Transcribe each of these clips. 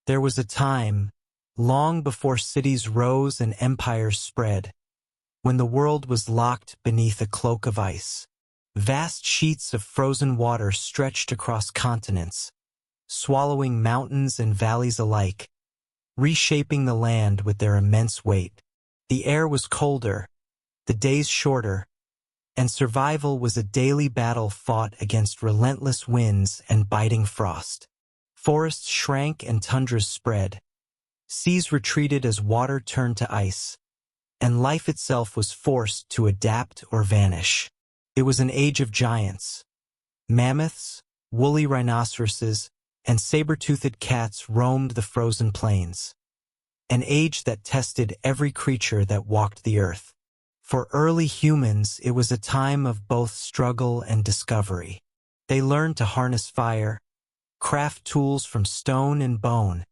There was a time, long before cities rose and empires spread, when the world was locked beneath a cloak of ice. Vast sheets of frozen water stretched across continents, swallowing mountains and valleys alike, reshaping the land with their immense weight. The air was colder, the days shorter, and survival was a daily battle fought against relentless winds and biting frost. Forests shrank and tundras spread. Seas retreated as water turned to ice, and life itself was forced to adapt or vanish. It was an age of giants. Mammoths, woolly rhinoceroses, and saber-toothed cats roamed the frozen plains. An age that tested every creature that walked the earth. For early humans, it was a time of both struggle and discovery. They learned to harness fire, craft tools from stone and bone,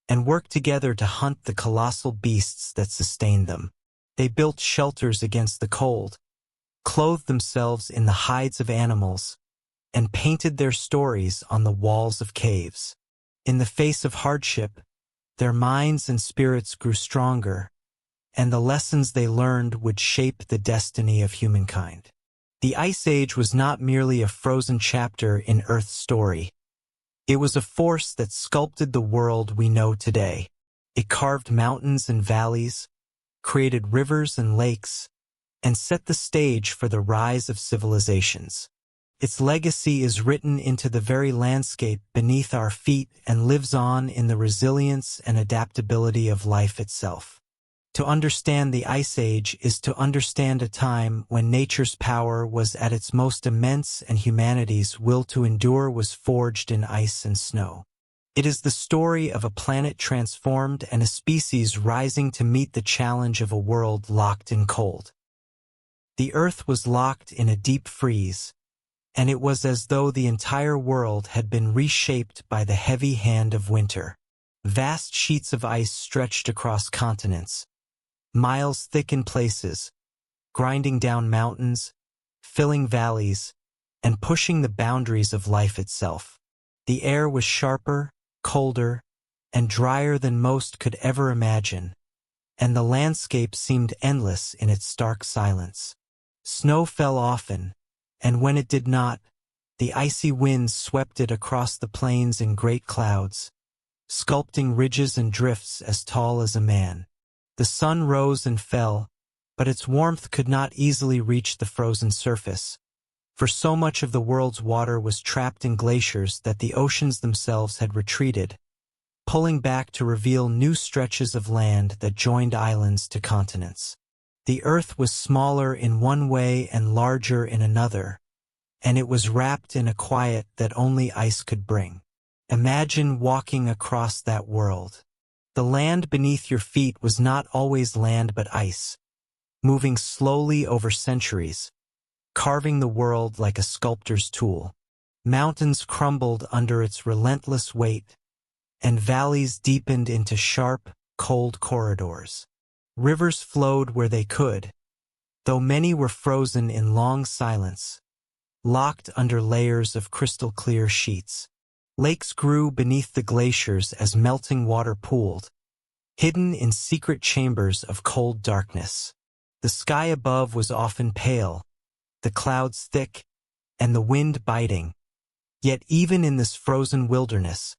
and work together to hunt the colossal beasts that sustained them. They built shelters against the cold, clothed themselves in the hides of animals, and painted their stories on the walls of caves. In the face of hardship, their minds and spirits grew stronger, and the lessons they learned would shape the destiny of humankind. The Ice Age was not merely a frozen chapter in Earth's story. It was a force that sculpted the world we know today. It carved mountains and valleys, created rivers and lakes, and set the stage for the rise of civilizations. Its legacy is written into the very landscape beneath our feet and lives on in the resilience and adaptability of life itself. To understand the Ice Age is to understand a time when nature's power was at its most immense and humanity's will to endure was forged in ice and snow. It is the story of a planet transformed and a species rising to meet the challenge of a world locked in cold. The Earth was locked in a deep freeze, and it was as though the entire world had been reshaped by the heavy hand of winter. Vast sheets of ice stretched across continents, miles thick in places, grinding down mountains, filling valleys, and pushing the boundaries of life itself. The air was sharper, colder, and drier than most could ever imagine, and the landscape seemed endless in its stark silence. Snow fell often, and when it did not, the icy winds swept it across the plains in great clouds, sculpting ridges and drifts as tall as a man. The sun rose and fell, but its warmth could not easily reach the frozen surface, for so much of the world's water was trapped in glaciers that the oceans themselves had retreated, pulling back to reveal new stretches of land that joined islands to continents. The Earth was smaller in one way and larger in another, and it was wrapped in a quiet that only ice could bring. Imagine walking across that world. The land beneath your feet was not always land but ice, moving slowly over centuries, carving the world like a sculptor's tool. Mountains crumbled under its relentless weight, and valleys deepened into sharp, cold corridors. Rivers flowed where they could, though many were frozen in long silence, locked under layers of crystal-clear sheets. Lakes grew beneath the glaciers as melting water pooled, hidden in secret chambers of cold darkness. The sky above was often pale, the clouds thick, and the wind biting. Yet even in this frozen wilderness,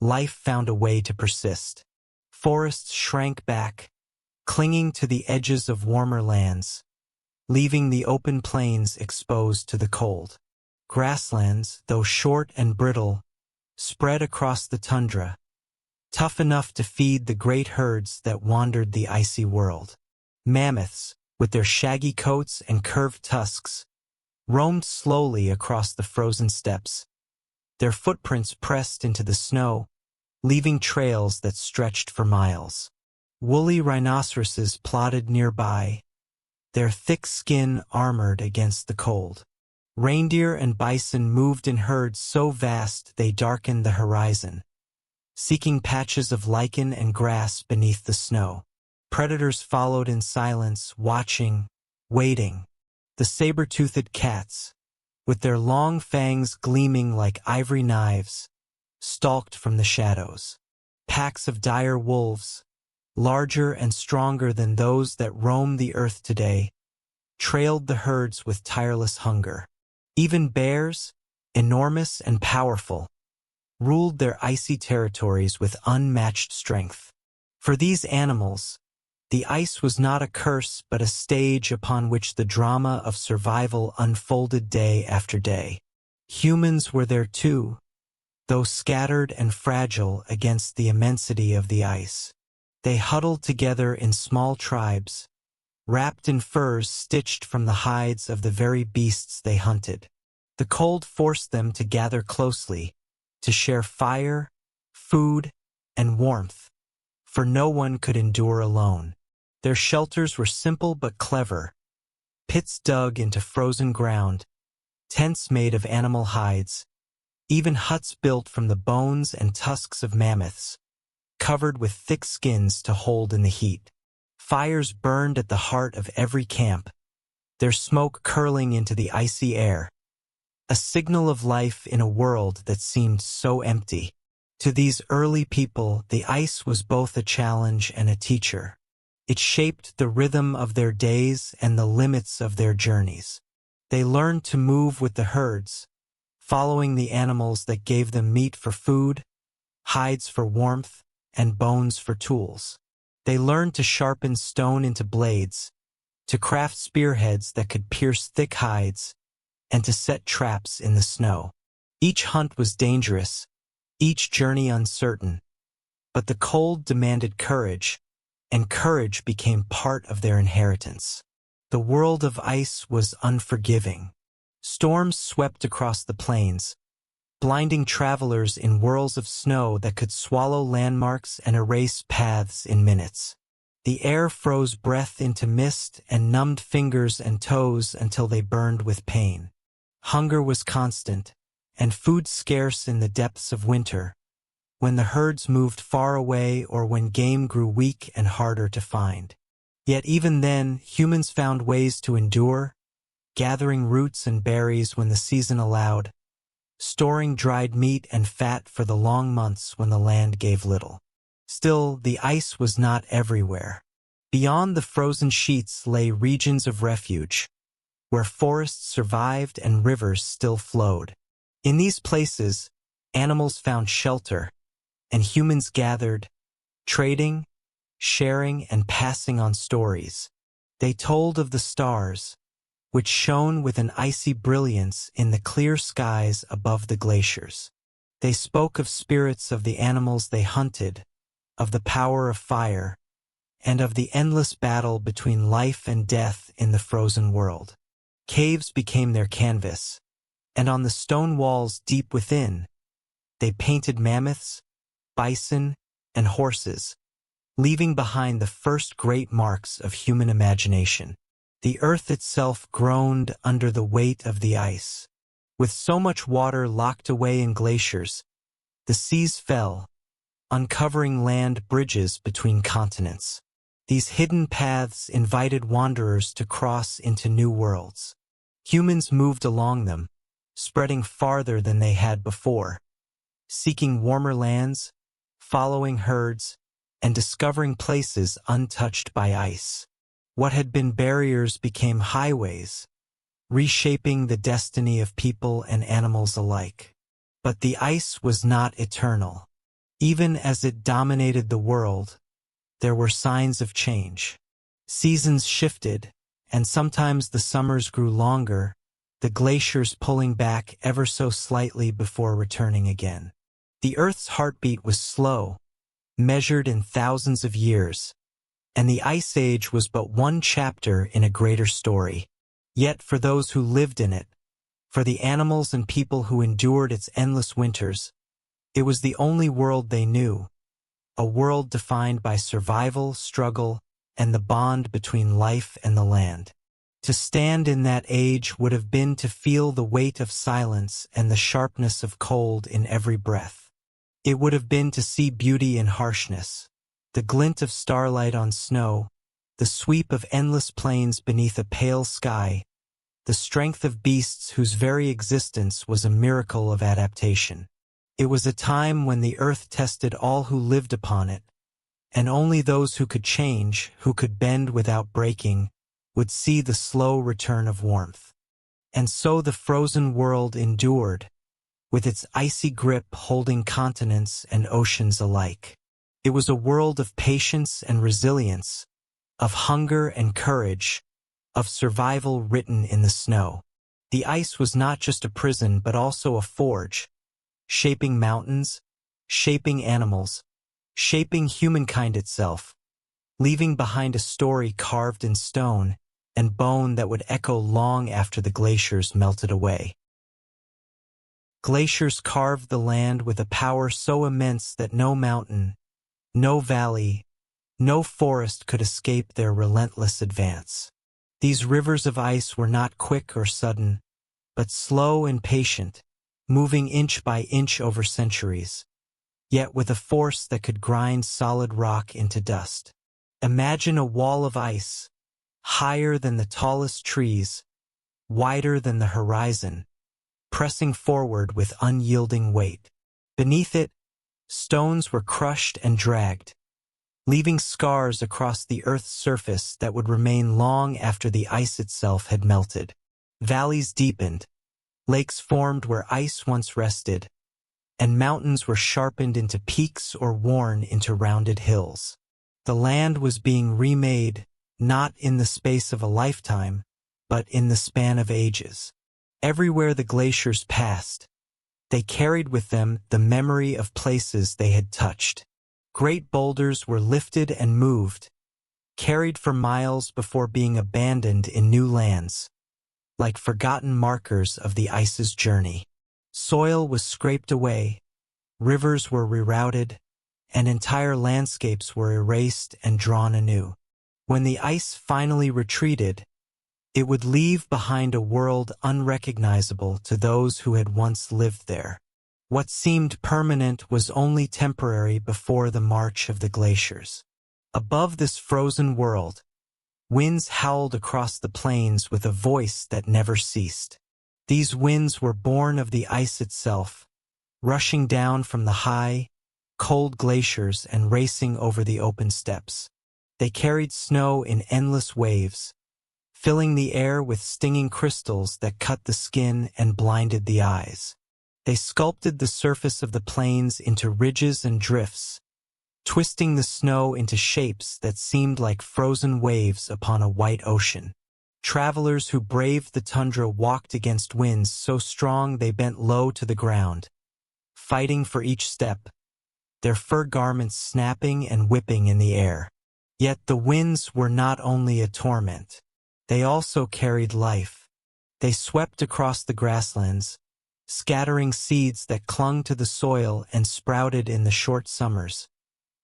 life found a way to persist. Forests shrank back, clinging to the edges of warmer lands, leaving the open plains exposed to the cold. Grasslands, though short and brittle, spread across the tundra, tough enough to feed the great herds that wandered the icy world. Mammoths, with their shaggy coats and curved tusks, roamed slowly across the frozen steppes, their footprints pressed into the snow, leaving trails that stretched for miles. Woolly rhinoceroses plodded nearby, their thick skin armored against the cold. Reindeer and bison moved in herds so vast they darkened the horizon, seeking patches of lichen and grass beneath the snow. Predators followed in silence, watching, waiting. The saber-toothed cats, with their long fangs gleaming like ivory knives, stalked from the shadows. packs of dire wolves, larger and stronger than those that roam the earth today, trailed the herds with tireless hunger. Even bears, enormous and powerful, ruled their icy territories with unmatched strength. For these animals, the ice was not a curse but a stage upon which the drama of survival unfolded day after day. Humans were there too, though scattered and fragile against the immensity of the ice. They huddled together in small tribes, wrapped in furs stitched from the hides of the very beasts they hunted. The cold forced them to gather closely, to share fire, food, and warmth, for no one could endure alone. Their shelters were simple but clever, pits dug into frozen ground, tents made of animal hides, even huts built from the bones and tusks of mammoths, covered with thick skins to hold in the heat. Fires burned at the heart of every camp, their smoke curling into the icy air, a signal of life in a world that seemed so empty. To these early people, the ice was both a challenge and a teacher. It shaped the rhythm of their days and the limits of their journeys. They learned to move with the herds, following the animals that gave them meat for food, hides for warmth, and bones for tools. They learned to sharpen stone into blades, to craft spearheads that could pierce thick hides, and to set traps in the snow. Each hunt was dangerous, each journey uncertain, but the cold demanded courage, and courage became part of their inheritance. The world of ice was unforgiving. Storms swept across the plains, blinding travelers in whirls of snow that could swallow landmarks and erase paths in minutes. The air froze breath into mist and numbed fingers and toes until they burned with pain. Hunger was constant, and food scarce in the depths of winter, when the herds moved far away or when game grew weak and harder to find. Yet even then, humans found ways to endure, gathering roots and berries when the season allowed, storing dried meat and fat for the long months when the land gave little. Still, the ice was not everywhere. Beyond the frozen sheets lay regions of refuge, where forests survived and rivers still flowed. In these places, animals found shelter, and humans gathered, trading, sharing, and passing on stories. They told of the stars, which shone with an icy brilliance in the clear skies above the glaciers. They spoke of spirits of the animals they hunted, of the power of fire, and of the endless battle between life and death in the frozen world. Caves became their canvas, and on the stone walls deep within, they painted mammoths, bison, and horses, leaving behind the first great marks of human imagination. The earth itself groaned under the weight of the ice. With so much water locked away in glaciers, the seas fell, uncovering land bridges between continents. These hidden paths invited wanderers to cross into new worlds. Humans moved along them, spreading farther than they had before, seeking warmer lands, following herds, and discovering places untouched by ice. What had been barriers became highways, reshaping the destiny of people and animals alike. But the ice was not eternal. Even as it dominated the world, there were signs of change. Seasons shifted, and sometimes the summers grew longer, the glaciers pulling back ever so slightly before returning again. The Earth's heartbeat was slow, measured in thousands of years, and the Ice Age was but one chapter in a greater story. Yet for those who lived in it, for the animals and people who endured its endless winters, it was the only world they knew, a world defined by survival, struggle, and the bond between life and the land. To stand in that age would have been to feel the weight of silence and the sharpness of cold in every breath. It would have been to see beauty in harshness, the glint of starlight on snow, the sweep of endless plains beneath a pale sky, the strength of beasts whose very existence was a miracle of adaptation. It was a time when the earth tested all who lived upon it, and only those who could change, who could bend without breaking, would see the slow return of warmth. And so the frozen world endured, with its icy grip holding continents and oceans alike. It was a world of patience and resilience, of hunger and courage, of survival written in the snow. The ice was not just a prison but also a forge, shaping mountains, shaping animals, shaping humankind itself, leaving behind a story carved in stone and bone that would echo long after the glaciers melted away. Glaciers carved the land with a power so immense that no mountain, no valley, no forest could escape their relentless advance. These rivers of ice were not quick or sudden, but slow and patient, moving inch by inch over centuries, yet with a force that could grind solid rock into dust. Imagine a wall of ice, higher than the tallest trees, wider than the horizon, pressing forward with unyielding weight. Beneath it, stones were crushed and dragged, leaving scars across the earth's surface that would remain long after the ice itself had melted. Valleys deepened, lakes formed where ice once rested, and mountains were sharpened into peaks or worn into rounded hills. The land was being remade, not in the space of a lifetime, but in the span of ages. Everywhere the glaciers passed, they carried with them the memory of places they had touched. Great boulders were lifted and moved, carried for miles before being abandoned in new lands, like forgotten markers of the ice's journey. Soil was scraped away, rivers were rerouted, and entire landscapes were erased and drawn anew. When the ice finally retreated, it would leave behind a world unrecognizable to those who had once lived there. What seemed permanent was only temporary before the march of the glaciers. Above this frozen world, winds howled across the plains with a voice that never ceased. These winds were born of the ice itself, rushing down from the high, cold glaciers and racing over the open steppes. They carried snow in endless waves, filling the air with stinging crystals that cut the skin and blinded the eyes. They sculpted the surface of the plains into ridges and drifts, twisting the snow into shapes that seemed like frozen waves upon a white ocean. Travelers who braved the tundra walked against winds so strong they bent low to the ground, fighting for each step, their fur garments snapping and whipping in the air. Yet the winds were not only a torment. They also carried life. They swept across the grasslands, scattering seeds that clung to the soil and sprouted in the short summers,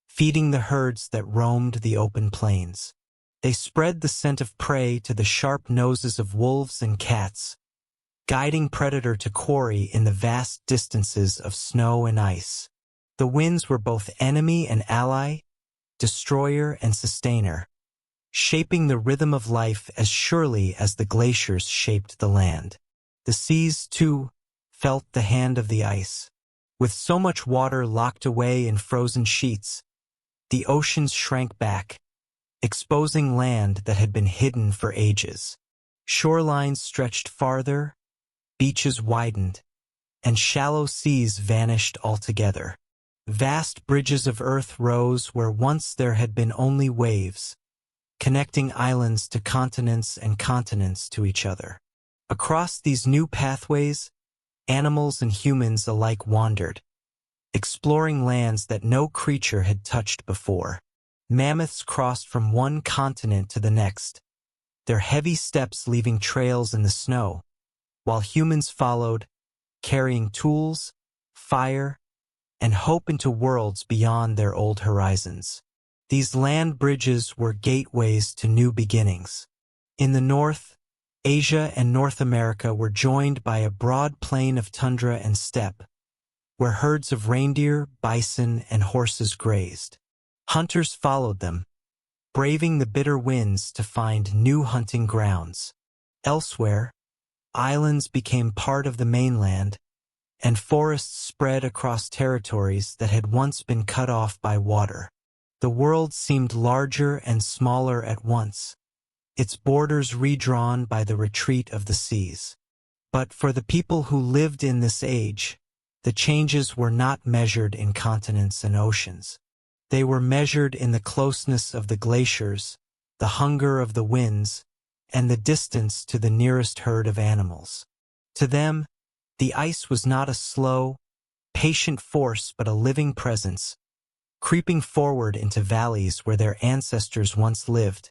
feeding the herds that roamed the open plains. They spread the scent of prey to the sharp noses of wolves and cats, guiding predator to quarry in the vast distances of snow and ice. The winds were both enemy and ally, destroyer and sustainer, shaping the rhythm of life as surely as the glaciers shaped the land. The seas, too, felt the hand of the ice. With so much water locked away in frozen sheets, the oceans shrank back, exposing land that had been hidden for ages. Shorelines stretched farther, beaches widened, and shallow seas vanished altogether. Vast bridges of earth rose where once there had been only waves, connecting islands to continents and continents to each other. Across these new pathways, animals and humans alike wandered, exploring lands that no creature had touched before. Mammoths crossed from one continent to the next, their heavy steps leaving trails in the snow, while humans followed, carrying tools, fire, and hope into worlds beyond their old horizons. These land bridges were gateways to new beginnings. In the north, Asia and North America were joined by a broad plain of tundra and steppe, where herds of reindeer, bison, and horses grazed. Hunters followed them, braving the bitter winds to find new hunting grounds. Elsewhere, islands became part of the mainland, and forests spread across territories that had once been cut off by water. The world seemed larger and smaller at once, its borders redrawn by the retreat of the seas. But for the people who lived in this age, the changes were not measured in continents and oceans. They were measured in the closeness of the glaciers, the hunger of the winds, and the distance to the nearest herd of animals. To them, the ice was not a slow, patient force but a living presence, creeping forward into valleys where their ancestors once lived,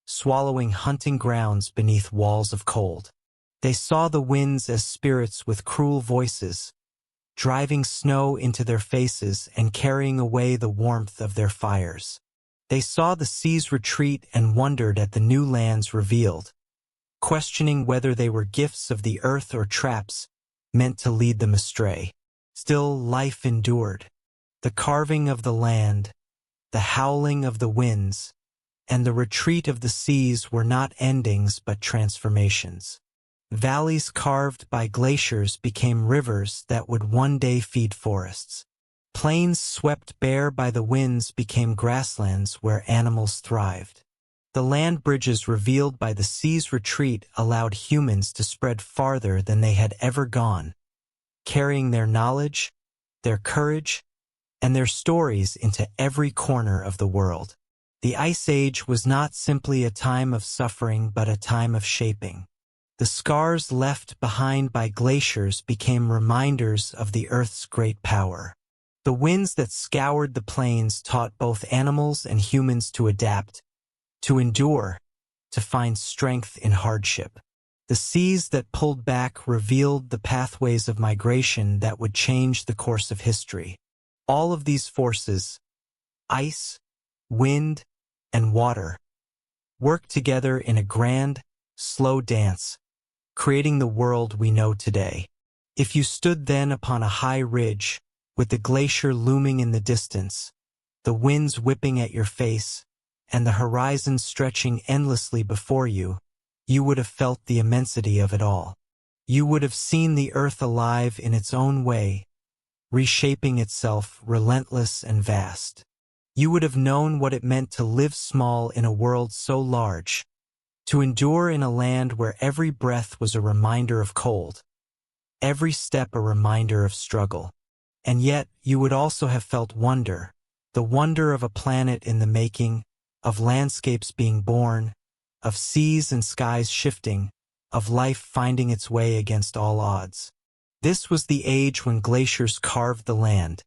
swallowing hunting grounds beneath walls of cold. They saw the winds as spirits with cruel voices, driving snow into their faces and carrying away the warmth of their fires. They saw the seas retreat and wondered at the new lands revealed, questioning whether they were gifts of the earth or traps meant to lead them astray. Still, life endured. The carving of the land, the howling of the winds, and the retreat of the seas were not endings but transformations. Valleys carved by glaciers became rivers that would one day feed forests. Plains swept bare by the winds became grasslands where animals thrived. The land bridges revealed by the sea's retreat allowed humans to spread farther than they had ever gone, carrying their knowledge, their courage, and their stories into every corner of the world. The Ice Age was not simply a time of suffering but a time of shaping. The scars left behind by glaciers became reminders of the Earth's great power. The winds that scoured the plains taught both animals and humans to adapt, to endure, to find strength in hardship. The seas that pulled back revealed the pathways of migration that would change the course of history. All of these forces, ice, wind, and water, worked together in a grand, slow dance, creating the world we know today. If you stood then upon a high ridge, with the glacier looming in the distance, the winds whipping at your face, and the horizon stretching endlessly before you, you would have felt the immensity of it all. You would have seen the earth alive in its own way, reshaping itself, relentless and vast. You would have known what it meant to live small in a world so large, to endure in a land where every breath was a reminder of cold, every step a reminder of struggle. And yet, you would also have felt wonder, the wonder of a planet in the making, of landscapes being born, of seas and skies shifting, of life finding its way against all odds. This was the age when glaciers carved the land,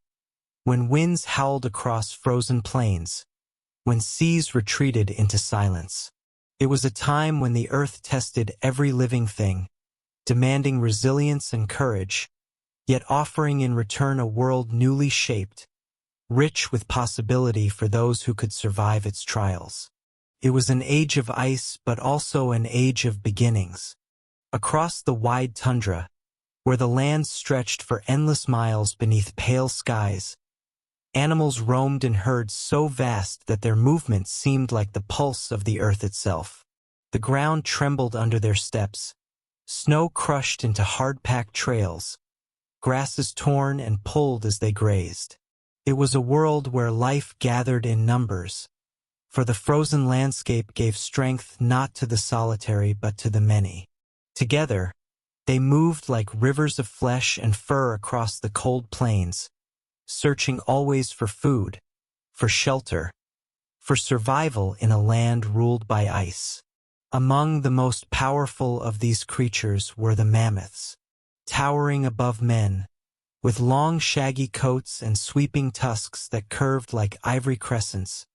when winds howled across frozen plains, when seas retreated into silence. It was a time when the earth tested every living thing, demanding resilience and courage, yet offering in return a world newly shaped, rich with possibility for those who could survive its trials. It was an age of ice, but also an age of beginnings. Across the wide tundra, where the land stretched for endless miles beneath pale skies, animals roamed in herds so vast that their movements seemed like the pulse of the earth itself. The ground trembled under their steps, snow crushed into hard-packed trails, grasses torn and pulled as they grazed. It was a world where life gathered in numbers, for the frozen landscape gave strength not to the solitary but to the many. Together, they moved like rivers of flesh and fur across the cold plains, searching always for food, for shelter, for survival in a land ruled by ice. Among the most powerful of these creatures were the mammoths, towering above men, with long shaggy coats and sweeping tusks that curved like ivory crescents.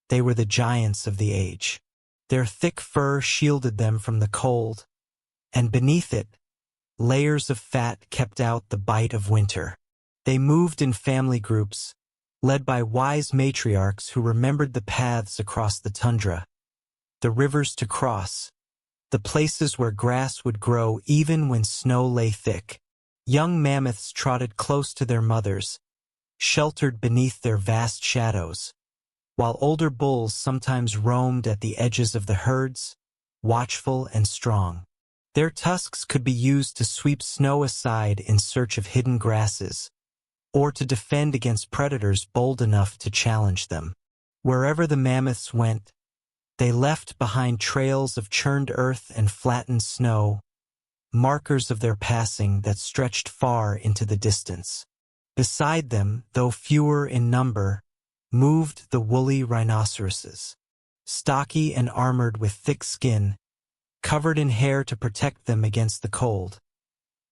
They were the giants of the age. Their thick fur shielded them from the cold, and beneath it, layers of fat kept out the bite of winter. They moved in family groups, led by wise matriarchs who remembered the paths across the tundra, the rivers to cross, the places where grass would grow even when snow lay thick. Young mammoths trotted close to their mothers, sheltered beneath their vast shadows, while older bulls sometimes roamed at the edges of the herds, watchful and strong. Their tusks could be used to sweep snow aside in search of hidden grasses, or to defend against predators bold enough to challenge them. Wherever the mammoths went, they left behind trails of churned earth and flattened snow, markers of their passing that stretched far into the distance. Beside them, though fewer in number, moved the woolly rhinoceroses, stocky and armored with thick skin, covered in hair to protect them against the cold.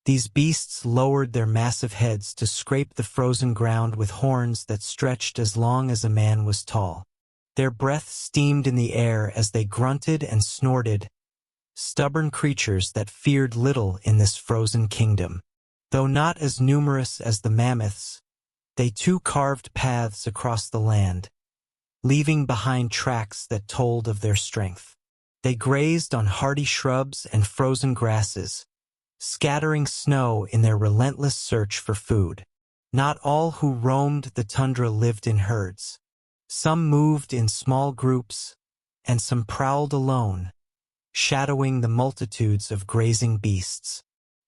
These beasts lowered their massive heads to scrape the frozen ground with horns that stretched as long as a man was tall. Their breath steamed in the air as they grunted and snorted, stubborn creatures that feared little in this frozen kingdom. Though not as numerous as the mammoths, they too carved paths across the land, leaving behind tracks that told of their strength. They grazed on hardy shrubs and frozen grasses, scattering snow in their relentless search for food. Not all who roamed the tundra lived in herds. Some moved in small groups, and some prowled alone, shadowing the multitudes of grazing beasts.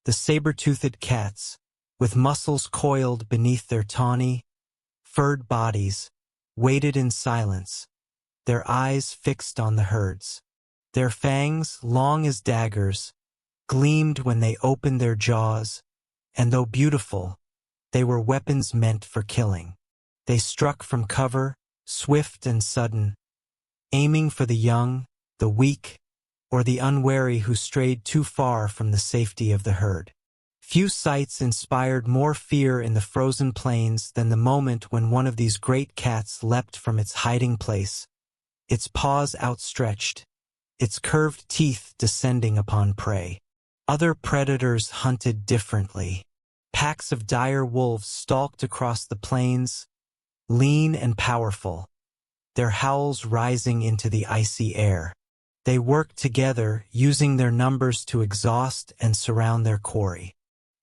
The saber-toothed cats, with muscles coiled beneath their tawny, furred bodies, waited in silence, their eyes fixed on the herds. Their fangs, long as daggers, gleamed when they opened their jaws, and though beautiful, they were weapons meant for killing. They struck from cover, swift and sudden, aiming for the young, the weak, or the unwary who strayed too far from the safety of the herd. Few sights inspired more fear in the frozen plains than the moment when one of these great cats leapt from its hiding place, its paws outstretched, its curved teeth descending upon prey. Other predators hunted differently. Packs of dire wolves stalked across the plains, lean and powerful, their howls rising into the icy air. They worked together, using their numbers to exhaust and surround their quarry.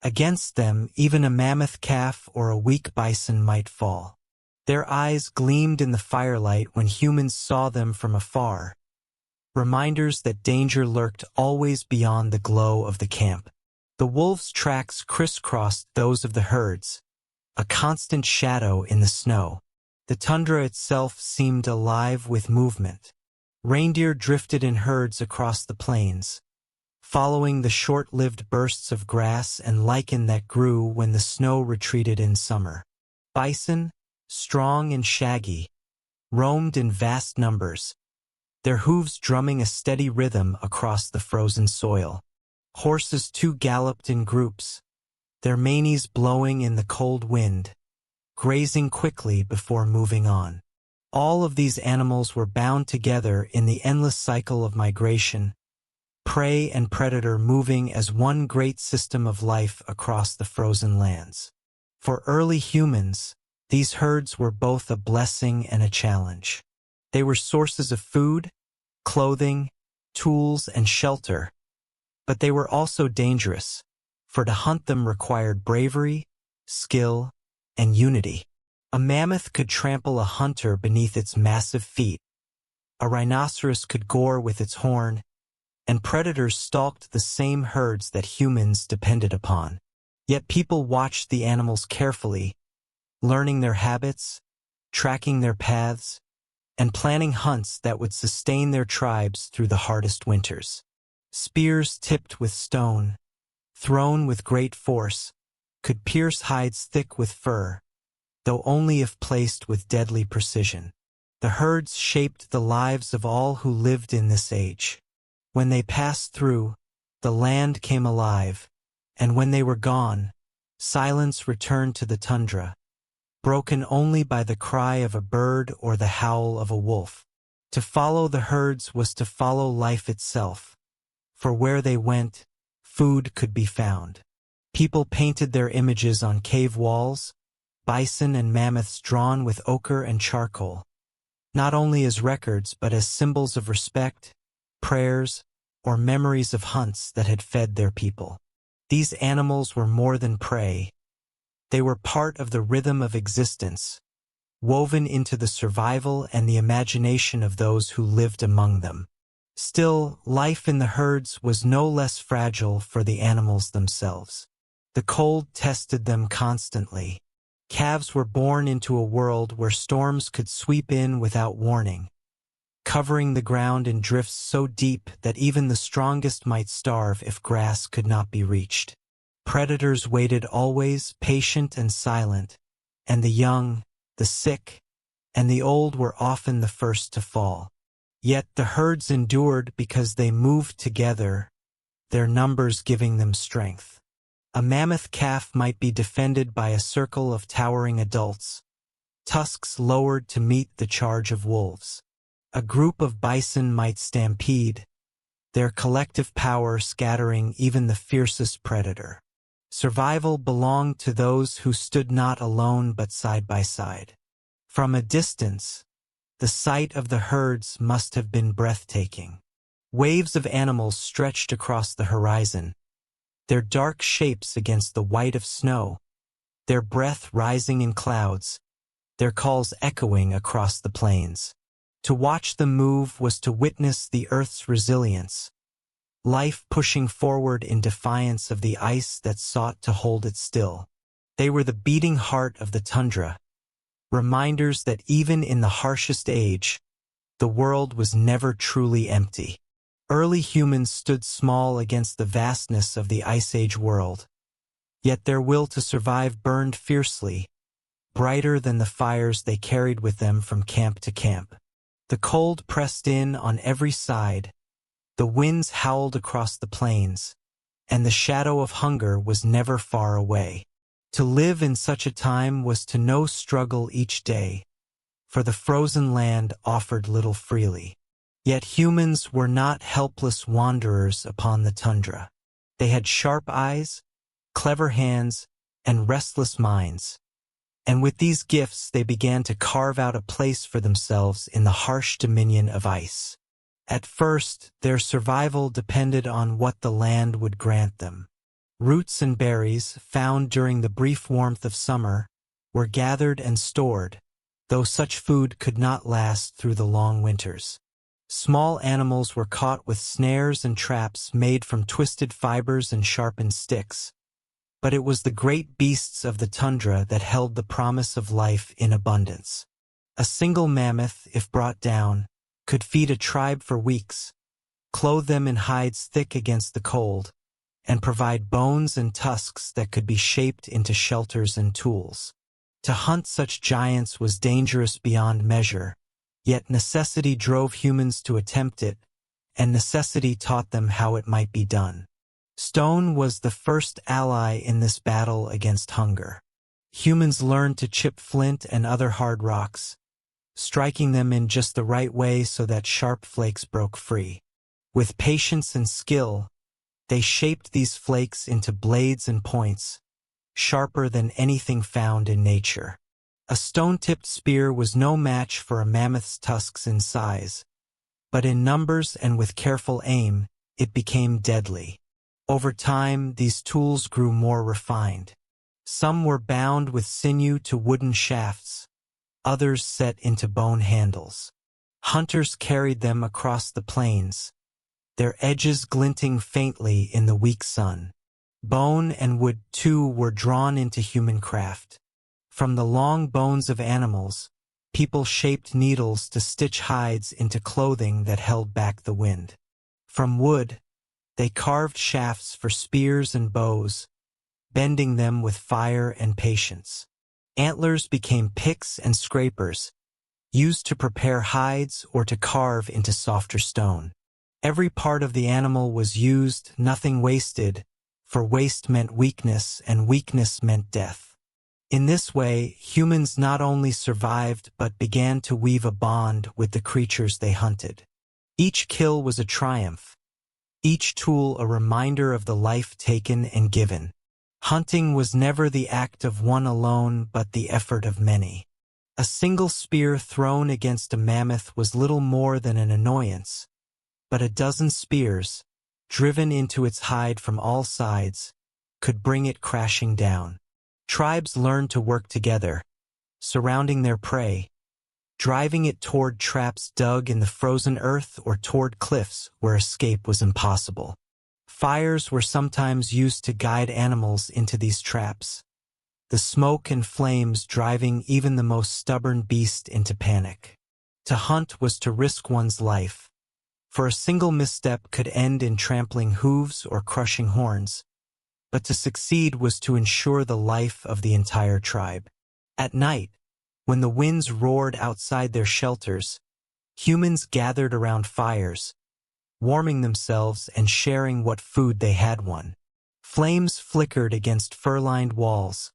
Against them, even a mammoth calf or a weak bison might fall. Their eyes gleamed in the firelight when humans saw them from afar, reminders that danger lurked always beyond the glow of the camp. The wolves' tracks crisscrossed those of the herds, a constant shadow in the snow. The tundra itself seemed alive with movement. Reindeer drifted in herds across the plains, following the short-lived bursts of grass and lichen that grew when the snow retreated in summer. Bison, strong and shaggy, roamed in vast numbers, their hooves drumming a steady rhythm across the frozen soil. Horses too galloped in groups, their manes blowing in the cold wind, grazing quickly before moving on. All of these animals were bound together in the endless cycle of migration, prey and predator moving as one great system of life across the frozen lands. For early humans, these herds were both a blessing and a challenge. They were sources of food, clothing, tools, and shelter, but they were also dangerous, for to hunt them required bravery, skill, and unity. A mammoth could trample a hunter beneath its massive feet, a rhinoceros could gore with its horn, and predators stalked the same herds that humans depended upon. Yet people watched the animals carefully, learning their habits, tracking their paths, and planning hunts that would sustain their tribes through the hardest winters. Spears tipped with stone, thrown with great force, could pierce hides thick with fur, though only if placed with deadly precision. The herds shaped the lives of all who lived in this age. When they passed through, the land came alive, and when they were gone, silence returned to the tundra, broken only by the cry of a bird or the howl of a wolf. To follow the herds was to follow life itself, for where they went, food could be found. People painted their images on cave walls, bison and mammoths drawn with ochre and charcoal, not only as records but as symbols of respect, prayers, or memories of hunts that had fed their people. These animals were more than prey. They were part of the rhythm of existence, woven into the survival and the imagination of those who lived among them. Still, life in the herds was no less fragile for the animals themselves. The cold tested them constantly. Calves were born into a world where storms could sweep in without warning, covering the ground in drifts so deep that even the strongest might starve if grass could not be reached. Predators waited always, patient and silent, and the young, the sick, and the old were often the first to fall. Yet the herds endured because they moved together, their numbers giving them strength. A mammoth calf might be defended by a circle of towering adults, tusks lowered to meet the charge of wolves. A group of bison might stampede, their collective power scattering even the fiercest predator. Survival belonged to those who stood not alone but side by side. From a distance, the sight of the herds must have been breathtaking. Waves of animals stretched across the horizon, their dark shapes against the white of snow, their breath rising in clouds, their calls echoing across the plains. To watch them move was to witness the earth's resilience, life pushing forward in defiance of the ice that sought to hold it still. They were the beating heart of the tundra, reminders that even in the harshest age, the world was never truly empty. Early humans stood small against the vastness of the Ice Age world, yet their will to survive burned fiercely, brighter than the fires they carried with them from camp to camp. The cold pressed in on every side, the winds howled across the plains, and the shadow of hunger was never far away. To live in such a time was to know struggle each day, for the frozen land offered little freely. Yet humans were not helpless wanderers upon the tundra. They had sharp eyes, clever hands, and restless minds. And with these gifts they began to carve out a place for themselves in the harsh dominion of ice. At first, their survival depended on what the land would grant them. Roots and berries, found during the brief warmth of summer, were gathered and stored, though such food could not last through the long winters. Small animals were caught with snares and traps made from twisted fibers and sharpened sticks. But it was the great beasts of the tundra that held the promise of life in abundance. A single mammoth, if brought down, could feed a tribe for weeks, clothe them in hides thick against the cold, and provide bones and tusks that could be shaped into shelters and tools. To hunt such giants was dangerous beyond measure, yet necessity drove humans to attempt it, and necessity taught them how it might be done. Stone was the first ally in this battle against hunger. Humans learned to chip flint and other hard rocks, striking them in just the right way so that sharp flakes broke free. With patience and skill, they shaped these flakes into blades and points, sharper than anything found in nature. A stone-tipped spear was no match for a mammoth's tusks in size, but in numbers and with careful aim, it became deadly. Over time, these tools grew more refined. Some were bound with sinew to wooden shafts, others set into bone handles. Hunters carried them across the plains, their edges glinting faintly in the weak sun. Bone and wood, too, were drawn into human craft. From the long bones of animals, people shaped needles to stitch hides into clothing that held back the wind. From wood, they carved shafts for spears and bows, bending them with fire and patience. Antlers became picks and scrapers, used to prepare hides or to carve into softer stone. Every part of the animal was used, nothing wasted, for waste meant weakness, and weakness meant death. In this way, humans not only survived but began to weave a bond with the creatures they hunted. Each kill was a triumph, each tool a reminder of the life taken and given. Hunting was never the act of one alone but the effort of many. A single spear thrown against a mammoth was little more than an annoyance, but a dozen spears, driven into its hide from all sides, could bring it crashing down. Tribes learned to work together, surrounding their prey, driving it toward traps dug in the frozen earth or toward cliffs where escape was impossible. Fires were sometimes used to guide animals into these traps, the smoke and flames driving even the most stubborn beast into panic. To hunt was to risk one's life, for a single misstep could end in trampling hooves or crushing horns, but to succeed was to ensure the life of the entire tribe. At night, when the winds roared outside their shelters, humans gathered around fires, warming themselves and sharing what food they had won. Flames flickered against fur-lined walls,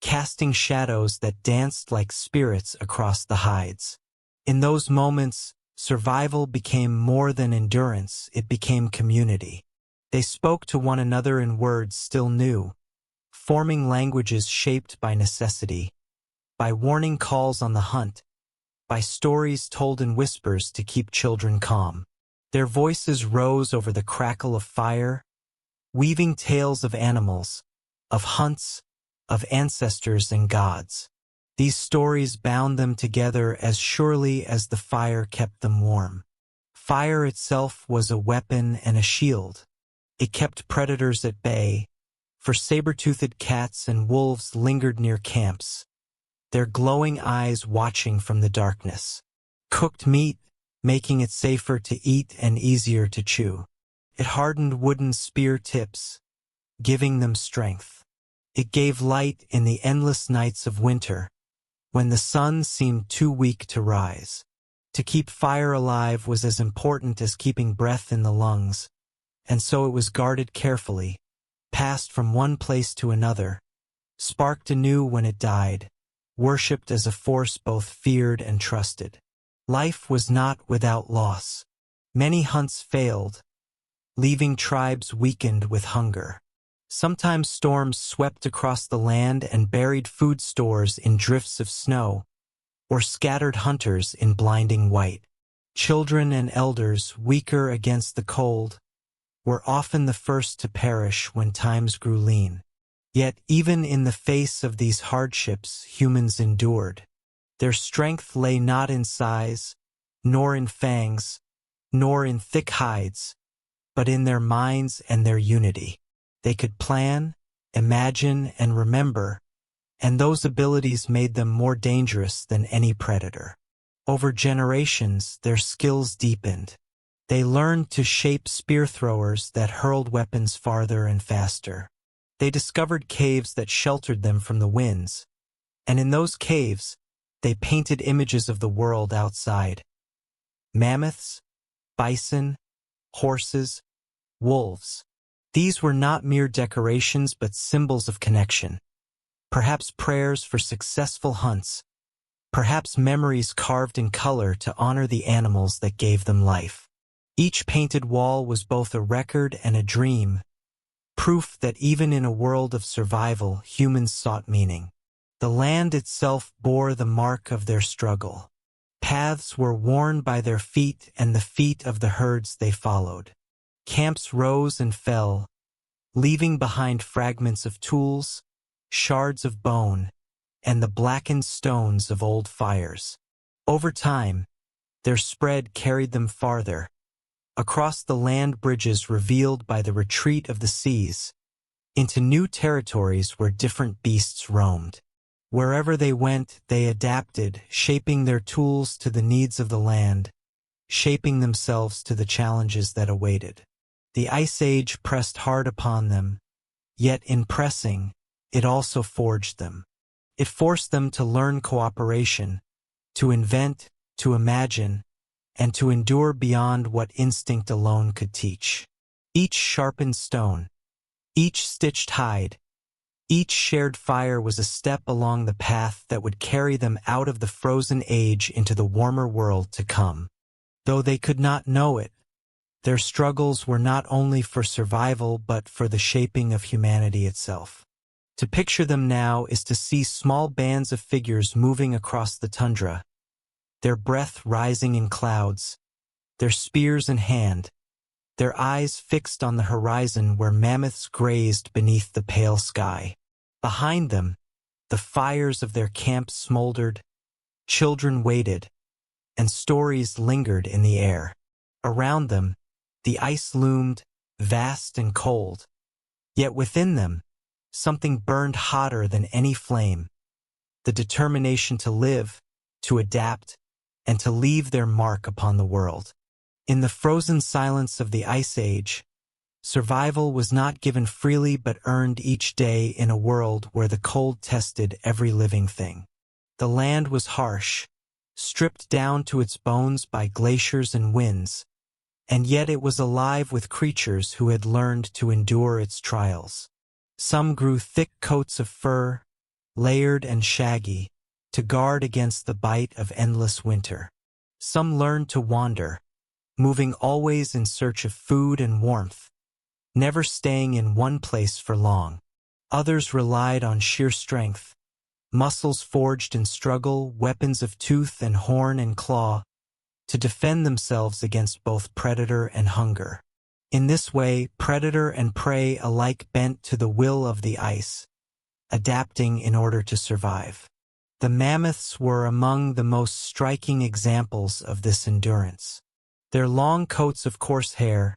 casting shadows that danced like spirits across the hides. In those moments, survival became more than endurance, it became community. They spoke to one another in words still new, forming languages shaped by necessity, by warning calls on the hunt, by stories told in whispers to keep children calm. Their voices rose over the crackle of fire, weaving tales of animals, of hunts, of ancestors and gods. These stories bound them together as surely as the fire kept them warm. Fire itself was a weapon and a shield. It kept predators at bay, for saber-toothed cats and wolves lingered near camps, their glowing eyes watching from the darkness. Cooked meat, making it safer to eat and easier to chew. It hardened wooden spear tips, giving them strength. It gave light in the endless nights of winter, when the sun seemed too weak to rise. To keep fire alive was as important as keeping breath in the lungs, and so it was guarded carefully, passed from one place to another, sparked anew when it died, worshipped as a force both feared and trusted. Life was not without loss. Many hunts failed, leaving tribes weakened with hunger. Sometimes storms swept across the land and buried food stores in drifts of snow, or scattered hunters in blinding white. Children and elders, weaker against the cold, were often the first to perish when times grew lean. Yet even in the face of these hardships, humans endured. Their strength lay not in size, nor in fangs, nor in thick hides, but in their minds and their unity. They could plan, imagine, and remember, and those abilities made them more dangerous than any predator. Over generations, their skills deepened. They learned to shape spear throwers that hurled weapons farther and faster. They discovered caves that sheltered them from the winds, and in those caves, they painted images of the world outside. Mammoths, bison, horses, wolves. These were not mere decorations but symbols of connection. Perhaps prayers for successful hunts, perhaps memories carved in color to honor the animals that gave them life. Each painted wall was both a record and a dream, proof that even in a world of survival, humans sought meaning. The land itself bore the mark of their struggle. Paths were worn by their feet and the feet of the herds they followed. Camps rose and fell, leaving behind fragments of tools, shards of bone, and the blackened stones of old fires. Over time, their spread carried them farther, across the land bridges revealed by the retreat of the seas, into new territories where different beasts roamed. Wherever they went, they adapted, shaping their tools to the needs of the land, shaping themselves to the challenges that awaited. The Ice Age pressed hard upon them, yet in pressing, it also forged them. It forced them to learn cooperation, to invent, to imagine, and to endure beyond what instinct alone could teach. Each sharpened stone, each stitched hide, each shared fire was a step along the path that would carry them out of the frozen age into the warmer world to come. Though they could not know it, their struggles were not only for survival but for the shaping of humanity itself. To picture them now is to see small bands of figures moving across the tundra, their breath rising in clouds, their spears in hand, their eyes fixed on the horizon where mammoths grazed beneath the pale sky. Behind them, the fires of their camps smoldered, children waited, and stories lingered in the air. Around them, the ice loomed, vast and cold. Yet within them, something burned hotter than any flame, the determination to live, to adapt, and to leave their mark upon the world. In the frozen silence of the Ice Age, survival was not given freely but earned each day in a world where the cold tested every living thing. The land was harsh, stripped down to its bones by glaciers and winds, and yet it was alive with creatures who had learned to endure its trials. Some grew thick coats of fur, layered and shaggy, to guard against the bite of endless winter. Some learned to wander, moving always in search of food and warmth, never staying in one place for long. Others relied on sheer strength, muscles forged in struggle, weapons of tooth and horn and claw, to defend themselves against both predator and hunger. In this way, predator and prey alike bent to the will of the ice, adapting in order to survive. The mammoths were among the most striking examples of this endurance. Their long coats of coarse hair,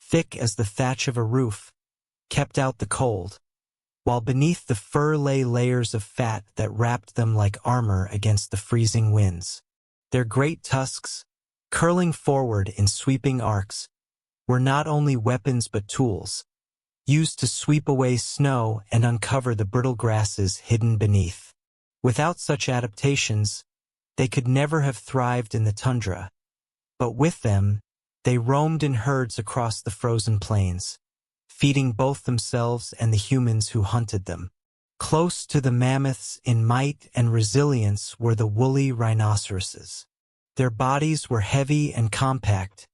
thick as the thatch of a roof, kept out the cold, while beneath the fur lay layers of fat that wrapped them like armor against the freezing winds. Their great tusks, curling forward in sweeping arcs, were not only weapons but tools, used to sweep away snow and uncover the brittle grasses hidden beneath. Without such adaptations, they could never have thrived in the tundra, but with them, they roamed in herds across the frozen plains, feeding both themselves and the humans who hunted them. Close to the mammoths in might and resilience were the woolly rhinoceroses. Their bodies were heavy and compact,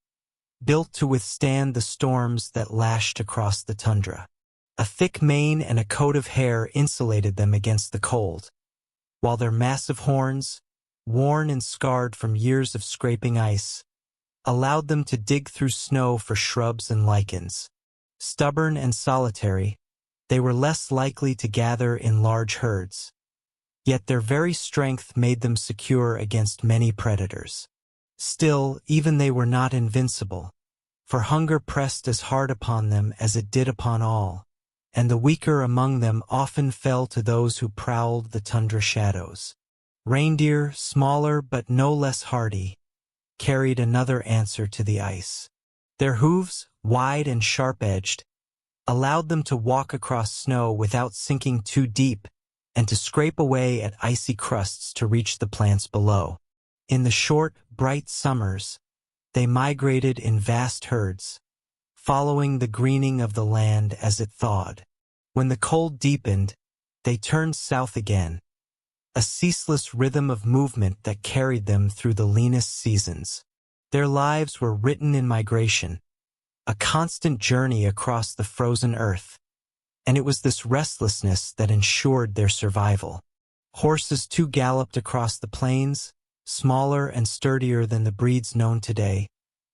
built to withstand the storms that lashed across the tundra. A thick mane and a coat of hair insulated them against the cold, while their massive horns, worn and scarred from years of scraping ice, allowed them to dig through snow for shrubs and lichens. Stubborn and solitary, they were less likely to gather in large herds, yet their very strength made them secure against many predators. Still, even they were not invincible, for hunger pressed as hard upon them as it did upon all, and the weaker among them often fell to those who prowled the tundra shadows. Reindeer, smaller but no less hardy, carried another answer to the ice. Their hooves, wide and sharp-edged, allowed them to walk across snow without sinking too deep and to scrape away at icy crusts to reach the plants below. In the short, bright summers, they migrated in vast herds, following the greening of the land as it thawed. When the cold deepened, they turned south again, a ceaseless rhythm of movement that carried them through the leanest seasons. Their lives were written in migration, a constant journey across the frozen earth, and it was this restlessness that ensured their survival. Horses too galloped across the plains, smaller and sturdier than the breeds known today,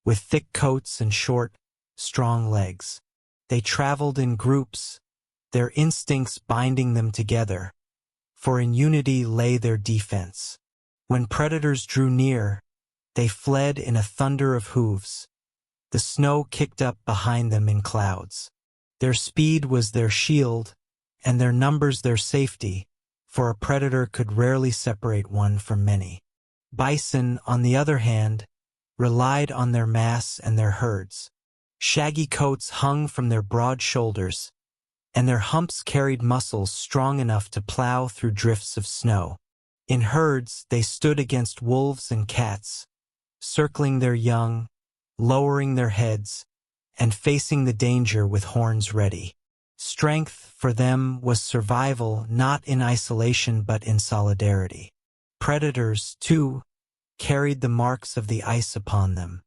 with thick coats and short, strong legs. They traveled in groups, their instincts binding them together, for in unity lay their defense. When predators drew near, they fled in a thunder of hooves. The snow kicked up behind them in clouds. Their speed was their shield, and their numbers their safety, for a predator could rarely separate one from many. Bison, on the other hand, relied on their mass and their herds. Shaggy coats hung from their broad shoulders, and their humps carried muscles strong enough to plow through drifts of snow. In herds, they stood against wolves and cats, circling their young, lowering their heads, and facing the danger with horns ready. Strength, for them, was survival not in isolation but in solidarity. Predators, too, carried the marks of the ice upon them.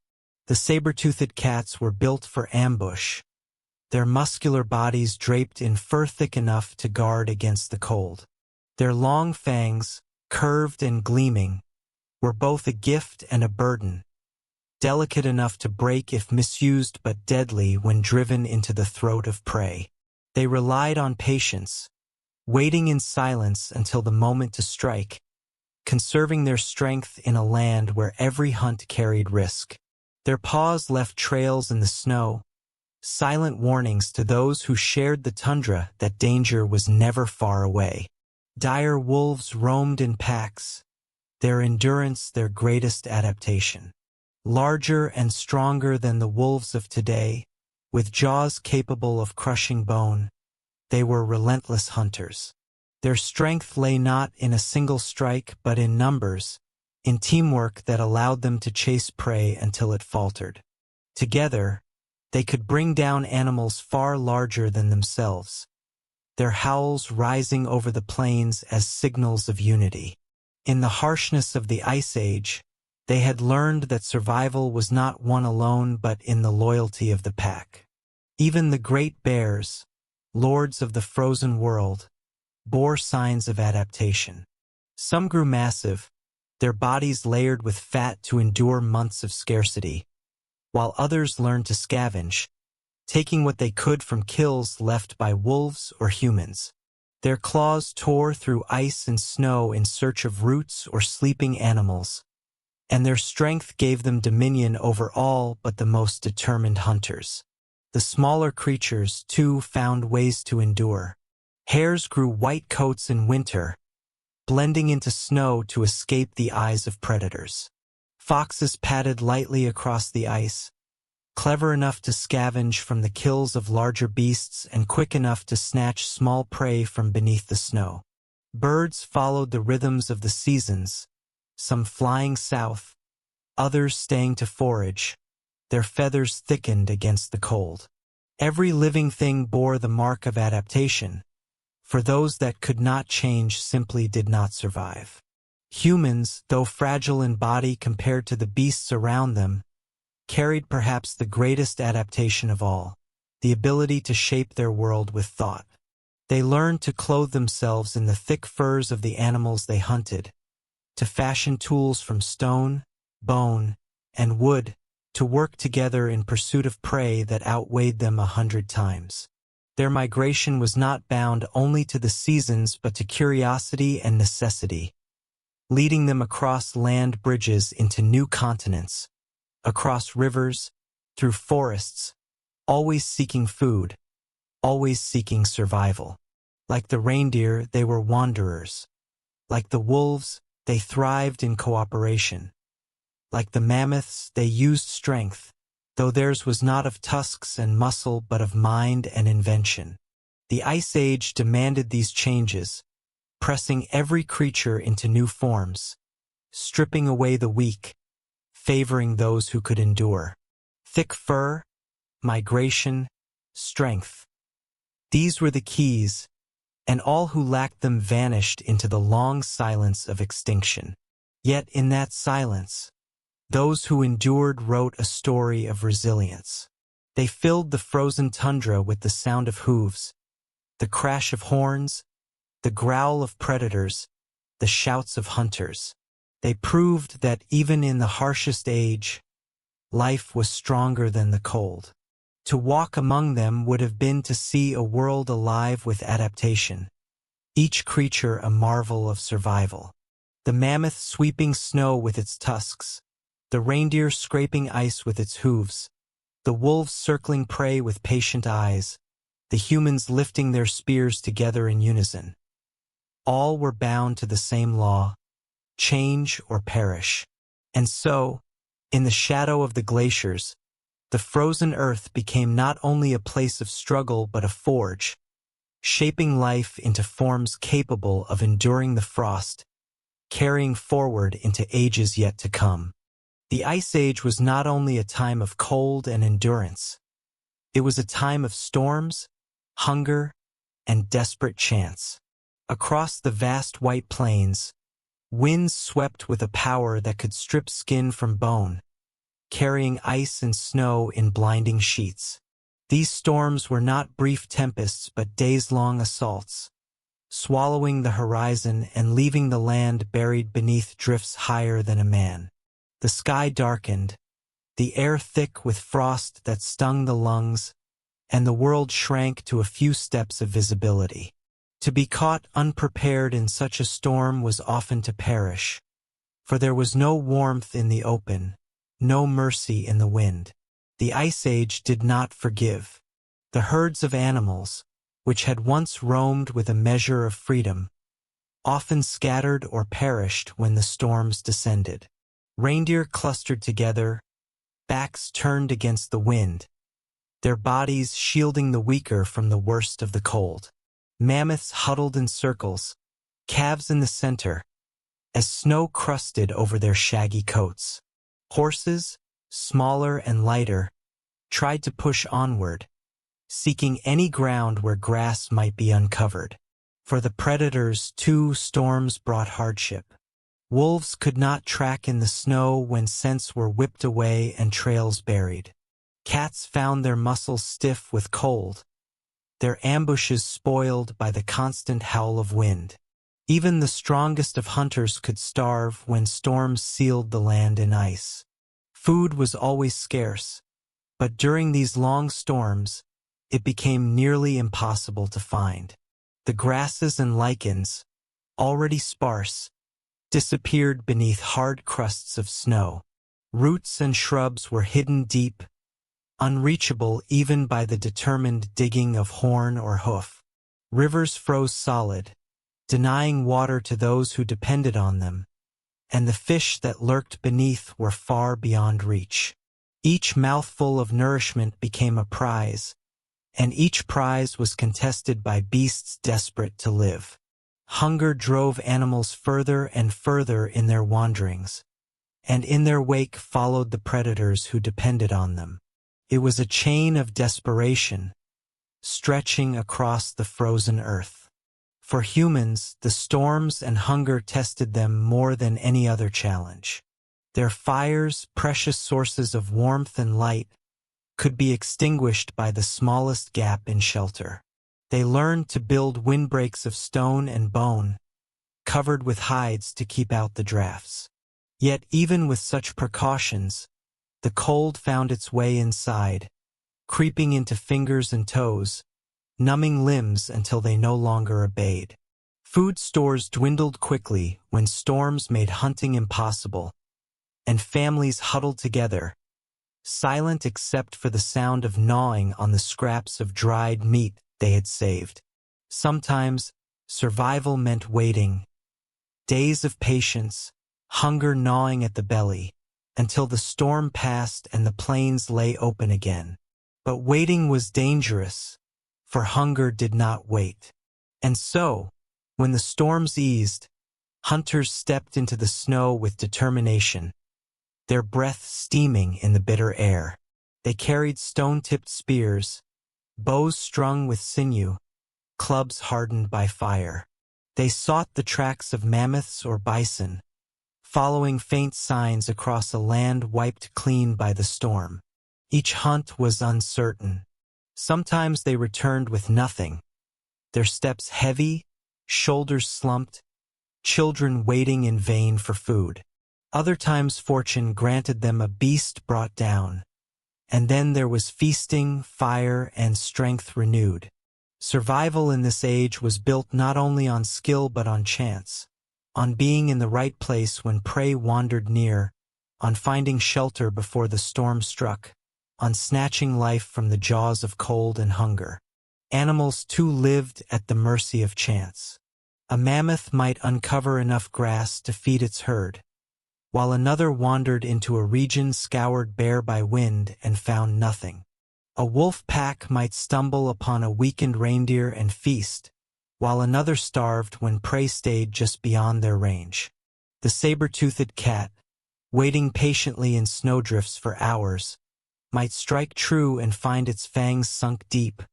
The saber-toothed cats were built for ambush, their muscular bodies draped in fur thick enough to guard against the cold. Their long fangs, curved and gleaming, were both a gift and a burden, delicate enough to break if misused but deadly when driven into the throat of prey. They relied on patience, waiting in silence until the moment to strike, conserving their strength in a land where every hunt carried risk. Their paws left trails in the snow, silent warnings to those who shared the tundra that danger was never far away. Dire wolves roamed in packs, their endurance their greatest adaptation. Larger and stronger than the wolves of today, with jaws capable of crushing bone, they were relentless hunters. Their strength lay not in a single strike but in numbers, in teamwork that allowed them to chase prey until it faltered. Together, they could bring down animals far larger than themselves, their howls rising over the plains as signals of unity. In the harshness of the Ice Age, they had learned that survival was not won alone but in the loyalty of the pack. Even the great bears, lords of the frozen world, bore signs of adaptation. Some grew massive, their bodies layered with fat to endure months of scarcity, while others learned to scavenge, taking what they could from kills left by wolves or humans. Their claws tore through ice and snow in search of roots or sleeping animals, and their strength gave them dominion over all but the most determined hunters. The smaller creatures, too, found ways to endure. Hares grew white coats in winter, blending into snow to escape the eyes of predators. Foxes padded lightly across the ice, clever enough to scavenge from the kills of larger beasts and quick enough to snatch small prey from beneath the snow. Birds followed the rhythms of the seasons, some flying south, others staying to forage, their feathers thickened against the cold. Every living thing bore the mark of adaptation, for those that could not change simply did not survive. Humans, though fragile in body compared to the beasts around them, carried perhaps the greatest adaptation of all, the ability to shape their world with thought. They learned to clothe themselves in the thick furs of the animals they hunted, to fashion tools from stone, bone, and wood, to work together in pursuit of prey that outweighed them 100 times. Their migration was not bound only to the seasons but to curiosity and necessity, leading them across land bridges into new continents, across rivers, through forests, always seeking food, always seeking survival. Like the reindeer, they were wanderers. Like the wolves, they thrived in cooperation. Like the mammoths, they used strength, though theirs was not of tusks and muscle but of mind and invention. The Ice Age demanded these changes, pressing every creature into new forms, stripping away the weak, favoring those who could endure. Thick fur, migration, strength. These were the keys, and all who lacked them vanished into the long silence of extinction. Yet in that silence, those who endured wrote a story of resilience. They filled the frozen tundra with the sound of hooves, the crash of horns, the growl of predators, the shouts of hunters. They proved that even in the harshest age, life was stronger than the cold. To walk among them would have been to see a world alive with adaptation, each creature a marvel of survival. The mammoth sweeping snow with its tusks, the reindeer scraping ice with its hooves, the wolves circling prey with patient eyes, the humans lifting their spears together in unison. All were bound to the same law: change or perish. And so, in the shadow of the glaciers, the frozen earth became not only a place of struggle but a forge, shaping life into forms capable of enduring the frost, carrying forward into ages yet to come. The Ice Age was not only a time of cold and endurance. It was a time of storms, hunger, and desperate chance. Across the vast white plains, winds swept with a power that could strip skin from bone, carrying ice and snow in blinding sheets. These storms were not brief tempests but days-long assaults, swallowing the horizon and leaving the land buried beneath drifts higher than a man. The sky darkened, the air thick with frost that stung the lungs, and the world shrank to a few steps of visibility. To be caught unprepared in such a storm was often to perish, for there was no warmth in the open, no mercy in the wind. The Ice Age did not forgive. The herds of animals, which had once roamed with a measure of freedom, often scattered or perished when the storms descended. Reindeer clustered together, backs turned against the wind, their bodies shielding the weaker from the worst of the cold. Mammoths huddled in circles, calves in the center, as snow crusted over their shaggy coats. Horses, smaller and lighter, tried to push onward, seeking any ground where grass might be uncovered. For the predators, too, storms brought hardship. Wolves could not track in the snow when scents were whipped away and trails buried. Cats found their muscles stiff with cold, their ambushes spoiled by the constant howl of wind. Even the strongest of hunters could starve when storms sealed the land in ice. Food was always scarce, but during these long storms, it became nearly impossible to find. The grasses and lichens, already sparse, disappeared beneath hard crusts of snow. Roots and shrubs were hidden deep, unreachable even by the determined digging of horn or hoof. Rivers froze solid, denying water to those who depended on them, and the fish that lurked beneath were far beyond reach. Each mouthful of nourishment became a prize, and each prize was contested by beasts desperate to live. Hunger drove animals further and further in their wanderings, and in their wake followed the predators who depended on them. It was a chain of desperation, stretching across the frozen earth. For humans, the storms and hunger tested them more than any other challenge. Their fires, precious sources of warmth and light, could be extinguished by the smallest gap in shelter. They learned to build windbreaks of stone and bone, covered with hides to keep out the drafts. Yet even with such precautions, the cold found its way inside, creeping into fingers and toes, numbing limbs until they no longer obeyed. Food stores dwindled quickly when storms made hunting impossible, and families huddled together, silent except for the sound of gnawing on the scraps of dried meat they had saved. Sometimes, survival meant waiting, days of patience, hunger gnawing at the belly, until the storm passed and the plains lay open again. But waiting was dangerous, for hunger did not wait. And so, when the storms eased, hunters stepped into the snow with determination, their breath steaming in the bitter air. They carried stone-tipped spears, bows strung with sinew, clubs hardened by fire. They sought the tracks of mammoths or bison, following faint signs across a land wiped clean by the storm. Each hunt was uncertain. Sometimes they returned with nothing, their steps heavy, shoulders slumped, children waiting in vain for food. Other times fortune granted them a beast brought down, and then there was feasting, fire, and strength renewed. Survival in this age was built not only on skill but on chance, on being in the right place when prey wandered near, on finding shelter before the storm struck, on snatching life from the jaws of cold and hunger. Animals too lived at the mercy of chance. A mammoth might uncover enough grass to feed its herd, while another wandered into a region scoured bare by wind and found nothing. A wolf pack might stumble upon a weakened reindeer and feast, while another starved when prey stayed just beyond their range. The saber-toothed cat, waiting patiently in snowdrifts for hours, might strike true and find its fangs sunk deep,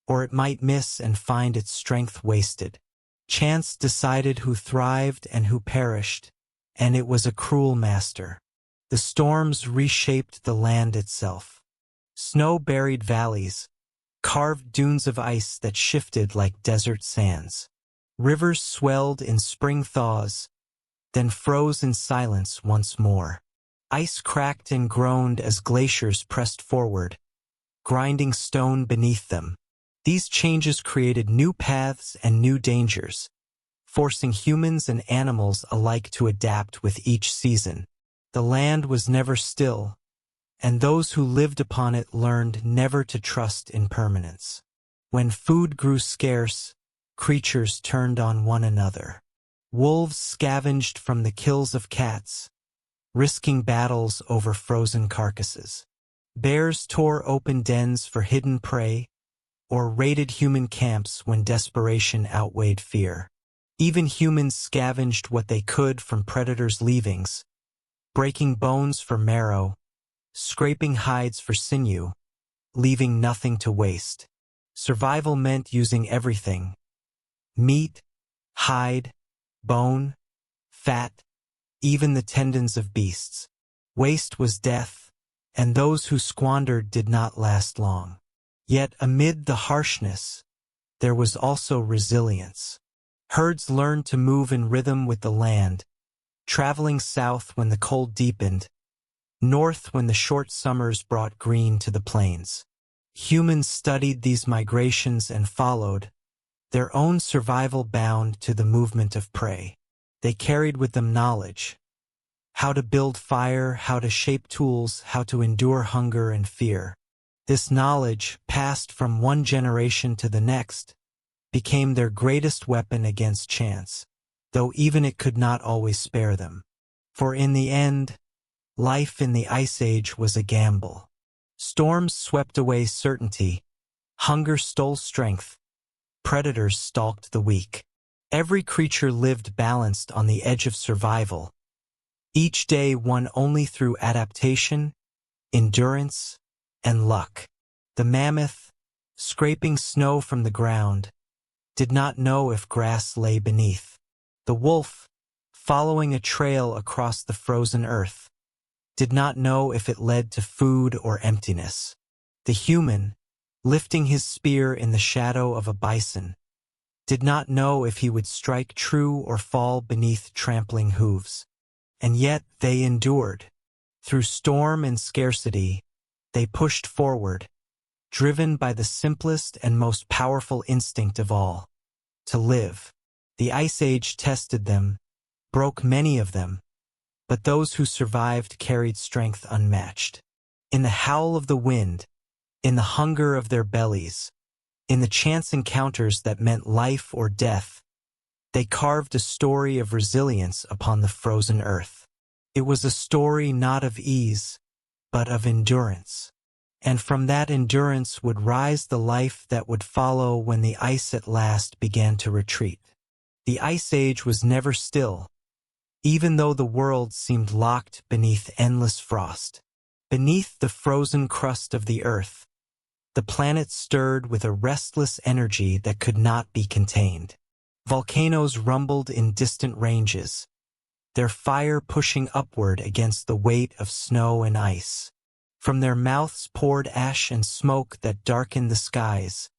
or it might miss and find its strength wasted. Chance decided who thrived and who perished, and it was a cruel master. The storms reshaped the land itself. Snow-buried valleys, carved dunes of ice that shifted like desert sands. Rivers swelled in spring thaws, then froze in silence once more. Ice cracked and groaned as glaciers pressed forward, grinding stone beneath them. These changes created new paths and new dangers, forcing humans and animals alike to adapt with each season. The land was never still, and those who lived upon it learned never to trust in permanence. When food grew scarce, creatures turned on one another. Wolves scavenged from the kills of cats, risking battles over frozen carcasses. Bears tore open dens for hidden prey, or raided human camps when desperation outweighed fear. Even humans scavenged what they could from predators' leavings, breaking bones for marrow, scraping hides for sinew, leaving nothing to waste. Survival meant using everything: meat, hide, bone, fat, even the tendons of beasts. Waste was death, and those who squandered did not last long. Yet amid the harshness, there was also resilience. Herds learned to move in rhythm with the land, traveling south when the cold deepened, north when the short summers brought green to the plains. Humans studied these migrations and followed, their own survival bound to the movement of prey. They carried with them knowledge: how to build fire, how to shape tools, how to endure hunger and fear. This knowledge, passed from one generation to the next, became their greatest weapon against chance, though even it could not always spare them. For in the end, life in the Ice Age was a gamble. Storms swept away certainty, hunger stole strength, predators stalked the weak. Every creature lived balanced on the edge of survival, each day won only through adaptation, endurance, and luck. The mammoth, scraping snow from the ground, did not know if grass lay beneath. The wolf, following a trail across the frozen earth, did not know if it led to food or emptiness. The human, lifting his spear in the shadow of a bison, did not know if he would strike true or fall beneath trampling hooves. And yet they endured. Through storm and scarcity, they pushed forward, driven by the simplest and most powerful instinct of all: to live. The Ice Age tested them, broke many of them, but those who survived carried strength unmatched. In the howl of the wind, in the hunger of their bellies, in the chance encounters that meant life or death, they carved a story of resilience upon the frozen earth. It was a story not of ease, but of endurance. And from that endurance would rise the life that would follow when the ice at last began to retreat. The Ice Age was never still, even though the world seemed locked beneath endless frost. Beneath the frozen crust of the earth, the planet stirred with a restless energy that could not be contained. Volcanoes rumbled in distant ranges, their fire pushing upward against the weight of snow and ice. From their mouths poured ash and smoke that darkened the skies,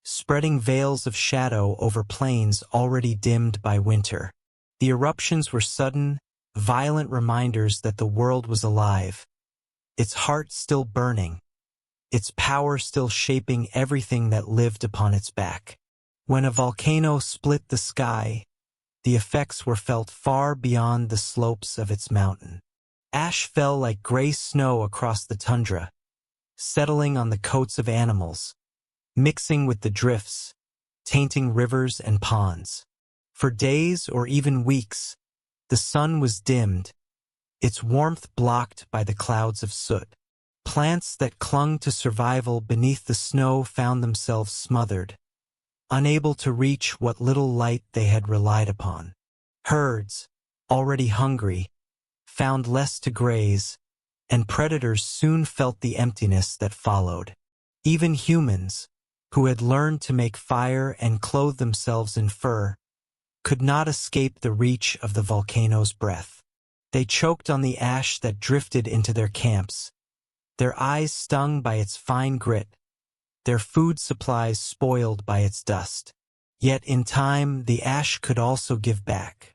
spreading veils of shadow over plains already dimmed by winter. The eruptions were sudden, violent reminders that the world was alive, its heart still burning, its power still shaping everything that lived upon its back. When a volcano split the sky, the effects were felt far beyond the slopes of its mountain. Ash fell like gray snow across the tundra, settling on the coats of animals, mixing with the drifts, tainting rivers and ponds. For days or even weeks, the sun was dimmed, its warmth blocked by the clouds of soot. Plants that clung to survival beneath the snow found themselves smothered, unable to reach what little light they had relied upon. Herds, already hungry, found less to graze, and predators soon felt the emptiness that followed. Even humans, who had learned to make fire and clothe themselves in fur, could not escape the reach of the volcano's breath. They choked on the ash that drifted into their camps, their eyes stung by its fine grit, their food supplies spoiled by its dust. Yet in time, the ash could also give back.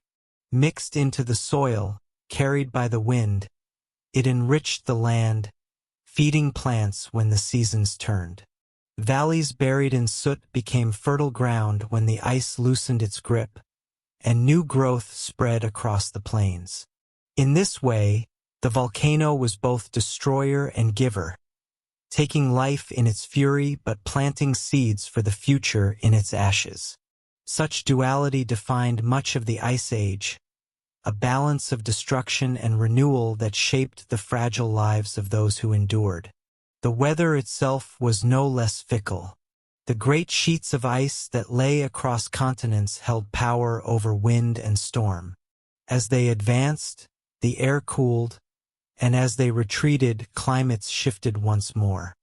Mixed into the soil, carried by the wind, it enriched the land, feeding plants when the seasons turned. Valleys buried in soot became fertile ground when the ice loosened its grip, and new growth spread across the plains. In this way, the volcano was both destroyer and giver, taking life in its fury but planting seeds for the future in its ashes. Such duality defined much of the Ice Age, a balance of destruction and renewal that shaped the fragile lives of those who endured. The weather itself was no less fickle. The great sheets of ice that lay across continents held power over wind and storm. As they advanced, the air cooled, and as they retreated, climates shifted once more.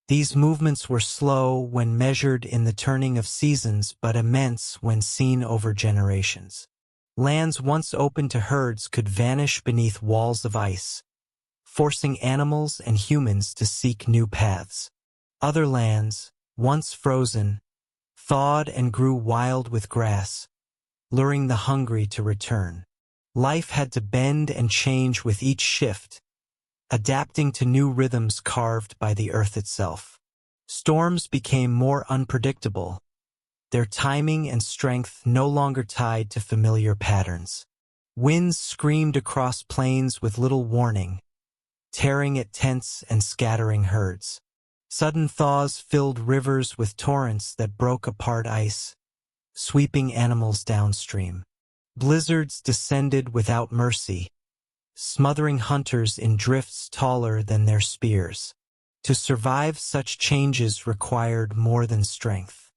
These movements were slow when measured in the turning of seasons, but immense when seen over generations. Lands once open to herds could vanish beneath walls of ice, forcing animals and humans to seek new paths. Other lands, once frozen, thawed and grew wild with grass, luring the hungry to return. Life had to bend and change with each shift, adapting to new rhythms carved by the earth itself. Storms became more unpredictable, their timing and strength no longer tied to familiar patterns. Winds screamed across plains with little warning, tearing at tents and scattering herds. Sudden thaws filled rivers with torrents that broke apart ice, sweeping animals downstream. Blizzards descended without mercy, smothering hunters in drifts taller than their spears. To survive such changes required more than strength.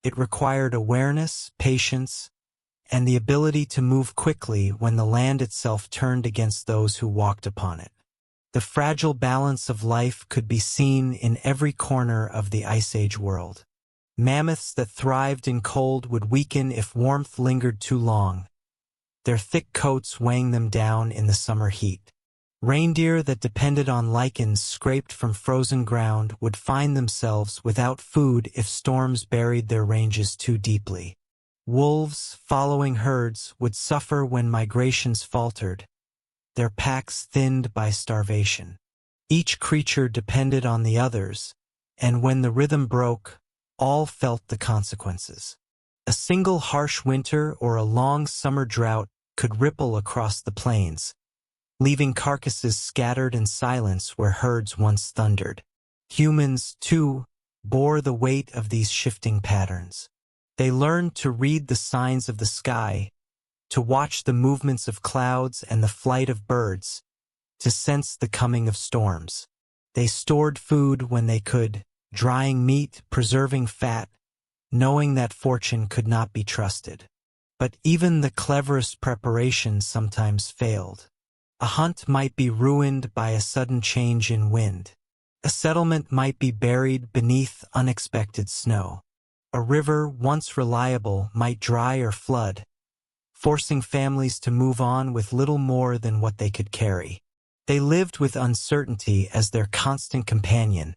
It required awareness, patience, and the ability to move quickly when the land itself turned against those who walked upon it. The fragile balance of life could be seen in every corner of the Ice Age world. Mammoths that thrived in cold would weaken if warmth lingered too long, their thick coats weighing them down in the summer heat. Reindeer that depended on lichens scraped from frozen ground would find themselves without food if storms buried their ranges too deeply. Wolves, following herds, would suffer when migrations faltered, their packs thinned by starvation. Each creature depended on the others, and when the rhythm broke, all felt the consequences. A single harsh winter or a long summer drought could ripple across the plains, leaving carcasses scattered in silence where herds once thundered. Humans, too, bore the weight of these shifting patterns. They learned to read the signs of the sky, to watch the movements of clouds and the flight of birds, to sense the coming of storms. They stored food when they could, drying meat, preserving fat, knowing that fortune could not be trusted. But even the cleverest preparation sometimes failed. A hunt might be ruined by a sudden change in wind. A settlement might be buried beneath unexpected snow. A river, once reliable, might dry or flood, forcing families to move on with little more than what they could carry. They lived with uncertainty as their constant companion,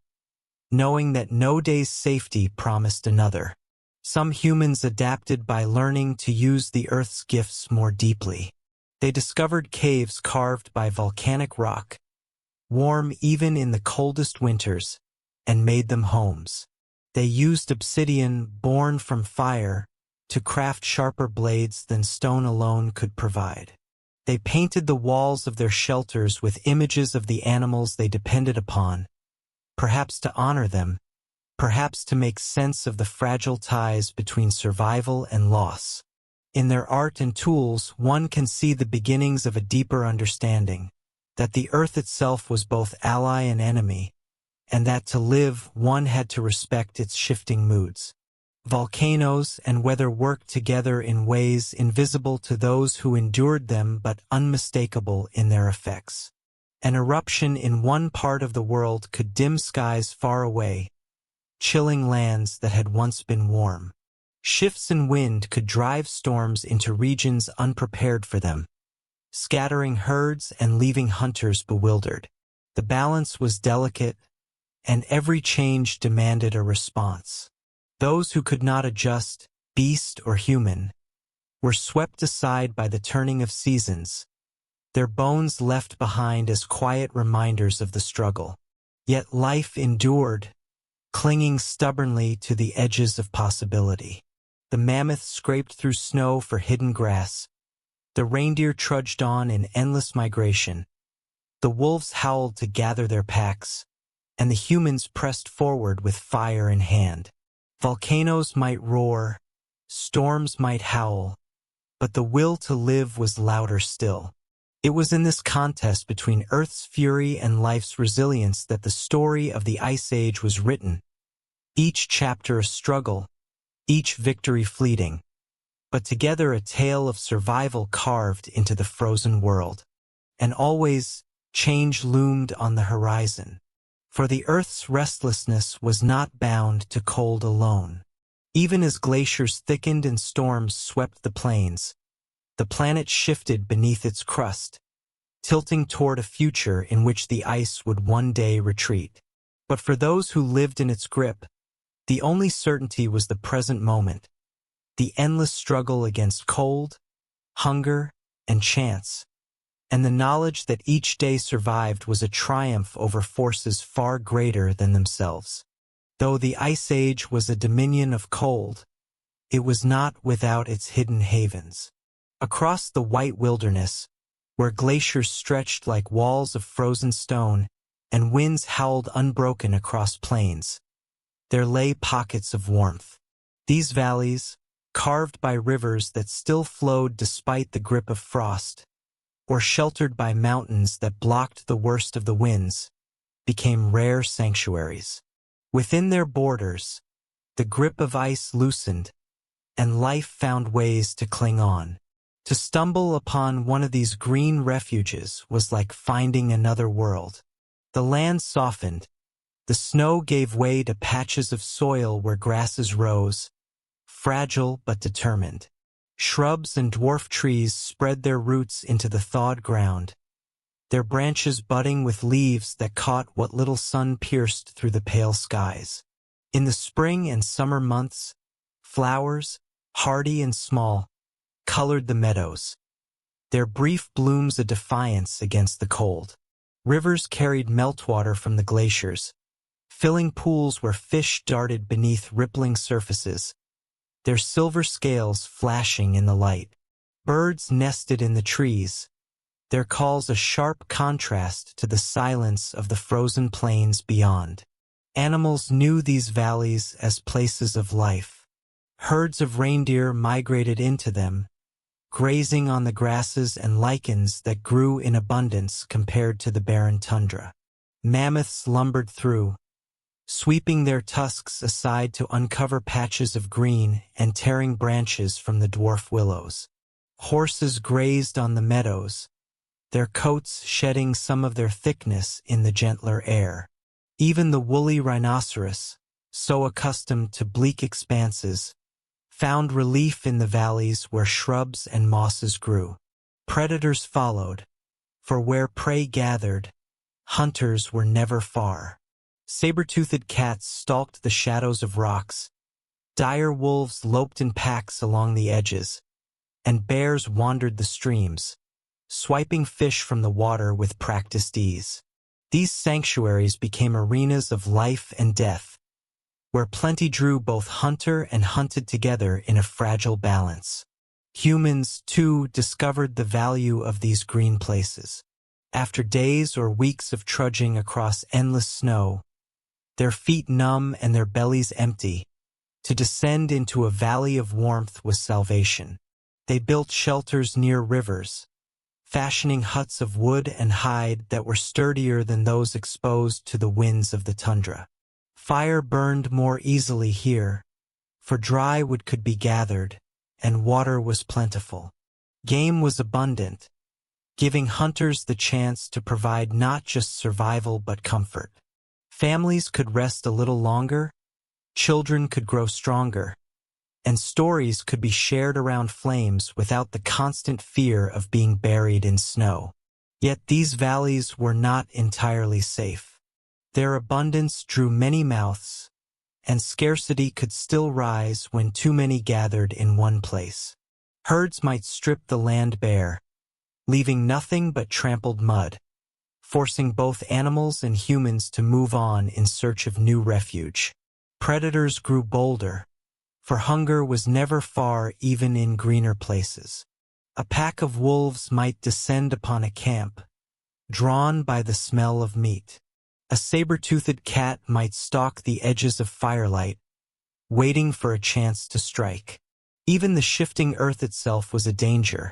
knowing that no day's safety promised another. Some humans adapted by learning to use the Earth's gifts more deeply. They discovered caves carved by volcanic rock, warm even in the coldest winters, and made them homes. They used obsidian, born from fire, to craft sharper blades than stone alone could provide. They painted the walls of their shelters with images of the animals they depended upon, perhaps to honor them, perhaps to make sense of the fragile ties between survival and loss. In their art and tools, one can see the beginnings of a deeper understanding, that the earth itself was both ally and enemy, and that to live, one had to respect its shifting moods. Volcanoes and weather worked together in ways invisible to those who endured them but unmistakable in their effects. An eruption in one part of the world could dim skies far away, chilling lands that had once been warm. Shifts in wind could drive storms into regions unprepared for them, scattering herds and leaving hunters bewildered. The balance was delicate, and every change demanded a response. Those who could not adjust, beast or human, were swept aside by the turning of seasons, their bones left behind as quiet reminders of the struggle. Yet life endured, clinging stubbornly to the edges of possibility. The mammoth scraped through snow for hidden grass. The reindeer trudged on in endless migration. The wolves howled to gather their packs, and the humans pressed forward with fire in hand. Volcanoes might roar, storms might howl, but the will to live was louder still. It was in this contest between Earth's fury and life's resilience that the story of the Ice Age was written, each chapter a struggle, each victory fleeting, but together a tale of survival carved into the frozen world. And always, change loomed on the horizon. For the Earth's restlessness was not bound to cold alone. Even as glaciers thickened and storms swept the plains, the planet shifted beneath its crust, tilting toward a future in which the ice would one day retreat. But for those who lived in its grip, the only certainty was the present moment, the endless struggle against cold, hunger, and chance, and the knowledge that each day survived was a triumph over forces far greater than themselves. Though the Ice Age was a dominion of cold, it was not without its hidden havens. Across the white wilderness, where glaciers stretched like walls of frozen stone and winds howled unbroken across plains, there lay pockets of warmth. These valleys, carved by rivers that still flowed despite the grip of frost, or sheltered by mountains that blocked the worst of the winds, became rare sanctuaries. Within their borders, the grip of ice loosened, and life found ways to cling on. To stumble upon one of these green refuges was like finding another world. The land softened, the snow gave way to patches of soil where grasses rose, fragile but determined. Shrubs and dwarf trees spread their roots into the thawed ground, their branches budding with leaves that caught what little sun pierced through the pale skies. In the spring and summer months, flowers, hardy and small, colored the meadows, their brief blooms a defiance against the cold. Rivers carried meltwater from the glaciers, filling pools where fish darted beneath rippling surfaces, their silver scales flashing in the light. Birds nested in the trees, their calls a sharp contrast to the silence of the frozen plains beyond. Animals knew these valleys as places of life. Herds of reindeer migrated into them, grazing on the grasses and lichens that grew in abundance compared to the barren tundra. Mammoths lumbered through, sweeping their tusks aside to uncover patches of green and tearing branches from the dwarf willows. Horses grazed on the meadows, their coats shedding some of their thickness in the gentler air. Even the woolly rhinoceros, so accustomed to bleak expanses, found relief in the valleys where shrubs and mosses grew. Predators followed, for where prey gathered, hunters were never far. Saber-toothed cats stalked the shadows of rocks, dire wolves loped in packs along the edges, and bears wandered the streams, swiping fish from the water with practiced ease. These sanctuaries became arenas of life and death, where plenty drew both hunter and hunted together in a fragile balance. Humans, too, discovered the value of these green places. After days or weeks of trudging across endless snow, their feet numb and their bellies empty, to descend into a valley of warmth was salvation. They built shelters near rivers, fashioning huts of wood and hide that were sturdier than those exposed to the winds of the tundra. Fire burned more easily here, for dry wood could be gathered, and water was plentiful. Game was abundant, giving hunters the chance to provide not just survival but comfort. Families could rest a little longer, children could grow stronger, and stories could be shared around flames without the constant fear of being buried in snow. Yet these valleys were not entirely safe. Their abundance drew many mouths, and scarcity could still rise when too many gathered in one place. Herds might strip the land bare, leaving nothing but trampled mud, forcing both animals and humans to move on in search of new refuge. Predators grew bolder, for hunger was never far even in greener places. A pack of wolves might descend upon a camp, drawn by the smell of meat. A saber-toothed cat might stalk the edges of firelight, waiting for a chance to strike. Even the shifting earth itself was a danger,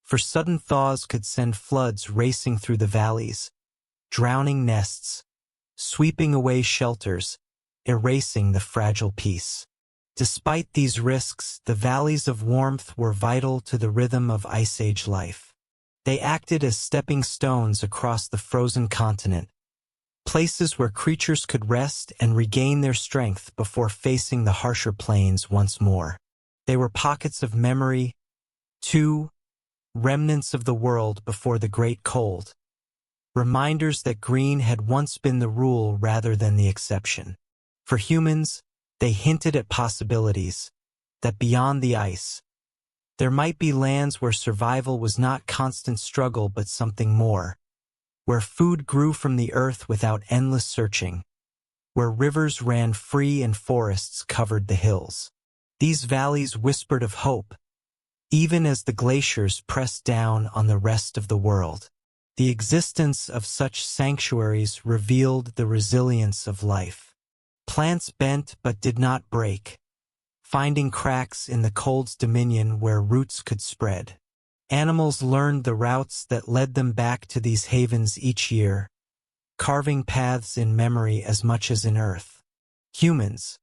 for sudden thaws could send floods racing through the valleys, drowning nests, sweeping away shelters, erasing the fragile peace. Despite these risks, the valleys of warmth were vital to the rhythm of Ice Age life. They acted as stepping stones across the frozen continent, places where creatures could rest and regain their strength before facing the harsher plains once more. They were pockets of memory, too, remnants of the world before the Great Cold, reminders that green had once been the rule rather than the exception. For humans, they hinted at possibilities, that beyond the ice, there might be lands where survival was not constant struggle but something more, where food grew from the earth without endless searching, where rivers ran free and forests covered the hills. These valleys whispered of hope, even as the glaciers pressed down on the rest of the world. The existence of such sanctuaries revealed the resilience of life. Plants bent but did not break, finding cracks in the cold's dominion where roots could spread. Animals learned the routes that led them back to these havens each year, carving paths in memory as much as in earth. Humans,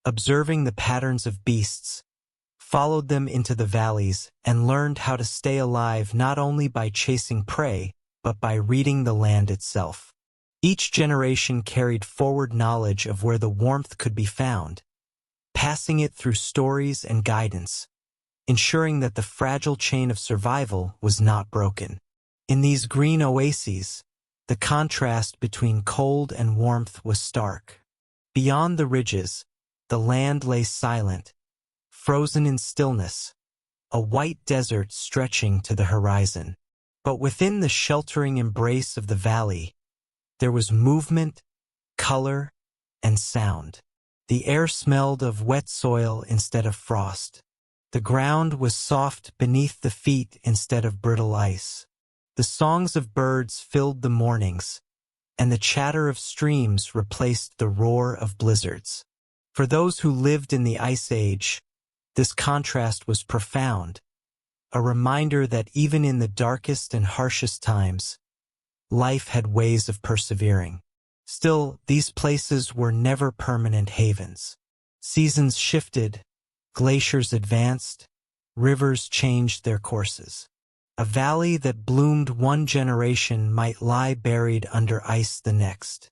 observing the patterns of beasts, followed them into the valleys and learned how to stay alive not only by chasing prey, but by reading the land itself. Each generation carried forward knowledge of where the warmth could be found, passing it through stories and guidance, ensuring that the fragile chain of survival was not broken. In these green oases, the contrast between cold and warmth was stark. Beyond the ridges, the land lay silent, frozen in stillness, a white desert stretching to the horizon. But within the sheltering embrace of the valley, there was movement, color, and sound. The air smelled of wet soil instead of frost. The ground was soft beneath the feet instead of brittle ice. The songs of birds filled the mornings, and the chatter of streams replaced the roar of blizzards. For those who lived in the Ice Age, this contrast was profound, a reminder that even in the darkest and harshest times, life had ways of persevering. Still, these places were never permanent havens. Seasons shifted, glaciers advanced, rivers changed their courses. A valley that bloomed one generation might lie buried under ice the next.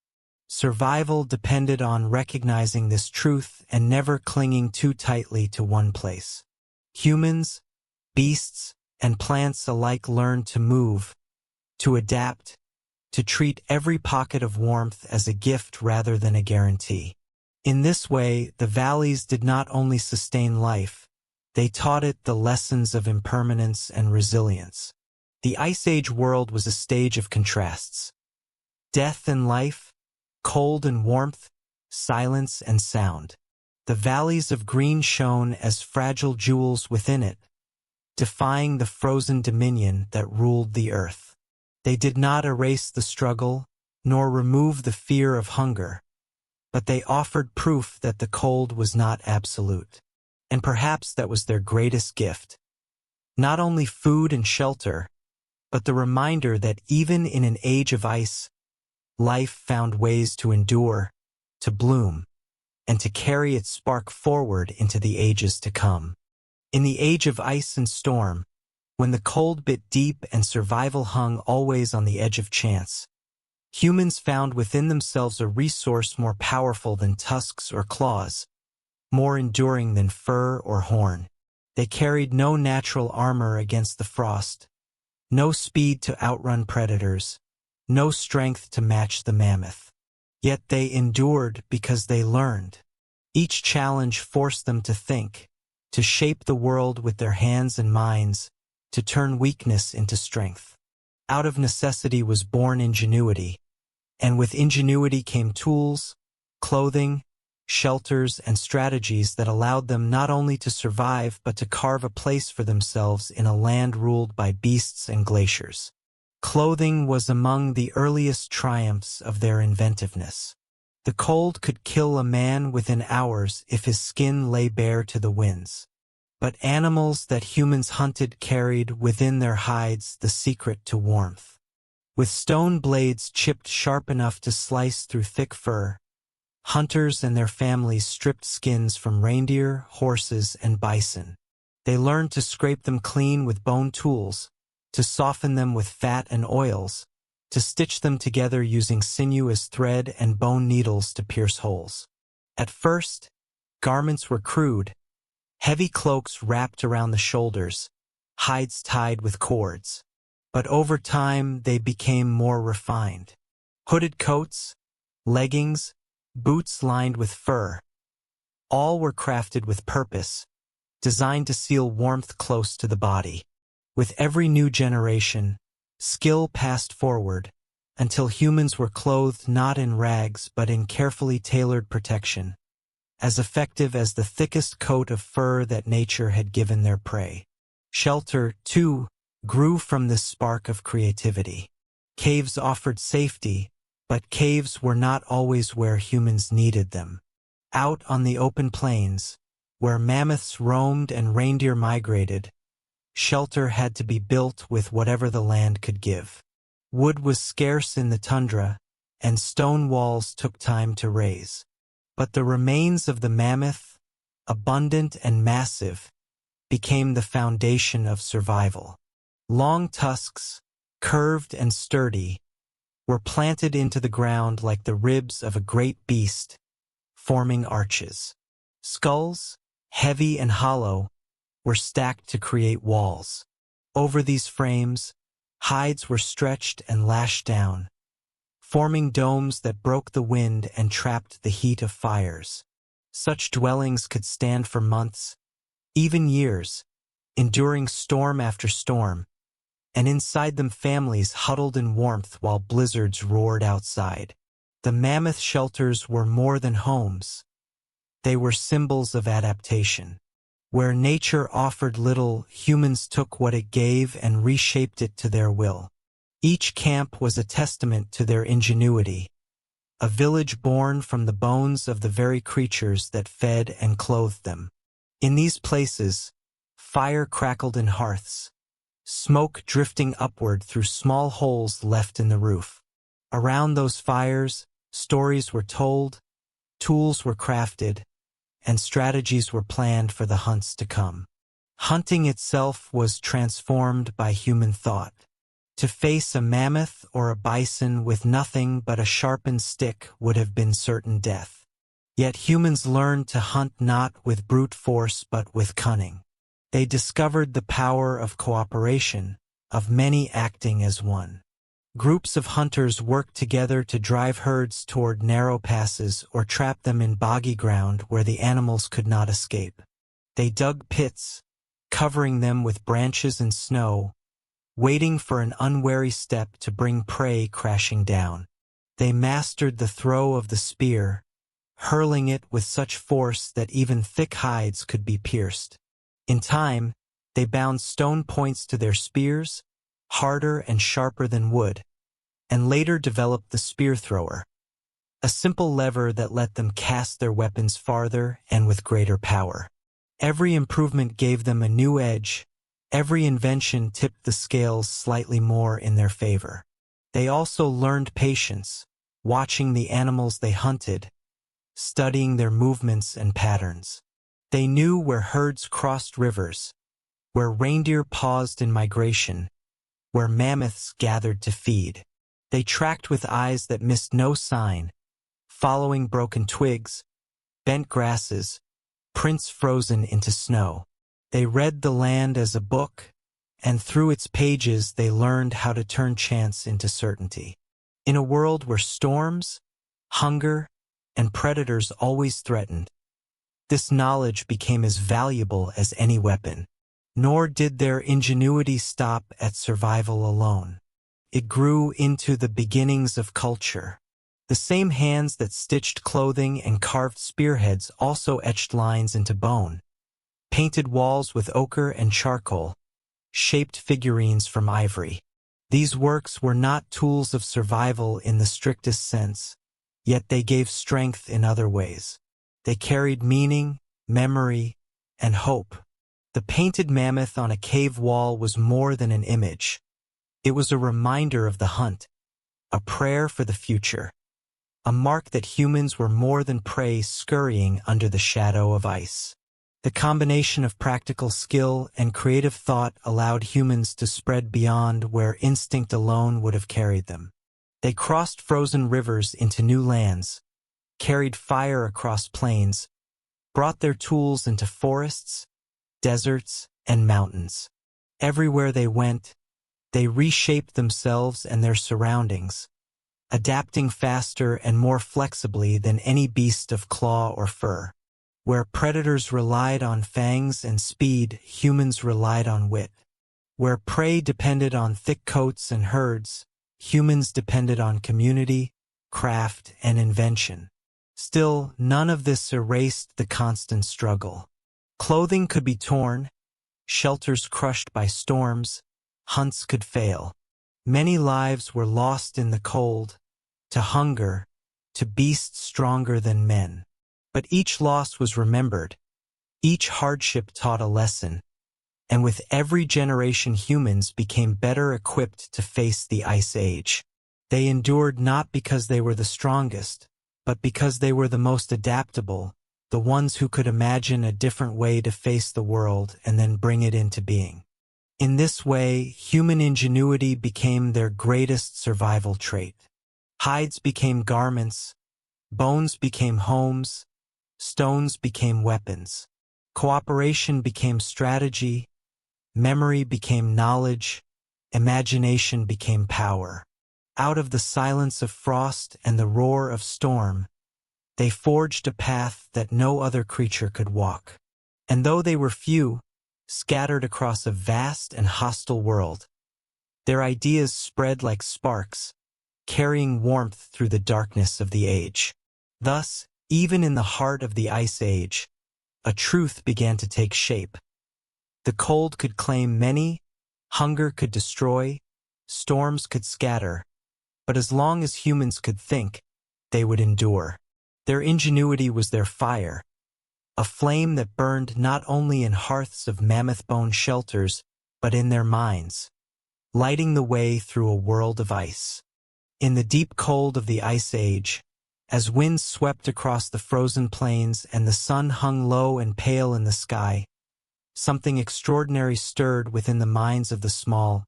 Survival depended on recognizing this truth and never clinging too tightly to one place. Humans, beasts, and plants alike learned to move, to adapt, to treat every pocket of warmth as a gift rather than a guarantee. In this way, the valleys did not only sustain life, they taught it the lessons of impermanence and resilience. The Ice Age world was a stage of contrasts. Death and life, cold and warmth, silence and sound. The valleys of green shone as fragile jewels within it, defying the frozen dominion that ruled the earth. They did not erase the struggle, nor remove the fear of hunger, but they offered proof that the cold was not absolute. And perhaps that was their greatest gift. Not only food and shelter, but the reminder that even in an age of ice, life found ways to endure, to bloom, and to carry its spark forward into the ages to come. In the age of ice and storm, when the cold bit deep and survival hung always on the edge of chance, humans found within themselves a resource more powerful than tusks or claws, more enduring than fur or horn. They carried no natural armor against the frost, no speed to outrun predators, no strength to match the mammoth. Yet they endured because they learned. Each challenge forced them to think, to shape the world with their hands and minds, to turn weakness into strength. Out of necessity was born ingenuity, and with ingenuity came tools, clothing, shelters, and strategies that allowed them not only to survive but to carve a place for themselves in a land ruled by beasts and glaciers. Clothing was among the earliest triumphs of their inventiveness. The cold could kill a man within hours if his skin lay bare to the winds. But animals that humans hunted carried within their hides the secret to warmth. With stone blades chipped sharp enough to slice through thick fur, hunters and their families stripped skins from reindeer, horses, and bison. They learned to scrape them clean with bone tools, to soften them with fat and oils, to stitch them together using sinew as thread and bone needles to pierce holes. At first, garments were crude, heavy cloaks wrapped around the shoulders, hides tied with cords. But over time, they became more refined. Hooded coats, leggings, boots lined with fur. All were crafted with purpose, designed to seal warmth close to the body. With every new generation, skill passed forward, until humans were clothed not in rags but in carefully tailored protection, as effective as the thickest coat of fur that nature had given their prey. Shelter, too, grew from this spark of creativity. Caves offered safety, but caves were not always where humans needed them. Out on the open plains, where mammoths roamed and reindeer migrated, shelter had to be built with whatever the land could give. Wood was scarce in the tundra, and stone walls took time to raise. But the remains of the mammoth, abundant and massive, became the foundation of survival. Long tusks, curved and sturdy, were planted into the ground like the ribs of a great beast, forming arches. Skulls, heavy and hollow, were stacked to create walls. Over these frames, hides were stretched and lashed down, forming domes that broke the wind and trapped the heat of fires. Such dwellings could stand for months, even years, enduring storm after storm, and inside them families huddled in warmth while blizzards roared outside. The mammoth shelters were more than homes. They were symbols of adaptation. Where nature offered little, humans took what it gave and reshaped it to their will. Each camp was a testament to their ingenuity, a village born from the bones of the very creatures that fed and clothed them. In these places, fire crackled in hearths, smoke drifting upward through small holes left in the roof. Around those fires, stories were told, tools were crafted, and strategies were planned for the hunts to come. Hunting itself was transformed by human thought. To face a mammoth or a bison with nothing but a sharpened stick would have been certain death. Yet humans learned to hunt not with brute force but with cunning. They discovered the power of cooperation, of many acting as one. Groups of hunters worked together to drive herds toward narrow passes or trap them in boggy ground where the animals could not escape. They dug pits, covering them with branches and snow, waiting for an unwary step to bring prey crashing down. They mastered the throw of the spear, hurling it with such force that even thick hides could be pierced. In time, they bound stone points to their spears, harder and sharper than wood, and later developed the spear thrower, a simple lever that let them cast their weapons farther and with greater power. Every improvement gave them a new edge. Every invention tipped the scales slightly more in their favor. They also learned patience, watching the animals they hunted, studying their movements and patterns. They knew where herds crossed rivers, where reindeer paused in migration, where mammoths gathered to feed. They tracked with eyes that missed no sign, following broken twigs, bent grasses, prints frozen into snow. They read the land as a book, and through its pages they learned how to turn chance into certainty. In a world where storms, hunger, and predators always threatened, this knowledge became as valuable as any weapon. Nor did their ingenuity stop at survival alone. It grew into the beginnings of culture. The same hands that stitched clothing and carved spearheads also etched lines into bone, painted walls with ochre and charcoal, shaped figurines from ivory. These works were not tools of survival in the strictest sense, yet they gave strength in other ways. They carried meaning, memory, and hope. The painted mammoth on a cave wall was more than an image. It was a reminder of the hunt, a prayer for the future, a mark that humans were more than prey scurrying under the shadow of ice. The combination of practical skill and creative thought allowed humans to spread beyond where instinct alone would have carried them. They crossed frozen rivers into new lands, carried fire across plains, brought their tools into forests, deserts, and mountains. Everywhere they went, they reshaped themselves and their surroundings, adapting faster and more flexibly than any beast of claw or fur. Where predators relied on fangs and speed, humans relied on wit. Where prey depended on thick coats and herds, humans depended on community, craft, and invention. Still, none of this erased the constant struggle. Clothing could be torn, shelters crushed by storms, hunts could fail. Many lives were lost in the cold, to hunger, to beasts stronger than men. But each loss was remembered, each hardship taught a lesson, and with every generation humans became better equipped to face the Ice Age. They endured not because they were the strongest, but because they were the most adaptable, the ones who could imagine a different way to face the world and then bring it into being. In this way, human ingenuity became their greatest survival trait. Hides became garments, bones became homes, stones became weapons. Cooperation became strategy, memory became knowledge, imagination became power. Out of the silence of frost and the roar of storm, they forged a path that no other creature could walk. And though they were few, scattered across a vast and hostile world, their ideas spread like sparks, carrying warmth through the darkness of the age. Thus, even in the heart of the Ice Age, a truth began to take shape. The cold could claim many, hunger could destroy, storms could scatter, but as long as humans could think, they would endure. Their ingenuity was their fire, a flame that burned not only in hearths of mammoth bone shelters, but in their minds, lighting the way through a world of ice. In the deep cold of the Ice Age, as winds swept across the frozen plains and the sun hung low and pale in the sky, something extraordinary stirred within the minds of the small,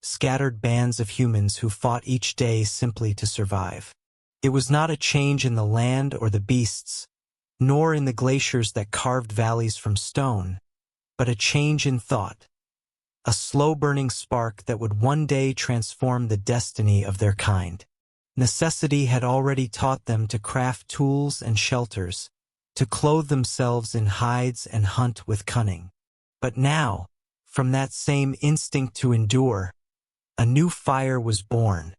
scattered bands of humans who fought each day simply to survive. It was not a change in the land or the beasts, nor in the glaciers that carved valleys from stone, but a change in thought, a slow-burning spark that would one day transform the destiny of their kind. Necessity had already taught them to craft tools and shelters, to clothe themselves in hides and hunt with cunning. But now, from that same instinct to endure, a new fire was born,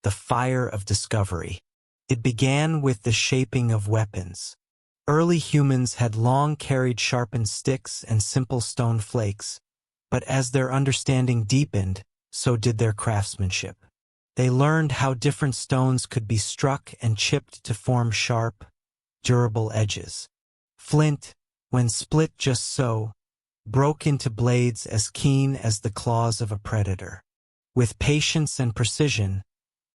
the fire of discovery. It began with the shaping of weapons. Early humans had long carried sharpened sticks and simple stone flakes, but as their understanding deepened, so did their craftsmanship. They learned how different stones could be struck and chipped to form sharp, durable edges. Flint, when split just so, broke into blades as keen as the claws of a predator. With patience and precision,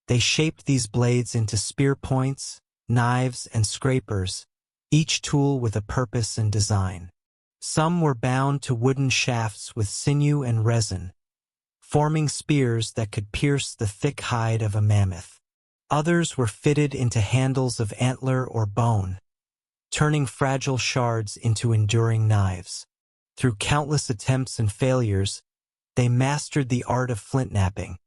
they shaped these blades into spear points, knives, and scrapers, each tool with a purpose and design. Some were bound to wooden shafts with sinew and resin, forming spears that could pierce the thick hide of a mammoth. Others were fitted into handles of antler or bone, turning fragile shards into enduring knives. Through countless attempts and failures, they mastered the art of flint knapping,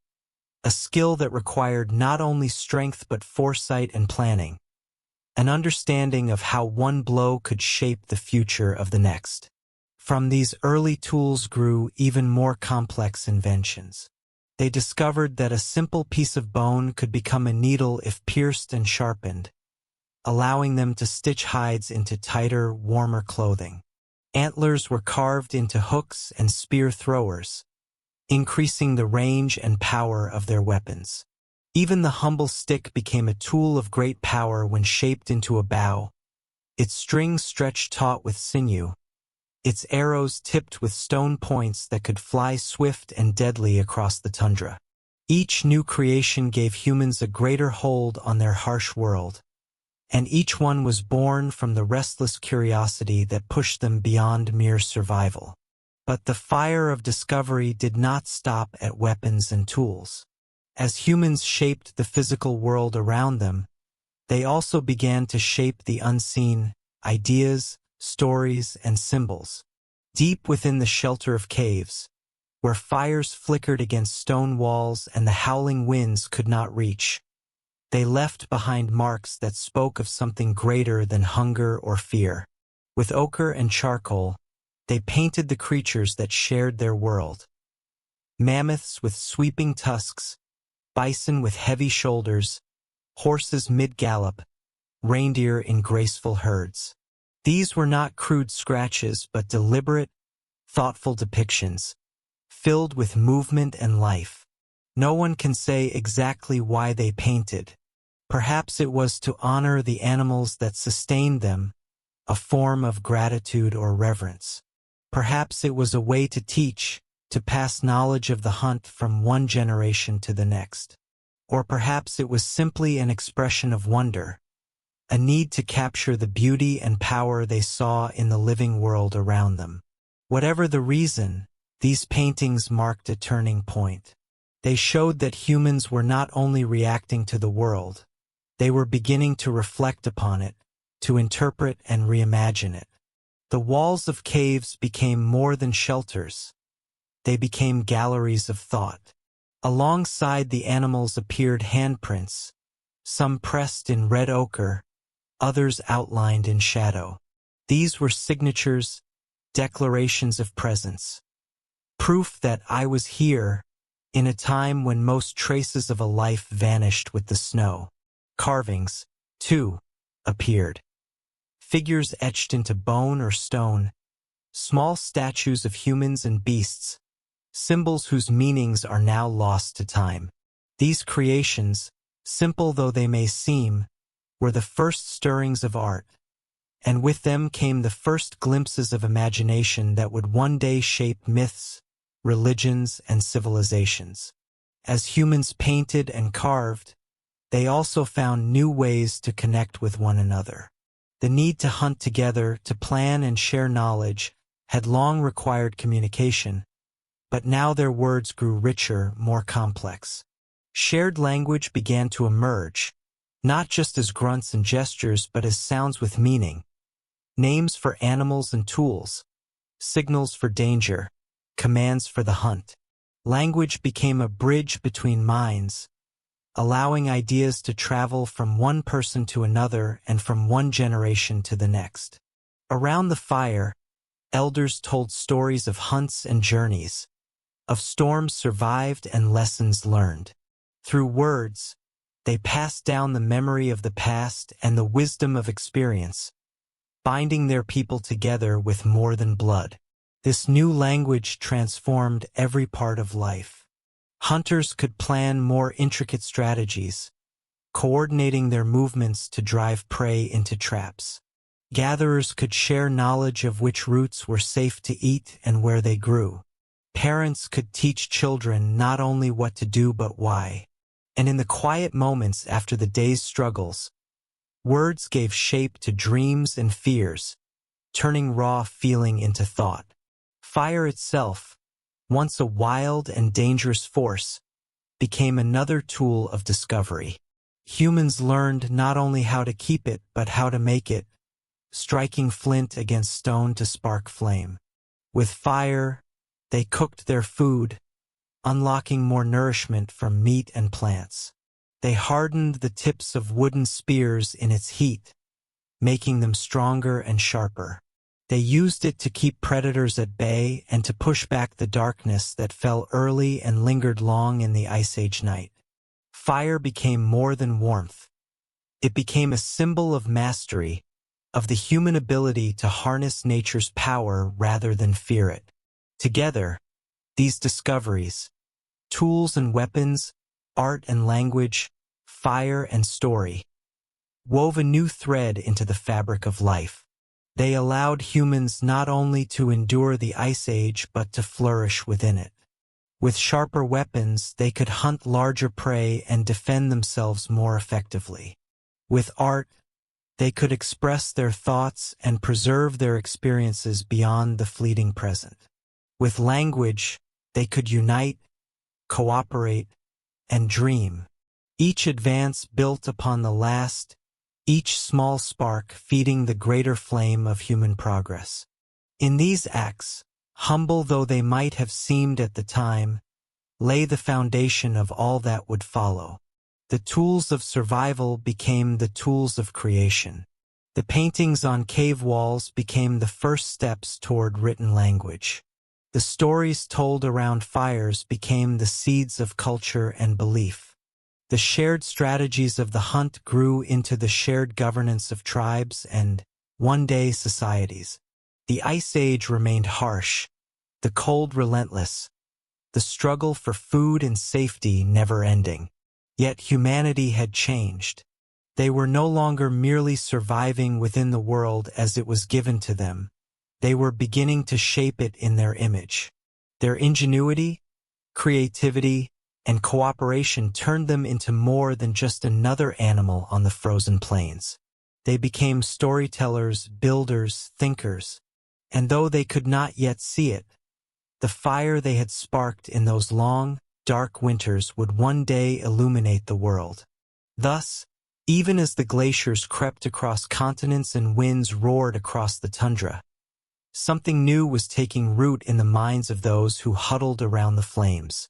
a skill that required not only strength but foresight and planning, an understanding of how one blow could shape the future of the next. From these early tools grew even more complex inventions. They discovered that a simple piece of bone could become a needle if pierced and sharpened, allowing them to stitch hides into tighter, warmer clothing. Antlers were carved into hooks and spear throwers, increasing the range and power of their weapons. Even the humble stick became a tool of great power when shaped into a bow, its strings stretched taut with sinew, its arrows tipped with stone points that could fly swift and deadly across the tundra. Each new creation gave humans a greater hold on their harsh world, and each one was born from the restless curiosity that pushed them beyond mere survival. But the fire of discovery did not stop at weapons and tools. As humans shaped the physical world around them, they also began to shape the unseen: ideas, stories, and symbols. Deep within the shelter of caves, where fires flickered against stone walls and the howling winds could not reach, they left behind marks that spoke of something greater than hunger or fear. With ochre and charcoal, they painted the creatures that shared their world. Mammoths with sweeping tusks, bison with heavy shoulders, horses mid-gallop, reindeer in graceful herds. These were not crude scratches but deliberate, thoughtful depictions, filled with movement and life. No one can say exactly why they painted. Perhaps it was to honor the animals that sustained them, a form of gratitude or reverence. Perhaps it was a way to teach, to pass knowledge of the hunt from one generation to the next. Or perhaps it was simply an expression of wonder, a need to capture the beauty and power they saw in the living world around them. Whatever the reason, these paintings marked a turning point. They showed that humans were not only reacting to the world, they were beginning to reflect upon it, to interpret and reimagine it. The walls of caves became more than shelters. They became galleries of thought. Alongside the animals appeared handprints, some pressed in red ochre, others outlined in shadow. These were signatures, declarations of presence. Proof that I was here, in a time when most traces of a life vanished with the snow. Carvings, too, appeared. Figures etched into bone or stone, small statues of humans and beasts, symbols whose meanings are now lost to time. These creations, simple though they may seem, were the first stirrings of art, and with them came the first glimpses of imagination that would one day shape myths, religions, and civilizations. As humans painted and carved, they also found new ways to connect with one another. The need to hunt together, to plan and share knowledge, had long required communication, but now their words grew richer, more complex. Shared language began to emerge, not just as grunts and gestures but as sounds with meaning. Names for animals and tools, signals for danger, commands for the hunt. Language became a bridge between minds, allowing ideas to travel from one person to another and from one generation to the next. Around the fire, elders told stories of hunts and journeys, of storms survived and lessons learned. Through words, they passed down the memory of the past and the wisdom of experience, binding their people together with more than blood. This new language transformed every part of life. Hunters could plan more intricate strategies, coordinating their movements to drive prey into traps. Gatherers could share knowledge of which roots were safe to eat and where they grew. Parents could teach children not only what to do but why. And in the quiet moments after the day's struggles, words gave shape to dreams and fears, turning raw feeling into thought. Fire itself, once a wild and dangerous force, became another tool of discovery. Humans learned not only how to keep it but how to make it, striking flint against stone to spark flame. With fire, they cooked their food, unlocking more nourishment from meat and plants. They hardened the tips of wooden spears in its heat, making them stronger and sharper. They used it to keep predators at bay and to push back the darkness that fell early and lingered long in the Ice Age night. Fire became more than warmth. It became a symbol of mastery, of the human ability to harness nature's power rather than fear it. Together, these discoveries, tools and weapons, art and language, fire and story, wove a new thread into the fabric of life. They allowed humans not only to endure the Ice Age but to flourish within it. With sharper weapons, they could hunt larger prey and defend themselves more effectively. With art, they could express their thoughts and preserve their experiences beyond the fleeting present. With language, they could unite, cooperate, and dream. Each advance built upon the last, each small spark feeding the greater flame of human progress. In these acts, humble though they might have seemed at the time, lay the foundation of all that would follow. The tools of survival became the tools of creation. The paintings on cave walls became the first steps toward written language. The stories told around fires became the seeds of culture and belief. The shared strategies of the hunt grew into the shared governance of tribes and, one day, societies. The Ice Age remained harsh, the cold relentless, the struggle for food and safety never-ending. Yet humanity had changed. They were no longer merely surviving within the world as it was given to them. They were beginning to shape it in their image. Their ingenuity, creativity, and cooperation turned them into more than just another animal on the frozen plains. They became storytellers, builders, thinkers, and though they could not yet see it, the fire they had sparked in those long, dark winters would one day illuminate the world. Thus, even as the glaciers crept across continents and winds roared across the tundra, something new was taking root in the minds of those who huddled around the flames.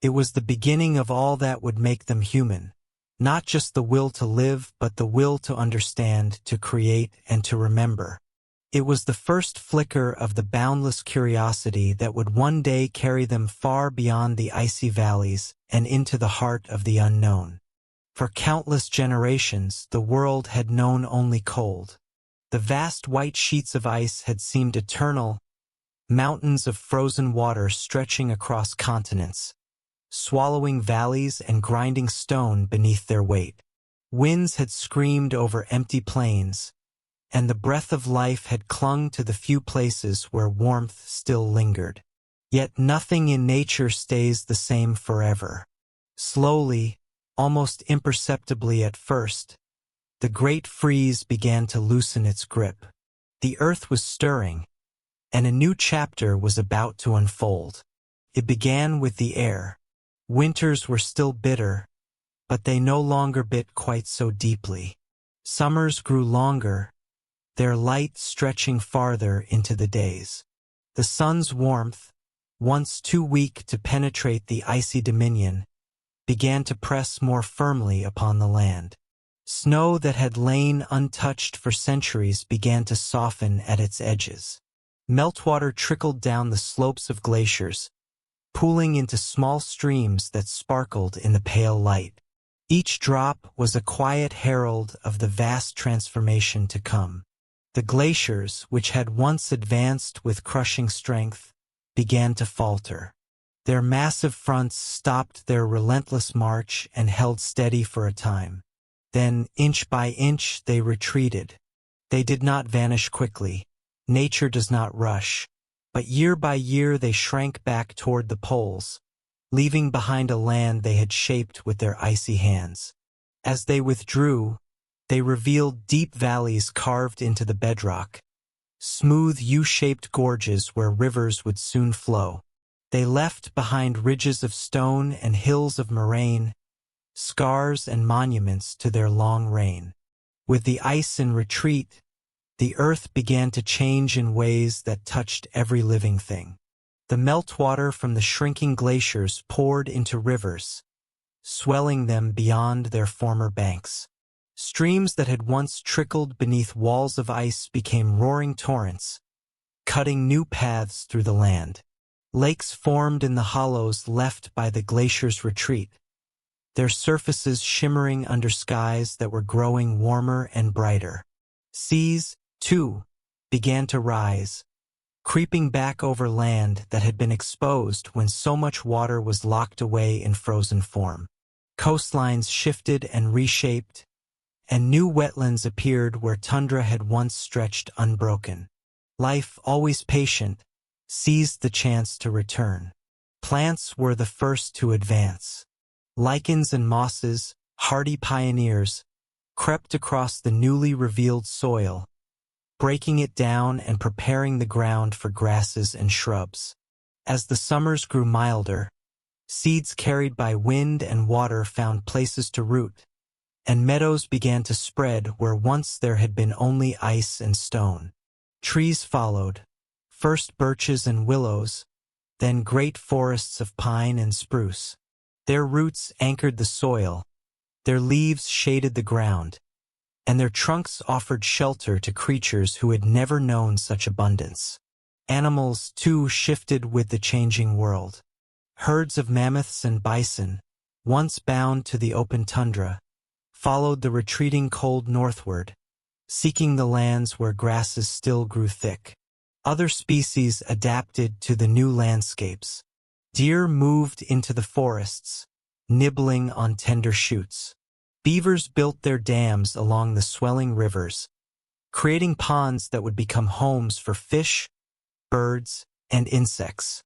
It was the beginning of all that would make them human, not just the will to live, but the will to understand, to create, and to remember. It was the first flicker of the boundless curiosity that would one day carry them far beyond the icy valleys and into the heart of the unknown. For countless generations, the world had known only cold. The vast white sheets of ice had seemed eternal, mountains of frozen water stretching across continents, swallowing valleys and grinding stone beneath their weight. Winds had screamed over empty plains, and the breath of life had clung to the few places where warmth still lingered. Yet nothing in nature stays the same forever. Slowly, almost imperceptibly at first, the great freeze began to loosen its grip. The earth was stirring, and a new chapter was about to unfold. It began with the air. Winters were still bitter, but they no longer bit quite so deeply. Summers grew longer, their light stretching farther into the days. The sun's warmth, once too weak to penetrate the icy dominion, began to press more firmly upon the land. Snow that had lain untouched for centuries began to soften at its edges. Meltwater trickled down the slopes of glaciers, pooling into small streams that sparkled in the pale light. Each drop was a quiet herald of the vast transformation to come. The glaciers, which had once advanced with crushing strength, began to falter. Their massive fronts stopped their relentless march and held steady for a time. Then, inch by inch, they retreated. They did not vanish quickly. Nature does not rush. But year by year they shrank back toward the poles, leaving behind a land they had shaped with their icy hands. As they withdrew, they revealed deep valleys carved into the bedrock, smooth U-shaped gorges where rivers would soon flow. They left behind ridges of stone and hills of moraine, scars and monuments to their long reign. With the ice in retreat, the earth began to change in ways that touched every living thing. The meltwater from the shrinking glaciers poured into rivers, swelling them beyond their former banks. Streams that had once trickled beneath walls of ice became roaring torrents, cutting new paths through the land. Lakes formed in the hollows left by the glacier's retreat, their surfaces shimmering under skies that were growing warmer and brighter. Seas, too, began to rise, creeping back over land that had been exposed when so much water was locked away in frozen form. Coastlines shifted and reshaped, and new wetlands appeared where tundra had once stretched unbroken. Life, always patient, seized the chance to return. Plants were the first to advance. Lichens and mosses, hardy pioneers, crept across the newly revealed soil, breaking it down and preparing the ground for grasses and shrubs. As the summers grew milder, seeds carried by wind and water found places to root, and meadows began to spread where once there had been only ice and stone. Trees followed, first birches and willows, then great forests of pine and spruce. Their roots anchored the soil, their leaves shaded the ground, and their trunks offered shelter to creatures who had never known such abundance. Animals, too, shifted with the changing world. Herds of mammoths and bison, once bound to the open tundra, followed the retreating cold northward, seeking the lands where grasses still grew thick. Other species adapted to the new landscapes. Deer moved into the forests, nibbling on tender shoots. Beavers built their dams along the swelling rivers, creating ponds that would become homes for fish, birds, and insects.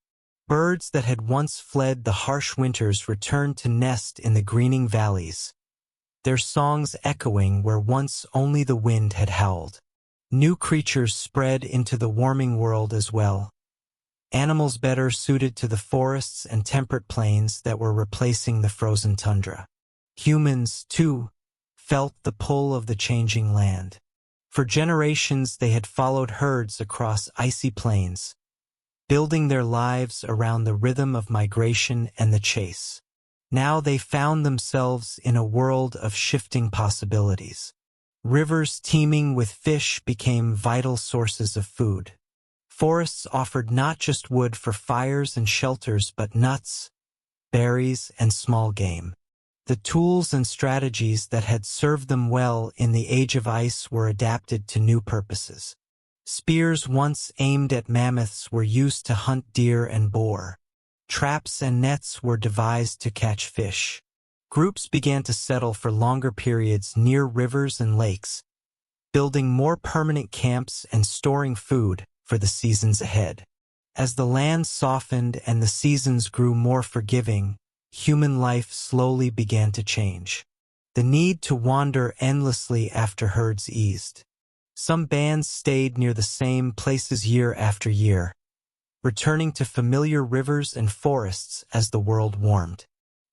Birds that had once fled the harsh winters returned to nest in the greening valleys, their songs echoing where once only the wind had howled. New creatures spread into the warming world as well. Animals better suited to the forests and temperate plains that were replacing the frozen tundra. Humans, too, felt the pull of the changing land. For generations they had followed herds across icy plains, building their lives around the rhythm of migration and the chase. Now they found themselves in a world of shifting possibilities. Rivers teeming with fish became vital sources of food. Forests offered not just wood for fires and shelters but nuts, berries, and small game. The tools and strategies that had served them well in the age of ice were adapted to new purposes. Spears once aimed at mammoths were used to hunt deer and boar. Traps and nets were devised to catch fish. Groups began to settle for longer periods near rivers and lakes, building more permanent camps and storing food for the seasons ahead. As the land softened and the seasons grew more forgiving, human life slowly began to change. The need to wander endlessly after herds eased. Some bands stayed near the same places year after year, returning to familiar rivers and forests as the world warmed.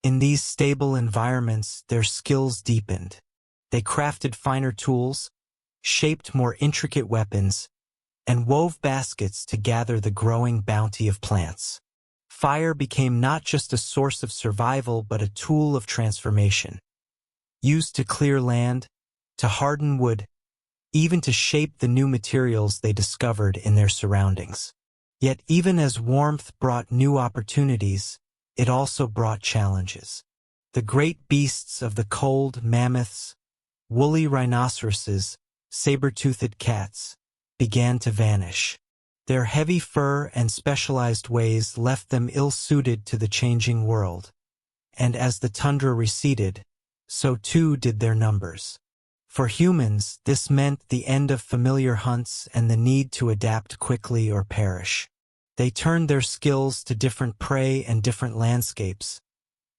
In these stable environments, their skills deepened. They crafted finer tools, shaped more intricate weapons, and wove baskets to gather the growing bounty of plants. Fire became not just a source of survival but a tool of transformation, used to clear land, to harden wood, even to shape the new materials they discovered in their surroundings. Yet even as warmth brought new opportunities, it also brought challenges. The great beasts of the cold, mammoths, woolly rhinoceroses, saber-toothed cats, began to vanish. Their heavy fur and specialized ways left them ill-suited to the changing world. And as the tundra receded, so too did their numbers. For humans, this meant the end of familiar hunts and the need to adapt quickly or perish. They turned their skills to different prey and different landscapes,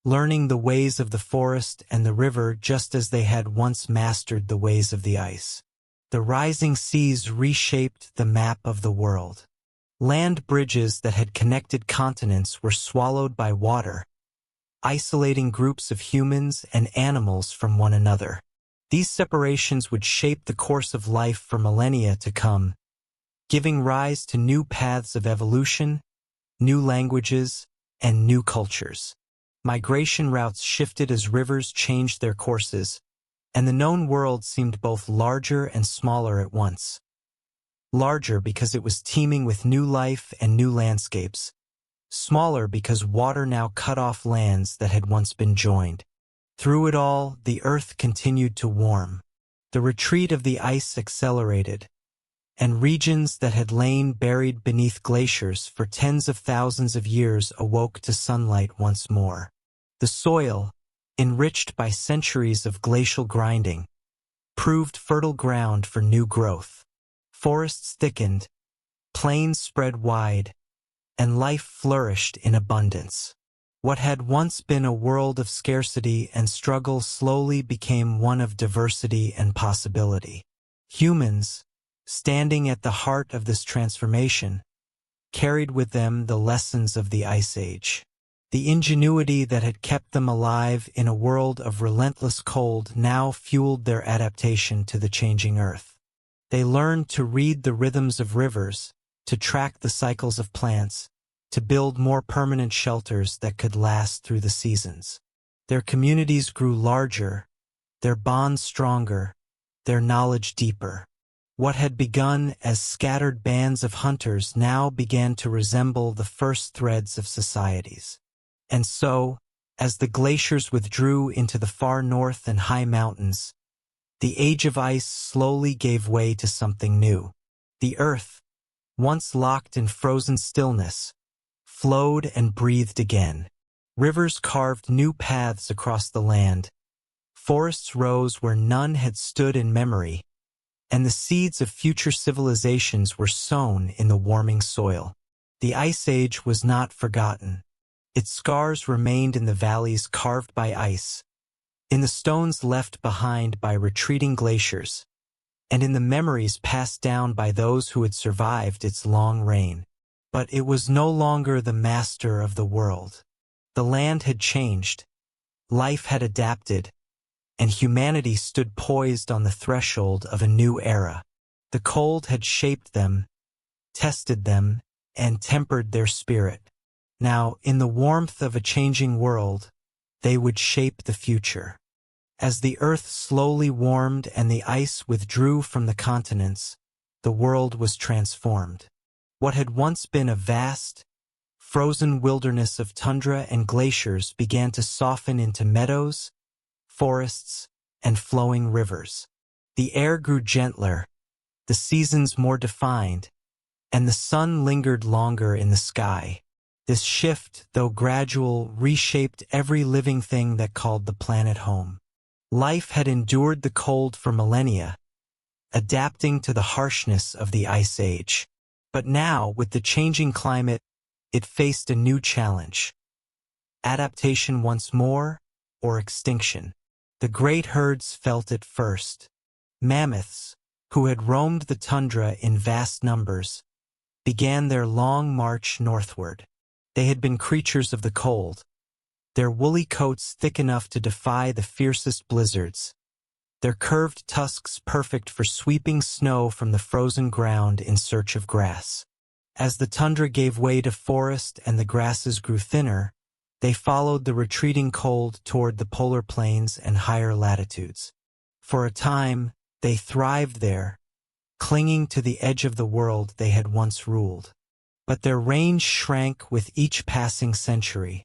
learning the ways of the forest and the river just as they had once mastered the ways of the ice. The rising seas reshaped the map of the world. Land bridges that had connected continents were swallowed by water, isolating groups of humans and animals from one another. These separations would shape the course of life for millennia to come, giving rise to new paths of evolution, new languages, and new cultures. Migration routes shifted as rivers changed their courses, and the known world seemed both larger and smaller at once. larger because it was teeming with new life and new landscapes, smaller because water now cut off lands that had once been joined. Through it all, the earth continued to warm. The retreat of the ice accelerated, and regions that had lain buried beneath glaciers for tens of thousands of years awoke to sunlight once more. The soil, enriched by centuries of glacial grinding, proved fertile ground for new growth. Forests thickened, plains spread wide, and life flourished in abundance. What had once been a world of scarcity and struggle slowly became one of diversity and possibility. Humans, standing at the heart of this transformation, carried with them the lessons of the Ice Age. The ingenuity that had kept them alive in a world of relentless cold now fueled their adaptation to the changing earth. They learned to read the rhythms of rivers, to track the cycles of plants, to build more permanent shelters that could last through the seasons. Their communities grew larger, their bonds stronger, their knowledge deeper. What had begun as scattered bands of hunters now began to resemble the first threads of societies. And so, as the glaciers withdrew into the far north and high mountains, the age of ice slowly gave way to something new. The earth, once locked in frozen stillness, flowed and breathed again. Rivers carved new paths across the land. Forests rose where none had stood in memory, and the seeds of future civilizations were sown in the warming soil. The Ice Age was not forgotten. Its scars remained in the valleys carved by ice, in the stones left behind by retreating glaciers, and in the memories passed down by those who had survived its long reign. But it was no longer the master of the world. The land had changed, life had adapted, and humanity stood poised on the threshold of a new era. The cold had shaped them, tested them, and tempered their spirit. Now, in the warmth of a changing world, they would shape the future. As the earth slowly warmed and the ice withdrew from the continents, the world was transformed. What had once been a vast, frozen wilderness of tundra and glaciers began to soften into meadows, forests, and flowing rivers. The air grew gentler, the seasons more defined, and the sun lingered longer in the sky. This shift, though gradual, reshaped every living thing that called the planet home. Life had endured the cold for millennia, adapting to the harshness of the Ice Age. But now, with the changing climate, it faced a new challenge. Adaptation once more, or extinction? The great herds felt it first. Mammoths, who had roamed the tundra in vast numbers, began their long march northward. They had been creatures of the cold, their woolly coats thick enough to defy the fiercest blizzards, their curved tusks perfect for sweeping snow from the frozen ground in search of grass. As the tundra gave way to forest and the grasses grew thinner, they followed the retreating cold toward the polar plains and higher latitudes. For a time, they thrived there, clinging to the edge of the world they had once ruled. But their range shrank with each passing century,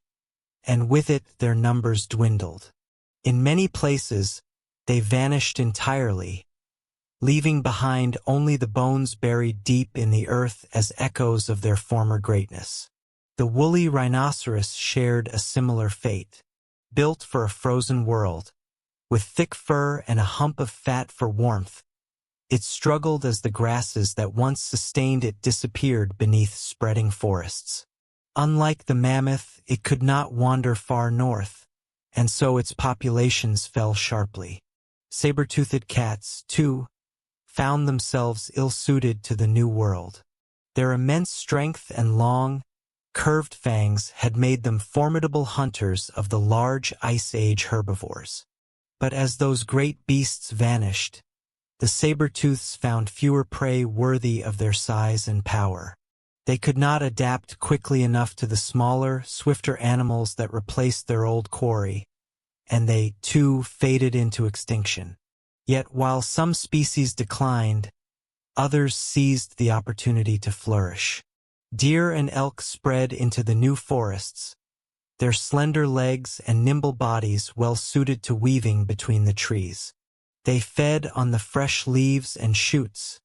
and with it their numbers dwindled. In many places, they vanished entirely, leaving behind only the bones buried deep in the earth as echoes of their former greatness. The woolly rhinoceros shared a similar fate. Built for a frozen world, with thick fur and a hump of fat for warmth, it struggled as the grasses that once sustained it disappeared beneath spreading forests. Unlike the mammoth, it could not wander far north, and so its populations fell sharply. Saber-toothed cats, too, found themselves ill-suited to the new world. Their immense strength and long, curved fangs had made them formidable hunters of the large Ice Age herbivores. But as those great beasts vanished, the saber-tooths found fewer prey worthy of their size and power. They could not adapt quickly enough to the smaller, swifter animals that replaced their old quarry, and they, too, faded into extinction. Yet while some species declined, others seized the opportunity to flourish. Deer and elk spread into the new forests, their slender legs and nimble bodies well suited to weaving between the trees. They fed on the fresh leaves and shoots,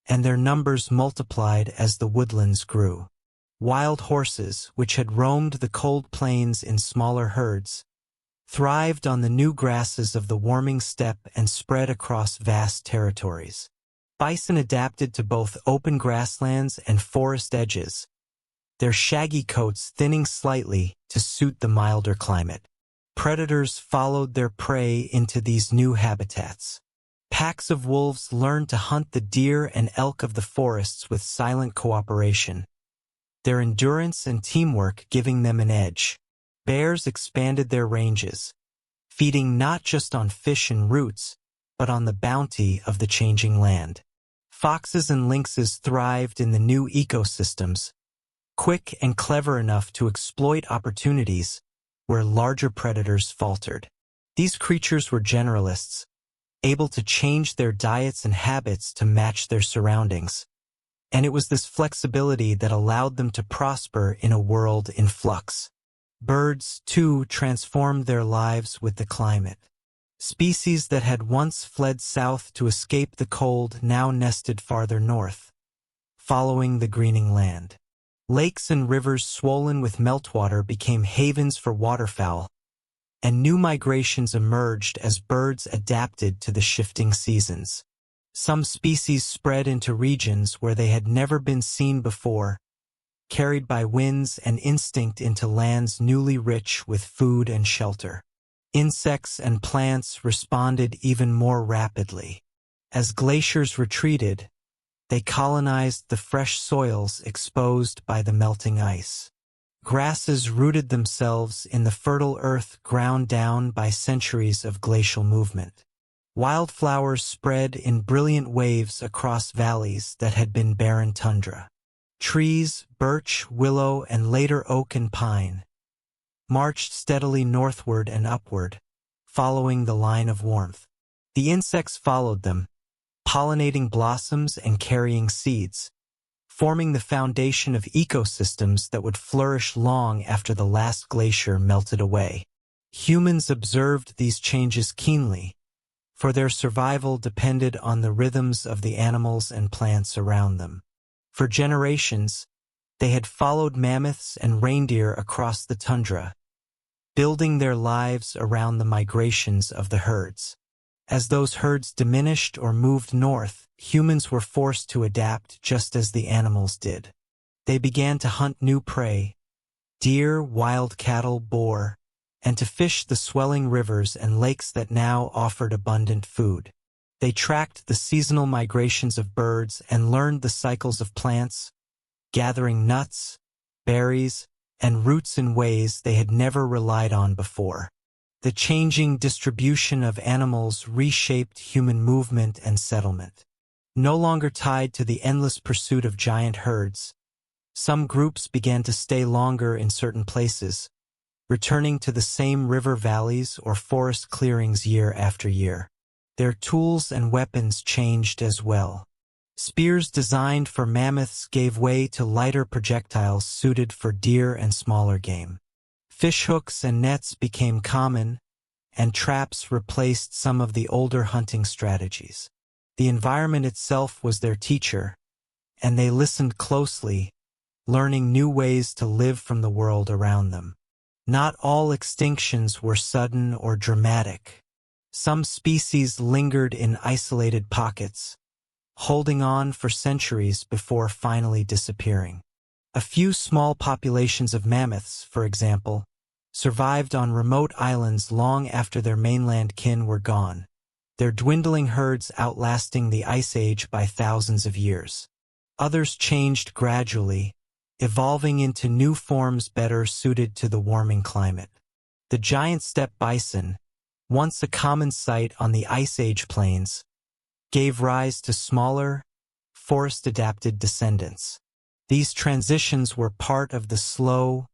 and their numbers multiplied as the woodlands grew. Wild horses, which had roamed the cold plains in smaller herds, thrived on the new grasses of the warming steppe and spread across vast territories. Bison adapted to both open grasslands and forest edges, their shaggy coats thinning slightly to suit the milder climate. Predators followed their prey into these new habitats. Packs of wolves learned to hunt the deer and elk of the forests with silent cooperation, their endurance and teamwork giving them an edge. Bears expanded their ranges, feeding not just on fish and roots, but on the bounty of the changing land. Foxes and lynxes thrived in the new ecosystems, quick and clever enough to exploit opportunities where larger predators faltered. These creatures were generalists, able to change their diets and habits to match their surroundings, and it was this flexibility that allowed them to prosper in a world in flux. Birds, too, transformed their lives with the climate. Species that had once fled south to escape the cold now nested farther north, following the greening land. Lakes and rivers swollen with meltwater became havens for waterfowl, and new migrations emerged as birds adapted to the shifting seasons. Some species spread into regions where they had never been seen before, carried by winds and instinct into lands newly rich with food and shelter. Insects and plants responded even more rapidly. As glaciers retreated, they colonized the fresh soils exposed by the melting ice. Grasses rooted themselves in the fertile earth ground down by centuries of glacial movement. Wildflowers spread in brilliant waves across valleys that had been barren tundra. Trees, birch, willow, and later oak and pine, marched steadily northward and upward, following the line of warmth. The insects followed them, pollinating blossoms and carrying seeds, forming the foundation of ecosystems that would flourish long after the last glacier melted away. Humans observed these changes keenly, for their survival depended on the rhythms of the animals and plants around them. For generations, they had followed mammoths and reindeer across the tundra, building their lives around the migrations of the herds. As those herds diminished or moved north, humans were forced to adapt just as the animals did. They began to hunt new prey, deer, wild cattle, boar, and to fish the swelling rivers and lakes that now offered abundant food. They tracked the seasonal migrations of birds and learned the cycles of plants, gathering nuts, berries, and roots in ways they had never relied on before. The changing distribution of animals reshaped human movement and settlement. No longer tied to the endless pursuit of giant herds, some groups began to stay longer in certain places, returning to the same river valleys or forest clearings year after year. Their tools and weapons changed as well. Spears designed for mammoths gave way to lighter projectiles suited for deer and smaller game. Fishhooks and nets became common, and traps replaced some of the older hunting strategies. The environment itself was their teacher, and they listened closely, learning new ways to live from the world around them. Not all extinctions were sudden or dramatic. Some species lingered in isolated pockets, holding on for centuries before finally disappearing. A few small populations of mammoths, for example, survived on remote islands long after their mainland kin were gone, their dwindling herds outlasting the Ice Age by thousands of years. Others changed gradually, evolving into new forms better suited to the warming climate. The giant steppe bison, once a common sight on the Ice Age plains, gave rise to smaller, forest-adapted descendants. These transitions were part of the slow,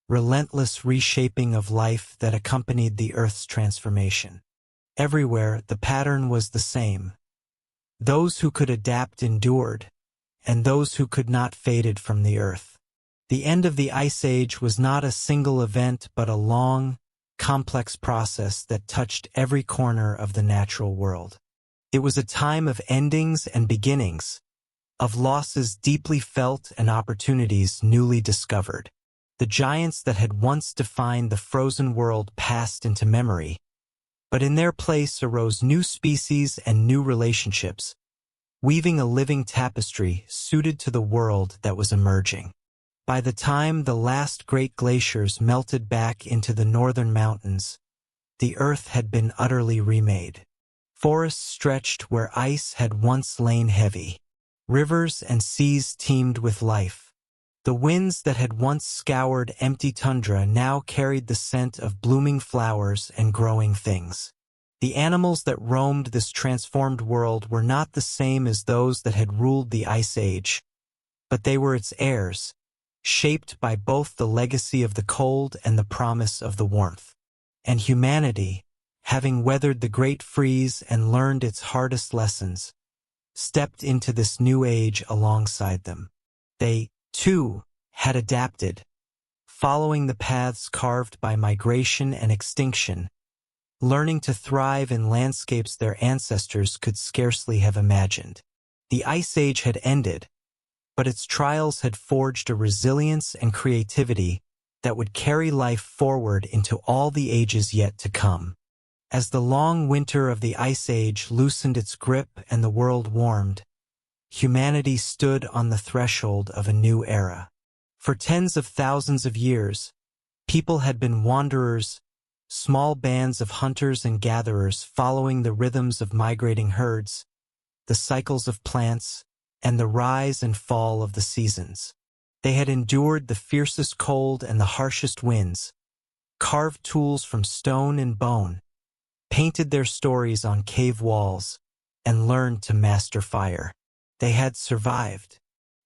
relentless reshaping of life that accompanied the Earth's transformation. Everywhere, the pattern was the same. Those who could adapt endured, and those who could not faded from the earth. The end of the Ice Age was not a single event but a long, complex process that touched every corner of the natural world. It was a time of endings and beginnings, of losses deeply felt and opportunities newly discovered. The giants that had once defined the frozen world passed into memory, but in their place arose new species and new relationships, weaving a living tapestry suited to the world that was emerging. By the time the last great glaciers melted back into the northern mountains, the earth had been utterly remade. Forests stretched where ice had once lain heavy. Rivers and seas teemed with life. The winds that had once scoured empty tundra now carried the scent of blooming flowers and growing things. The animals that roamed this transformed world were not the same as those that had ruled the Ice Age, but they were its heirs, shaped by both the legacy of the cold and the promise of the warmth. And humanity, having weathered the Great Freeze and learned its hardest lessons, stepped into this new age alongside them. They, too, had adapted, following the paths carved by migration and extinction, learning to thrive in landscapes their ancestors could scarcely have imagined. The Ice Age had ended, but its trials had forged a resilience and creativity that would carry life forward into all the ages yet to come. As the long winter of the Ice Age loosened its grip and the world warmed, humanity stood on the threshold of a new era. For tens of thousands of years, people had been wanderers, small bands of hunters and gatherers following the rhythms of migrating herds, the cycles of plants, and the rise and fall of the seasons. They had endured the fiercest cold and the harshest winds, carved tools from stone and bone, painted their stories on cave walls, and learned to master fire. They had survived.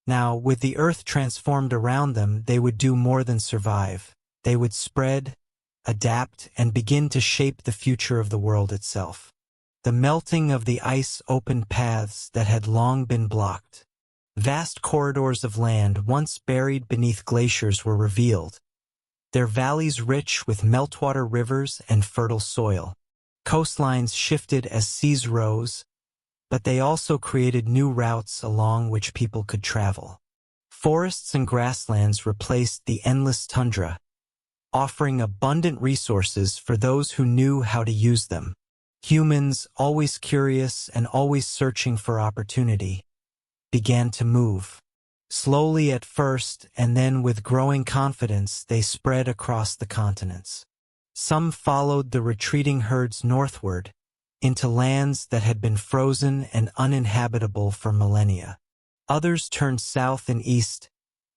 Now, with the earth transformed around them, they would do more than survive. They would spread, adapt, and begin to shape the future of the world itself. The melting of the ice opened paths that had long been blocked. Vast corridors of land once buried beneath glaciers were revealed, their valleys rich with meltwater rivers and fertile soil. Coastlines shifted as seas rose, but they also created new routes along which people could travel. Forests and grasslands replaced the endless tundra, offering abundant resources for those who knew how to use them. Humans, always curious and always searching for opportunity, began to move. Slowly at first, and then with growing confidence, they spread across the continents. Some followed the retreating herds northward, into lands that had been frozen and uninhabitable for millennia. Others turned south and east,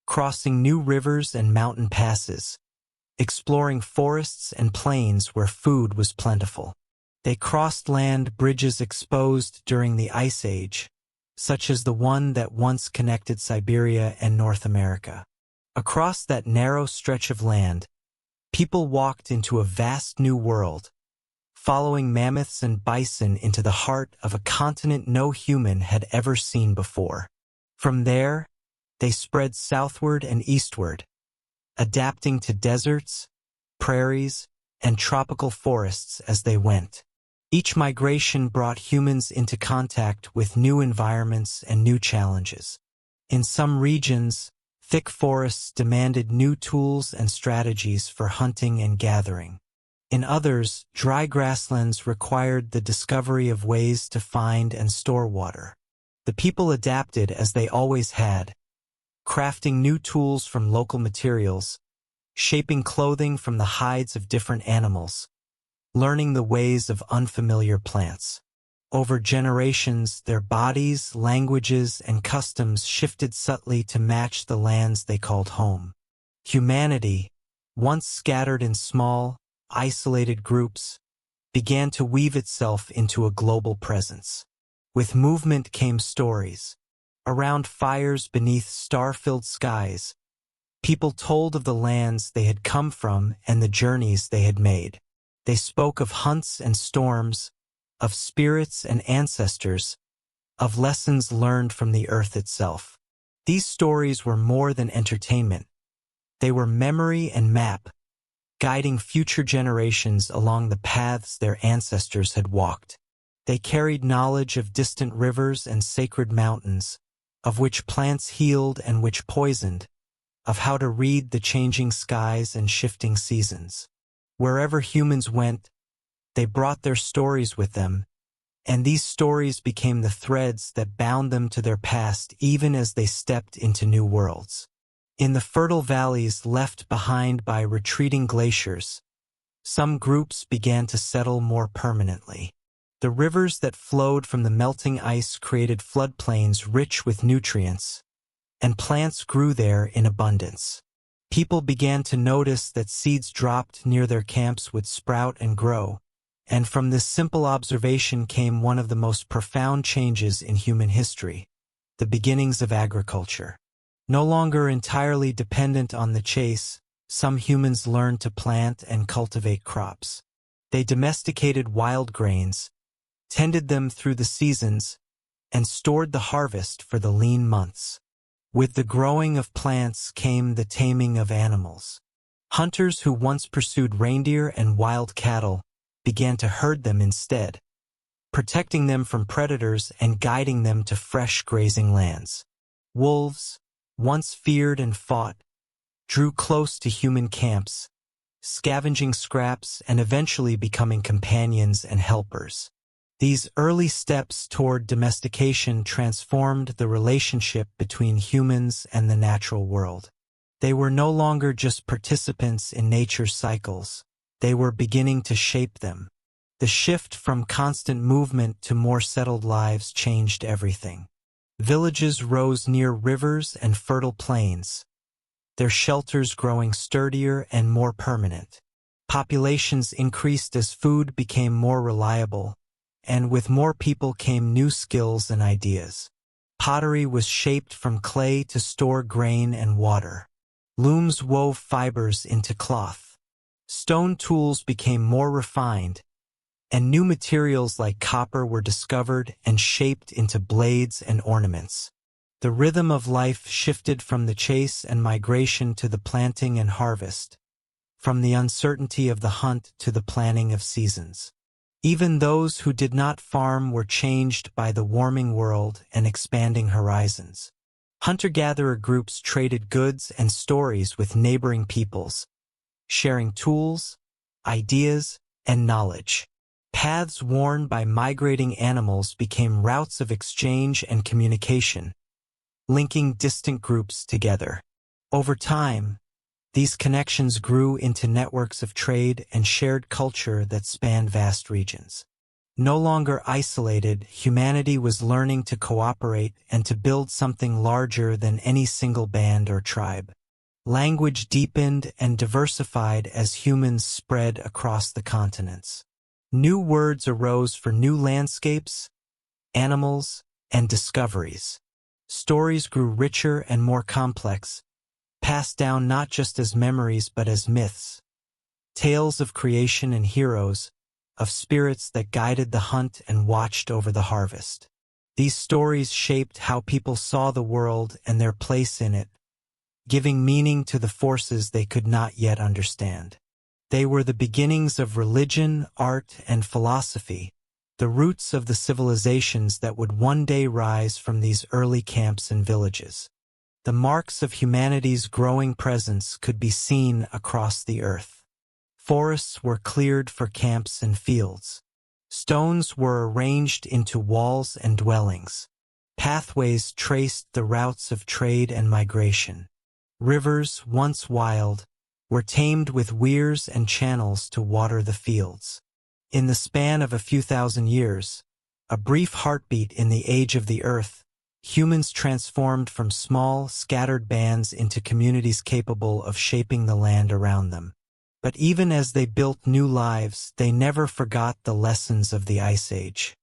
crossing new rivers and mountain passes, exploring forests and plains where food was plentiful. They crossed land bridges exposed during the Ice Age, such as the one that once connected Siberia and North America. Across that narrow stretch of land, people walked into a vast new world, following mammoths and bison into the heart of a continent no human had ever seen before. From there, they spread southward and eastward, adapting to deserts, prairies, and tropical forests as they went. Each migration brought humans into contact with new environments and new challenges. In some regions, thick forests demanded new tools and strategies for hunting and gathering. In others, dry grasslands required the discovery of ways to find and store water. The people adapted as they always had, crafting new tools from local materials, shaping clothing from the hides of different animals, learning the ways of unfamiliar plants. Over generations, their bodies, languages, and customs shifted subtly to match the lands they called home. Humanity, once scattered in small, isolated groups, began to weave itself into a global presence. With movement came stories. Around fires beneath star-filled skies, people told of the lands they had come from and the journeys they had made. They spoke of hunts and storms, of spirits and ancestors, of lessons learned from the earth itself. These stories were more than entertainment. They were memory and map, guiding future generations along the paths their ancestors had walked. They carried knowledge of distant rivers and sacred mountains, of which plants healed and which poisoned, of how to read the changing skies and shifting seasons. Wherever humans went, they brought their stories with them, and these stories became the threads that bound them to their past even as they stepped into new worlds. In the fertile valleys left behind by retreating glaciers, some groups began to settle more permanently. The rivers that flowed from the melting ice created floodplains rich with nutrients, and plants grew there in abundance. People began to notice that seeds dropped near their camps would sprout and grow, and from this simple observation came one of the most profound changes in human history, the beginnings of agriculture. No longer entirely dependent on the chase, some humans learned to plant and cultivate crops. They domesticated wild grains, tended them through the seasons, and stored the harvest for the lean months. With the growing of plants came the taming of animals. Hunters who once pursued reindeer and wild cattle began to herd them instead, protecting them from predators and guiding them to fresh grazing lands. Wolves, once feared and fought, drew close to human camps, scavenging scraps and eventually becoming companions and helpers. These early steps toward domestication transformed the relationship between humans and the natural world. They were no longer just participants in nature's cycles. They were beginning to shape them. The shift from constant movement to more settled lives changed everything. Villages rose near rivers and fertile plains, their shelters growing sturdier and more permanent. Populations increased as food became more reliable, and with more people came new skills and ideas. Pottery was shaped from clay to store grain and water. Looms wove fibers into cloth. Stone tools became more refined, and new materials like copper were discovered and shaped into blades and ornaments. The rhythm of life shifted from the chase and migration to the planting and harvest, from the uncertainty of the hunt to the planning of seasons. Even those who did not farm were changed by the warming world and expanding horizons. Hunter-gatherer groups traded goods and stories with neighboring peoples, sharing tools, ideas, and knowledge. Paths worn by migrating animals became routes of exchange and communication, linking distant groups together. Over time, these connections grew into networks of trade and shared culture that spanned vast regions. No longer isolated, humanity was learning to cooperate and to build something larger than any single band or tribe. Language deepened and diversified as humans spread across the continents. New words arose for new landscapes, animals, and discoveries. Stories grew richer and more complex, passed down not just as memories but as myths. Tales of creation and heroes, of spirits that guided the hunt and watched over the harvest. These stories shaped how people saw the world and their place in it, giving meaning to the forces they could not yet understand. They were the beginnings of religion, art, and philosophy, the roots of the civilizations that would one day rise from these early camps and villages. The marks of humanity's growing presence could be seen across the earth. Forests were cleared for camps and fields. Stones were arranged into walls and dwellings. Pathways traced the routes of trade and migration. Rivers, once wild, were tamed with weirs and channels to water the fields. In the span of a few thousand years, a brief heartbeat in the age of the earth, humans transformed from small, scattered bands into communities capable of shaping the land around them. But even as they built new lives, they never forgot the lessons of the Ice Age.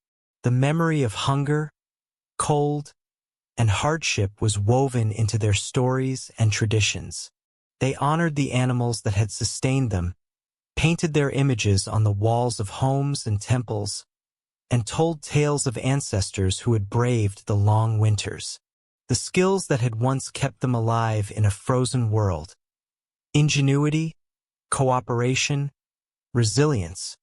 The memory of hunger, cold, and hardship was woven into their stories and traditions. They honored the animals that had sustained them, painted their images on the walls of homes and temples, and told tales of ancestors who had braved the long winters. The skills that had once kept them alive in a frozen world. Ingenuity, cooperation, resilience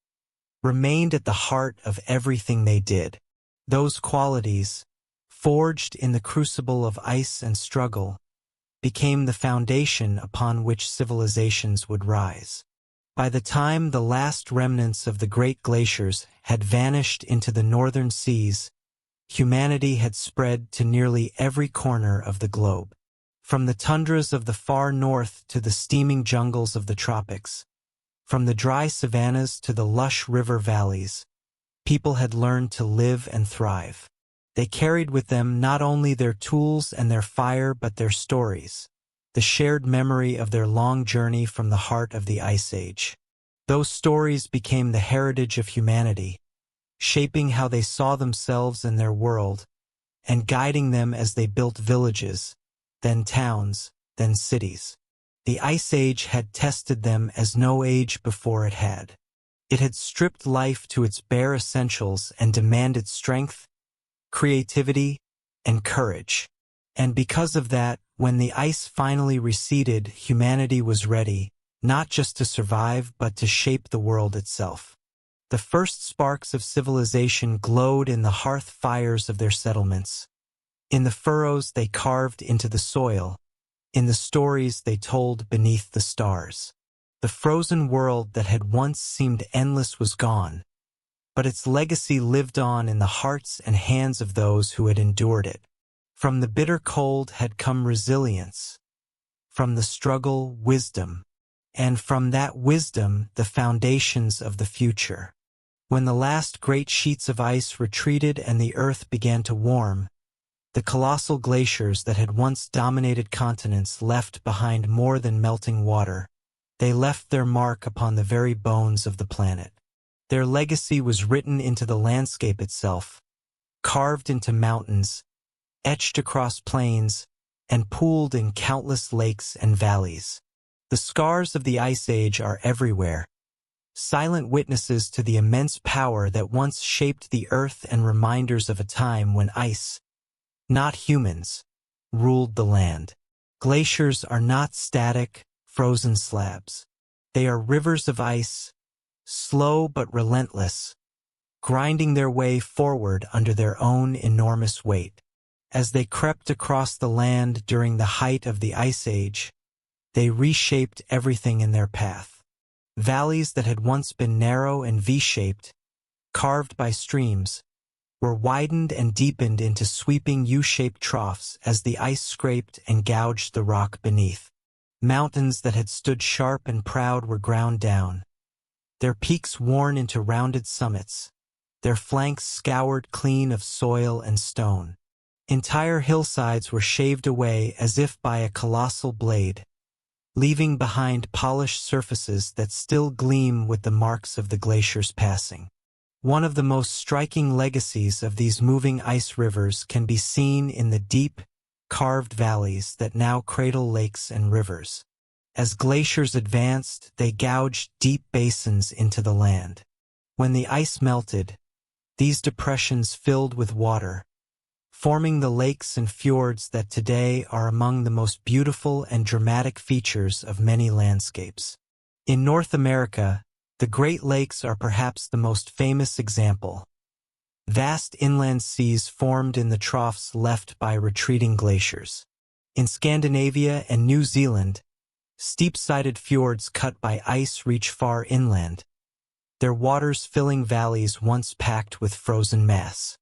remained at the heart of everything they did. Those qualities, forged in the crucible of ice and struggle, became the foundation upon which civilizations would rise. By the time the last remnants of the great glaciers had vanished into the northern seas, humanity had spread to nearly every corner of the globe. From the tundras of the far north to the steaming jungles of the tropics, from the dry savannas to the lush river valleys, people had learned to live and thrive. They carried with them not only their tools and their fire but their stories, the shared memory of their long journey from the heart of the Ice Age. Those stories became the heritage of humanity, shaping how they saw themselves and their world, and guiding them as they built villages, then towns, then cities. The Ice Age had tested them as no age before it had. It had stripped life to its bare essentials and demanded strength, creativity, and courage. And because of that, when the ice finally receded, humanity was ready, not just to survive but to shape the world itself. The first sparks of civilization glowed in the hearth fires of their settlements, in the furrows they carved into the soil, in the stories they told beneath the stars. The frozen world that had once seemed endless was gone, but its legacy lived on in the hearts and hands of those who had endured it. From the bitter cold had come resilience, from the struggle, wisdom, and from that wisdom, the foundations of the future. When the last great sheets of ice retreated and the earth began to warm, the colossal glaciers that had once dominated continents left behind more than melting water. They left their mark upon the very bones of the planet. Their legacy was written into the landscape itself, carved into mountains, etched across plains, and pooled in countless lakes and valleys. The scars of the Ice Age are everywhere, silent witnesses to the immense power that once shaped the earth and reminders of a time when ice, not humans, ruled the land. Glaciers are not static, frozen slabs. They are rivers of ice, slow but relentless, grinding their way forward under their own enormous weight. As they crept across the land during the height of the Ice Age, they reshaped everything in their path. Valleys that had once been narrow and V-shaped, carved by streams, were widened and deepened into sweeping U-shaped troughs as the ice scraped and gouged the rock beneath. Mountains that had stood sharp and proud were ground down, their peaks worn into rounded summits, their flanks scoured clean of soil and stone. Entire hillsides were shaved away as if by a colossal blade, leaving behind polished surfaces that still gleam with the marks of the glacier's passing. One of the most striking legacies of these moving ice rivers can be seen in the deep, carved valleys that now cradle lakes and rivers. As glaciers advanced, they gouged deep basins into the land. When the ice melted, these depressions filled with water, forming the lakes and fjords that today are among the most beautiful and dramatic features of many landscapes. In North America, the Great Lakes are perhaps the most famous example. Vast inland seas formed in the troughs left by retreating glaciers. In Scandinavia and New Zealand, steep-sided fjords cut by ice reach far inland, their waters filling valleys once packed with frozen mass.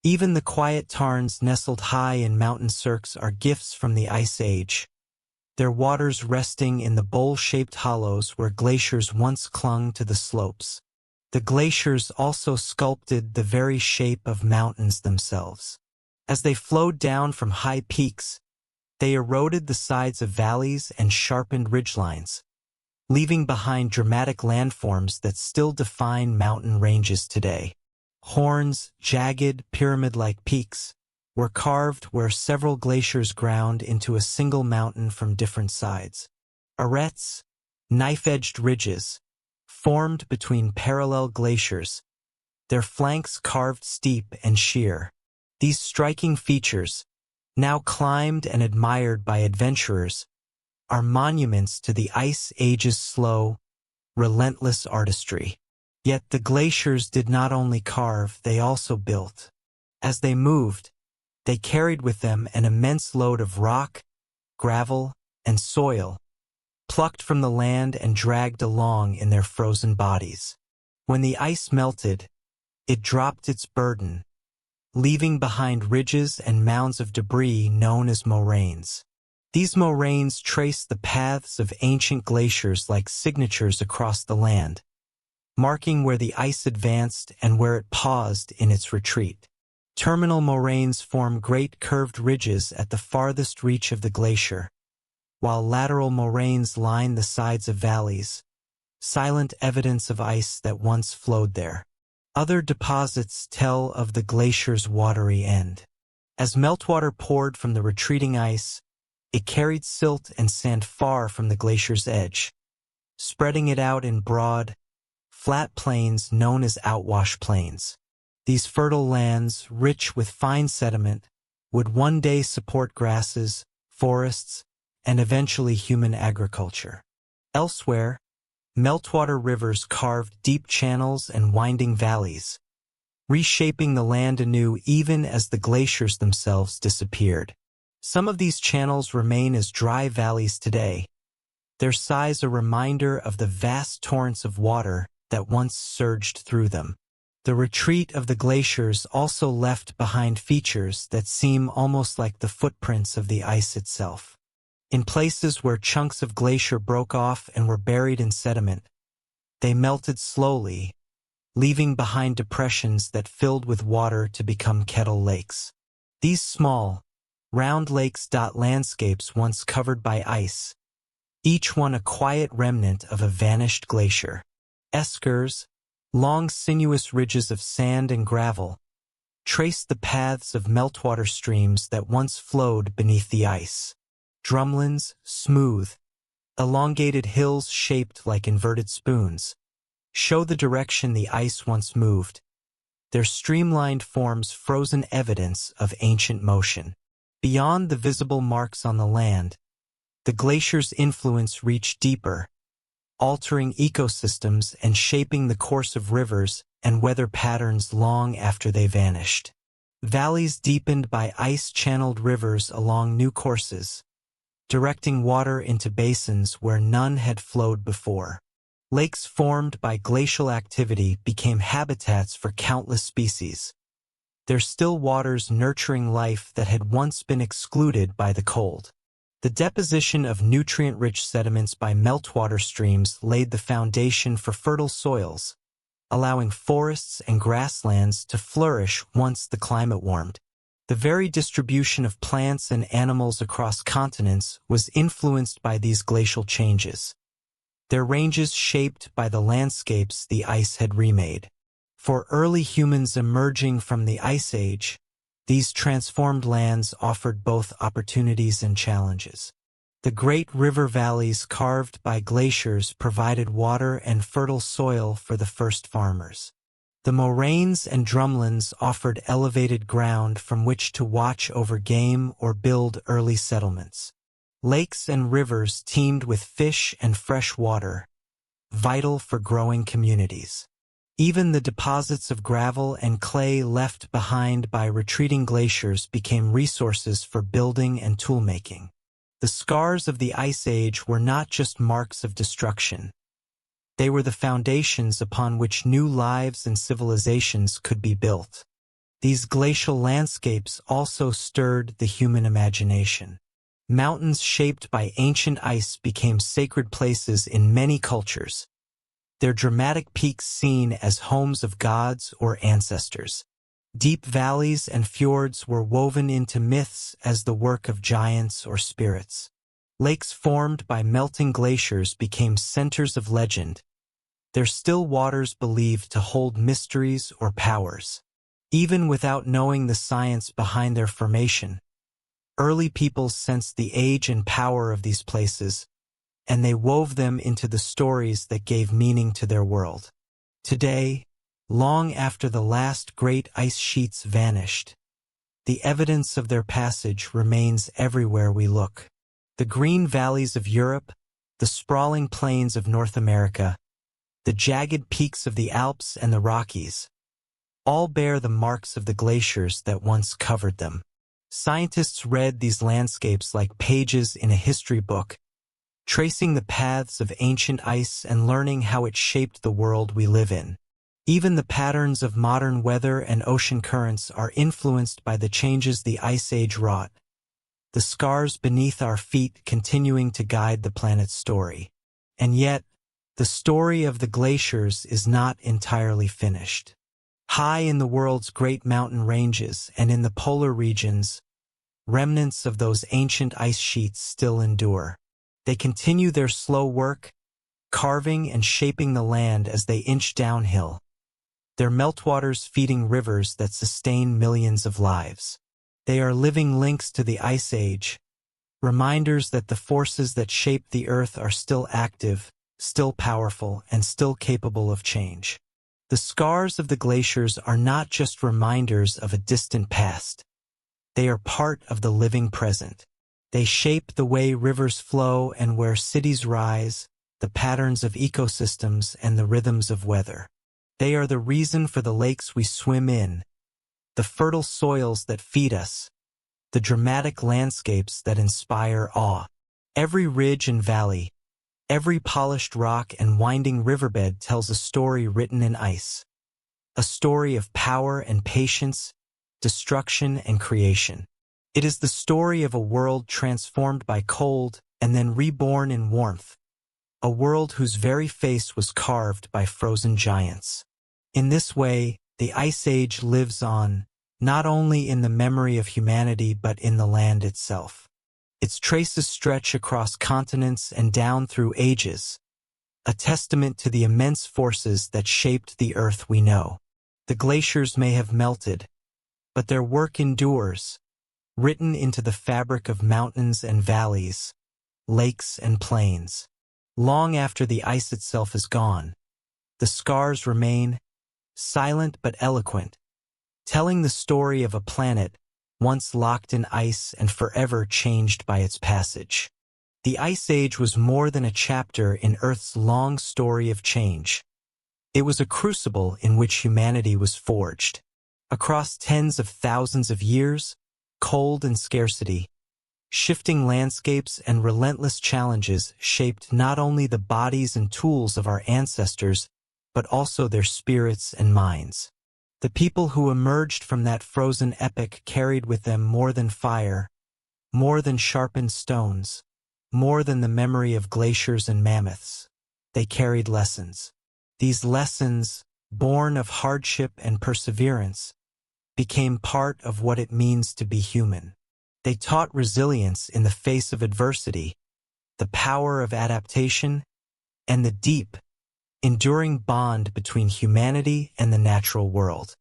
Even the quiet tarns nestled high in mountain cirques are gifts from the Ice Age, their waters resting in the bowl-shaped hollows where glaciers once clung to the slopes. The glaciers also sculpted the very shape of mountains themselves. As they flowed down from high peaks, they eroded the sides of valleys and sharpened ridgelines, leaving behind dramatic landforms that still define mountain ranges today. Horns, jagged, pyramid-like peaks, were carved where several glaciers ground into a single mountain from different sides. Arêtes, knife-edged ridges, formed between parallel glaciers, their flanks carved steep and sheer. These striking features, now climbed and admired by adventurers, are monuments to the Ice Age's slow, relentless artistry. Yet the glaciers did not only carve, they also built. As they moved, they carried with them an immense load of rock, gravel, and soil, plucked from the land and dragged along in their frozen bodies. When the ice melted, it dropped its burden, leaving behind ridges and mounds of debris known as moraines. These moraines trace the paths of ancient glaciers like signatures across the land, marking where the ice advanced and where it paused in its retreat. Terminal moraines form great curved ridges at the farthest reach of the glacier, while lateral moraines line the sides of valleys, silent evidence of ice that once flowed there. Other deposits tell of the glacier's watery end. As meltwater poured from the retreating ice, it carried silt and sand far from the glacier's edge, spreading it out in broad, flat plains known as outwash plains. These fertile lands, rich with fine sediment, would one day support grasses, forests, and eventually human agriculture. Elsewhere, meltwater rivers carved deep channels and winding valleys, reshaping the land anew even as the glaciers themselves disappeared. Some of these channels remain as dry valleys today, their size a reminder of the vast torrents of water that once surged through them. The retreat of the glaciers also left behind features that seem almost like the footprints of the ice itself. In places where chunks of glacier broke off and were buried in sediment, they melted slowly, leaving behind depressions that filled with water to become kettle lakes. These small, round lakes dot landscapes once covered by ice, each one a quiet remnant of a vanished glacier. Eskers, long sinuous ridges of sand and gravel, trace the paths of meltwater streams that once flowed beneath the ice. Drumlins, smooth, elongated hills shaped like inverted spoons, show the direction the ice once moved, their streamlined forms frozen evidence of ancient motion. Beyond the visible marks on the land, the glacier's influence reached deeper, altering ecosystems and shaping the course of rivers and weather patterns long after they vanished. Valleys deepened by ice-channeled rivers along new courses, directing water into basins where none had flowed before. Lakes formed by glacial activity became habitats for countless species, their still waters nurturing life that had once been excluded by the cold. The deposition of nutrient-rich sediments by meltwater streams laid the foundation for fertile soils, allowing forests and grasslands to flourish once the climate warmed. The very distribution of plants and animals across continents was influenced by these glacial changes, their ranges shaped by the landscapes the ice had remade. For early humans emerging from the Ice Age, these transformed lands offered both opportunities and challenges. The great river valleys carved by glaciers provided water and fertile soil for the first farmers. The moraines and drumlins offered elevated ground from which to watch over game or build early settlements. Lakes and rivers teemed with fish and fresh water, vital for growing communities. Even the deposits of gravel and clay left behind by retreating glaciers became resources for building and toolmaking. The scars of the Ice Age were not just marks of destruction. They were the foundations upon which new lives and civilizations could be built. These glacial landscapes also stirred the human imagination. Mountains shaped by ancient ice became sacred places in many cultures, their dramatic peaks seen as homes of gods or ancestors. Deep valleys and fjords were woven into myths as the work of giants or spirits. Lakes formed by melting glaciers became centers of legend, their still waters believed to hold mysteries or powers. Even without knowing the science behind their formation, early peoples sensed the age and power of these places, and they wove them into the stories that gave meaning to their world. Today, long after the last great ice sheets vanished. The evidence of their passage remains everywhere we look. The green valleys of Europe, the sprawling plains of North America, the jagged peaks of the Alps and the Rockies, all bear the marks of the glaciers that once covered them. Scientists read these landscapes like pages in a history book, tracing the paths of ancient ice and learning how it shaped the world we live in. Even the patterns of modern weather and ocean currents are influenced by the changes the Ice Age wrought, the scars beneath our feet continuing to guide the planet's story. And yet, the story of the glaciers is not entirely finished. High in the world's great mountain ranges and in the polar regions, remnants of those ancient ice sheets still endure. They continue their slow work, carving and shaping the land as they inch downhill, their meltwaters feeding rivers that sustain millions of lives. They are living links to the Ice Age, reminders that the forces that shape the Earth are still active, still powerful, and still capable of change. The scars of the glaciers are not just reminders of a distant past. They are part of the living present. They shape the way rivers flow and where cities rise, the patterns of ecosystems and the rhythms of weather. They are the reason for the lakes we swim in, the fertile soils that feed us, the dramatic landscapes that inspire awe. Every ridge and valley, every polished rock and winding riverbed tells a story written in ice. A story of power and patience, destruction and creation. It is the story of a world transformed by cold and then reborn in warmth. A world whose very face was carved by frozen giants. In this way, the Ice Age lives on, not only in the memory of humanity but in the land itself. Its traces stretch across continents and down through ages, a testament to the immense forces that shaped the Earth we know. The glaciers may have melted, but their work endures, written into the fabric of mountains and valleys, lakes and plains. Long after the ice itself is gone, the scars remain, silent but eloquent, telling the story of a planet once locked in ice and forever changed by its passage. The Ice Age was more than a chapter in Earth's long story of change. It was a crucible in which humanity was forged. Across tens of thousands of years, cold and scarcity, shifting landscapes and relentless challenges shaped not only the bodies and tools of our ancestors, but also their spirits and minds. The people who emerged from that frozen epoch carried with them more than fire, more than sharpened stones, more than the memory of glaciers and mammoths. They carried lessons. These lessons, born of hardship and perseverance, became part of what it means to be human. They taught resilience in the face of adversity, the power of adaptation, and the deep, enduring bond between humanity and the natural world.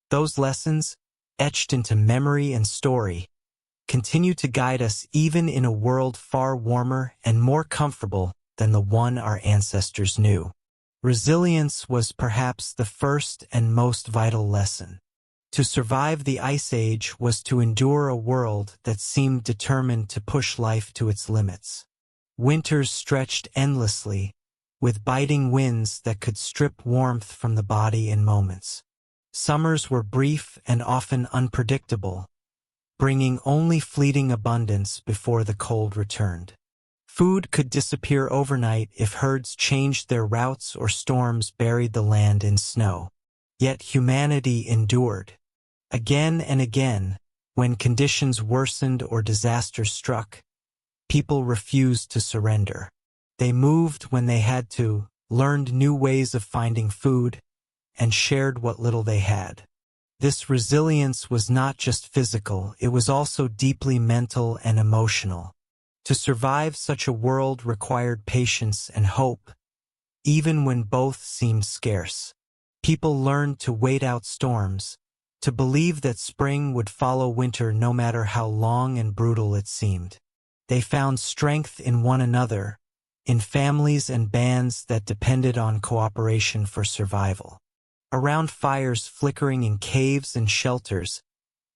Those lessons, etched into memory and story, continue to guide us even in a world far warmer and more comfortable than the one our ancestors knew. Resilience was perhaps the first and most vital lesson. To survive the Ice Age was to endure a world that seemed determined to push life to its limits. Winters stretched endlessly, with biting winds that could strip warmth from the body in moments. Summers were brief and often unpredictable, bringing only fleeting abundance before the cold returned. Food could disappear overnight if herds changed their routes or storms buried the land in snow. Yet humanity endured. Again and again, when conditions worsened or disaster struck, people refused to surrender. They moved when they had to, learned new ways of finding food, and shared what little they had. This resilience was not just physical, it was also deeply mental and emotional. To survive such a world required patience and hope, even when both seemed scarce. People learned to wait out storms, to believe that spring would follow winter no matter how long and brutal it seemed. They found strength in one another, in families and bands that depended on cooperation for survival. Around fires flickering in caves and shelters,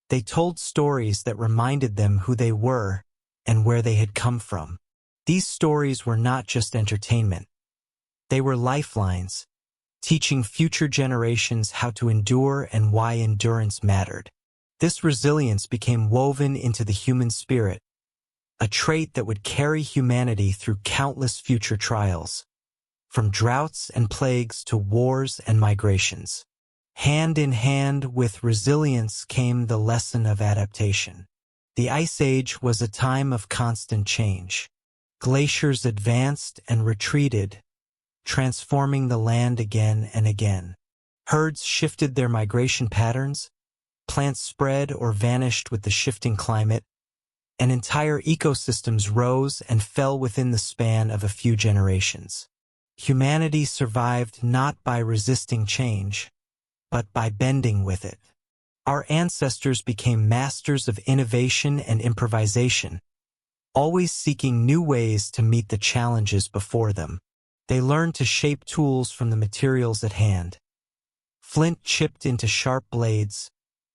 they told stories that reminded them who they were and where they had come from. These stories were not just entertainment. They were lifelines, teaching future generations how to endure and why endurance mattered. This resilience became woven into the human spirit, a trait that would carry humanity through countless future trials, from droughts and plagues to wars and migrations. Hand in hand with resilience came the lesson of adaptation. The Ice Age was a time of constant change. Glaciers advanced and retreated, transforming the land again and again. Herds shifted their migration patterns, plants spread or vanished with the shifting climate, and entire ecosystems rose and fell within the span of a few generations. Humanity survived not by resisting change, but by bending with it. Our ancestors became masters of innovation and improvisation, always seeking new ways to meet the challenges before them. They learned to shape tools from the materials at hand. Flint chipped into sharp blades,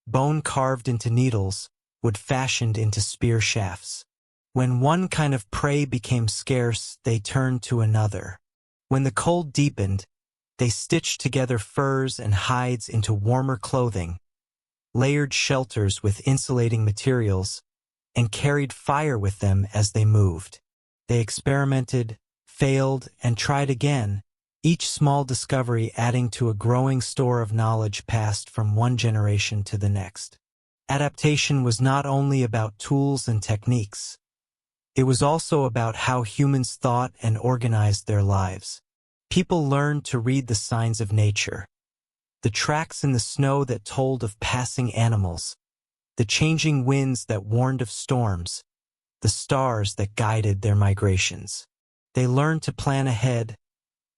bone carved into needles, wood fashioned into spear shafts. When one kind of prey became scarce, they turned to another. When the cold deepened, they stitched together furs and hides into warmer clothing, layered shelters with insulating materials, and carried fire with them as they moved. They experimented, failed, and tried again, each small discovery adding to a growing store of knowledge passed from one generation to the next. Adaptation was not only about tools and techniques. It was also about how humans thought and organized their lives. People learned to read the signs of nature, the tracks in the snow that told of passing animals, the changing winds that warned of storms, the stars that guided their migrations. They learned to plan ahead,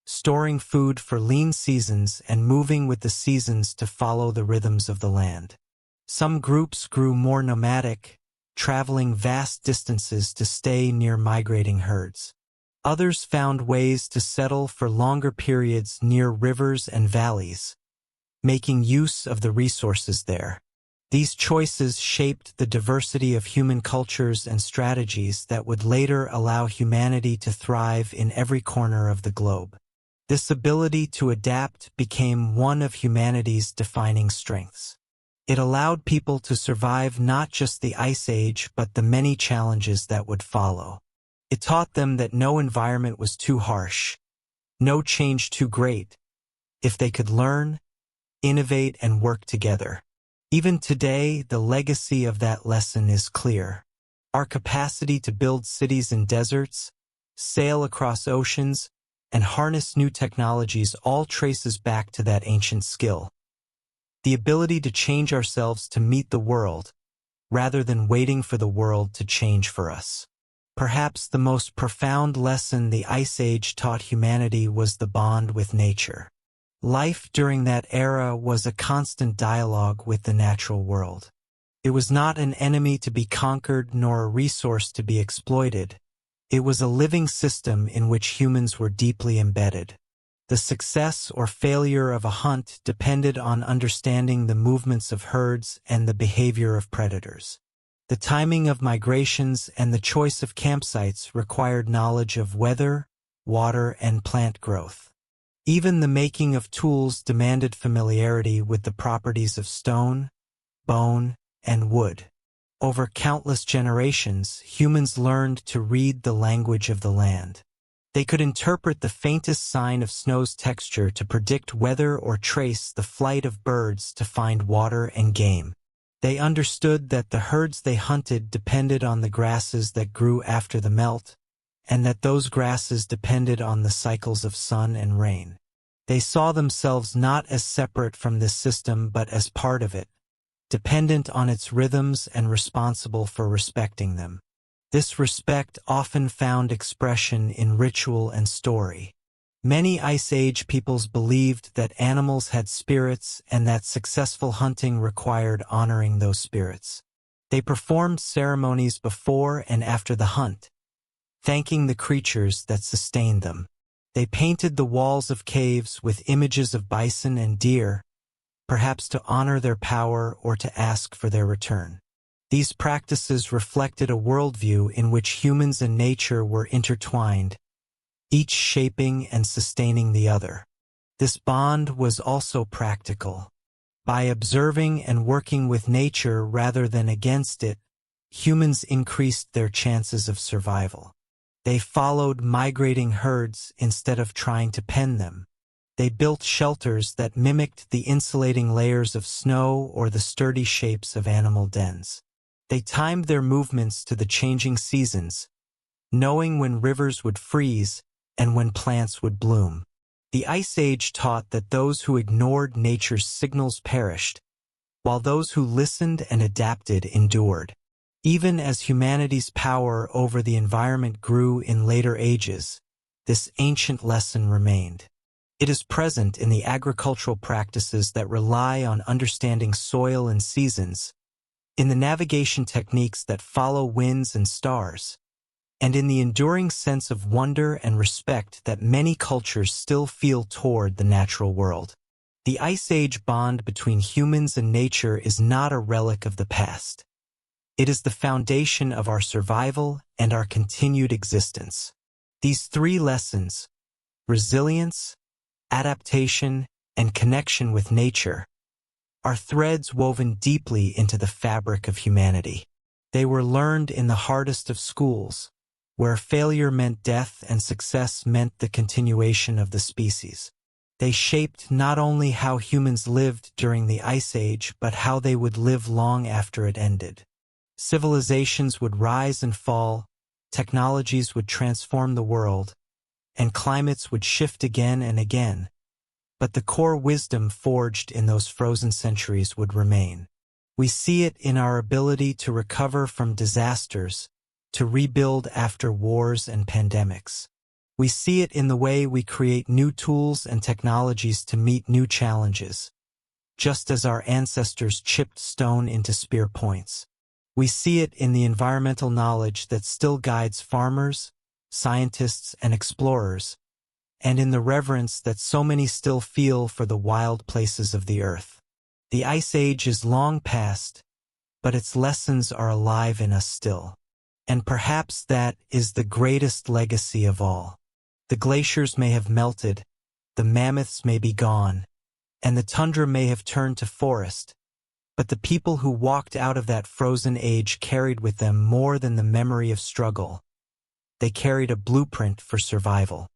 storing food for lean seasons and moving with the seasons to follow the rhythms of the land. Some groups grew more nomadic, traveling vast distances to stay near migrating herds. Others found ways to settle for longer periods near rivers and valleys, making use of the resources there. These choices shaped the diversity of human cultures and strategies that would later allow humanity to thrive in every corner of the globe. This ability to adapt became one of humanity's defining strengths. It allowed people to survive not just the Ice Age but the many challenges that would follow. It taught them that no environment was too harsh, no change too great, if they could learn, innovate, and work together. Even today, the legacy of that lesson is clear. Our capacity to build cities in deserts, sail across oceans, and harness new technologies all traces back to that ancient skill. The ability to change ourselves to meet the world, rather than waiting for the world to change for us. Perhaps the most profound lesson the Ice Age taught humanity was the bond with nature. Life during that era was a constant dialogue with the natural world. It was not an enemy to be conquered nor a resource to be exploited. It was a living system in which humans were deeply embedded. The success or failure of a hunt depended on understanding the movements of herds and the behavior of predators. The timing of migrations and the choice of campsites required knowledge of weather, water, and plant growth. Even the making of tools demanded familiarity with the properties of stone, bone, and wood. Over countless generations, humans learned to read the language of the land. They could interpret the faintest sign of snow's texture to predict weather or trace the flight of birds to find water and game. They understood that the herds they hunted depended on the grasses that grew after the melt, and that those grasses depended on the cycles of sun and rain. They saw themselves not as separate from this system but as part of it, dependent on its rhythms and responsible for respecting them. This respect often found expression in ritual and story. Many Ice Age peoples believed that animals had spirits and that successful hunting required honoring those spirits. They performed ceremonies before and after the hunt, thanking the creatures that sustained them. They painted the walls of caves with images of bison and deer, perhaps to honor their power or to ask for their return. These practices reflected a worldview in which humans and nature were intertwined, each shaping and sustaining the other. This bond was also practical. By observing and working with nature rather than against it, humans increased their chances of survival. They followed migrating herds instead of trying to pen them. They built shelters that mimicked the insulating layers of snow or the sturdy shapes of animal dens. They timed their movements to the changing seasons, knowing when rivers would freeze and when plants would bloom. The Ice Age taught that those who ignored nature's signals perished, while those who listened and adapted endured. Even as humanity's power over the environment grew in later ages, this ancient lesson remained. It is present in the agricultural practices that rely on understanding soil and seasons, in the navigation techniques that follow winds and stars, and in the enduring sense of wonder and respect that many cultures still feel toward the natural world. The Ice Age bond between humans and nature is not a relic of the past. It is the foundation of our survival and our continued existence. These three lessons, resilience, adaptation, and connection with nature, are threads woven deeply into the fabric of humanity. They were learned in the hardest of schools, where failure meant death and success meant the continuation of the species. They shaped not only how humans lived during the Ice Age, but how they would live long after it ended. Civilizations would rise and fall, technologies would transform the world, and climates would shift again and again. But the core wisdom forged in those frozen centuries would remain. We see it in our ability to recover from disasters, to rebuild after wars and pandemics. We see it in the way we create new tools and technologies to meet new challenges, just as our ancestors chipped stone into spear points. We see it in the environmental knowledge that still guides farmers, scientists, and explorers, and in the reverence that so many still feel for the wild places of the earth. The Ice Age is long past, but its lessons are alive in us still. And perhaps that is the greatest legacy of all. The glaciers may have melted, the mammoths may be gone, and the tundra may have turned to forest, but the people who walked out of that frozen age carried with them more than the memory of struggle. They carried a blueprint for survival.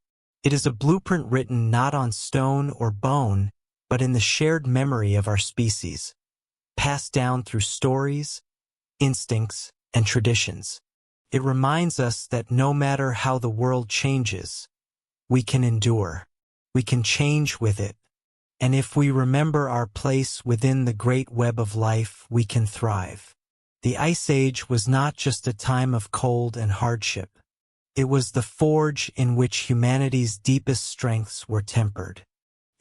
It is a blueprint written not on stone or bone, but in the shared memory of our species, passed down through stories, instincts, and traditions. It reminds us that no matter how the world changes, we can endure. We can change with it. And if we remember our place within the great web of life, we can thrive. The Ice Age was not just a time of cold and hardship. It was the forge in which humanity's deepest strengths were tempered.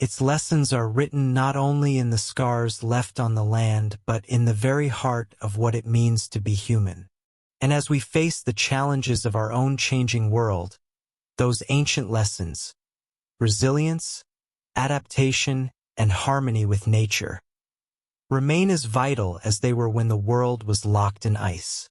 Its lessons are written not only in the scars left on the land, but in the very heart of what it means to be human. And as we face the challenges of our own changing world, those ancient lessons, resilience, adaptation, and harmony with nature, remain as vital as they were when the world was locked in ice.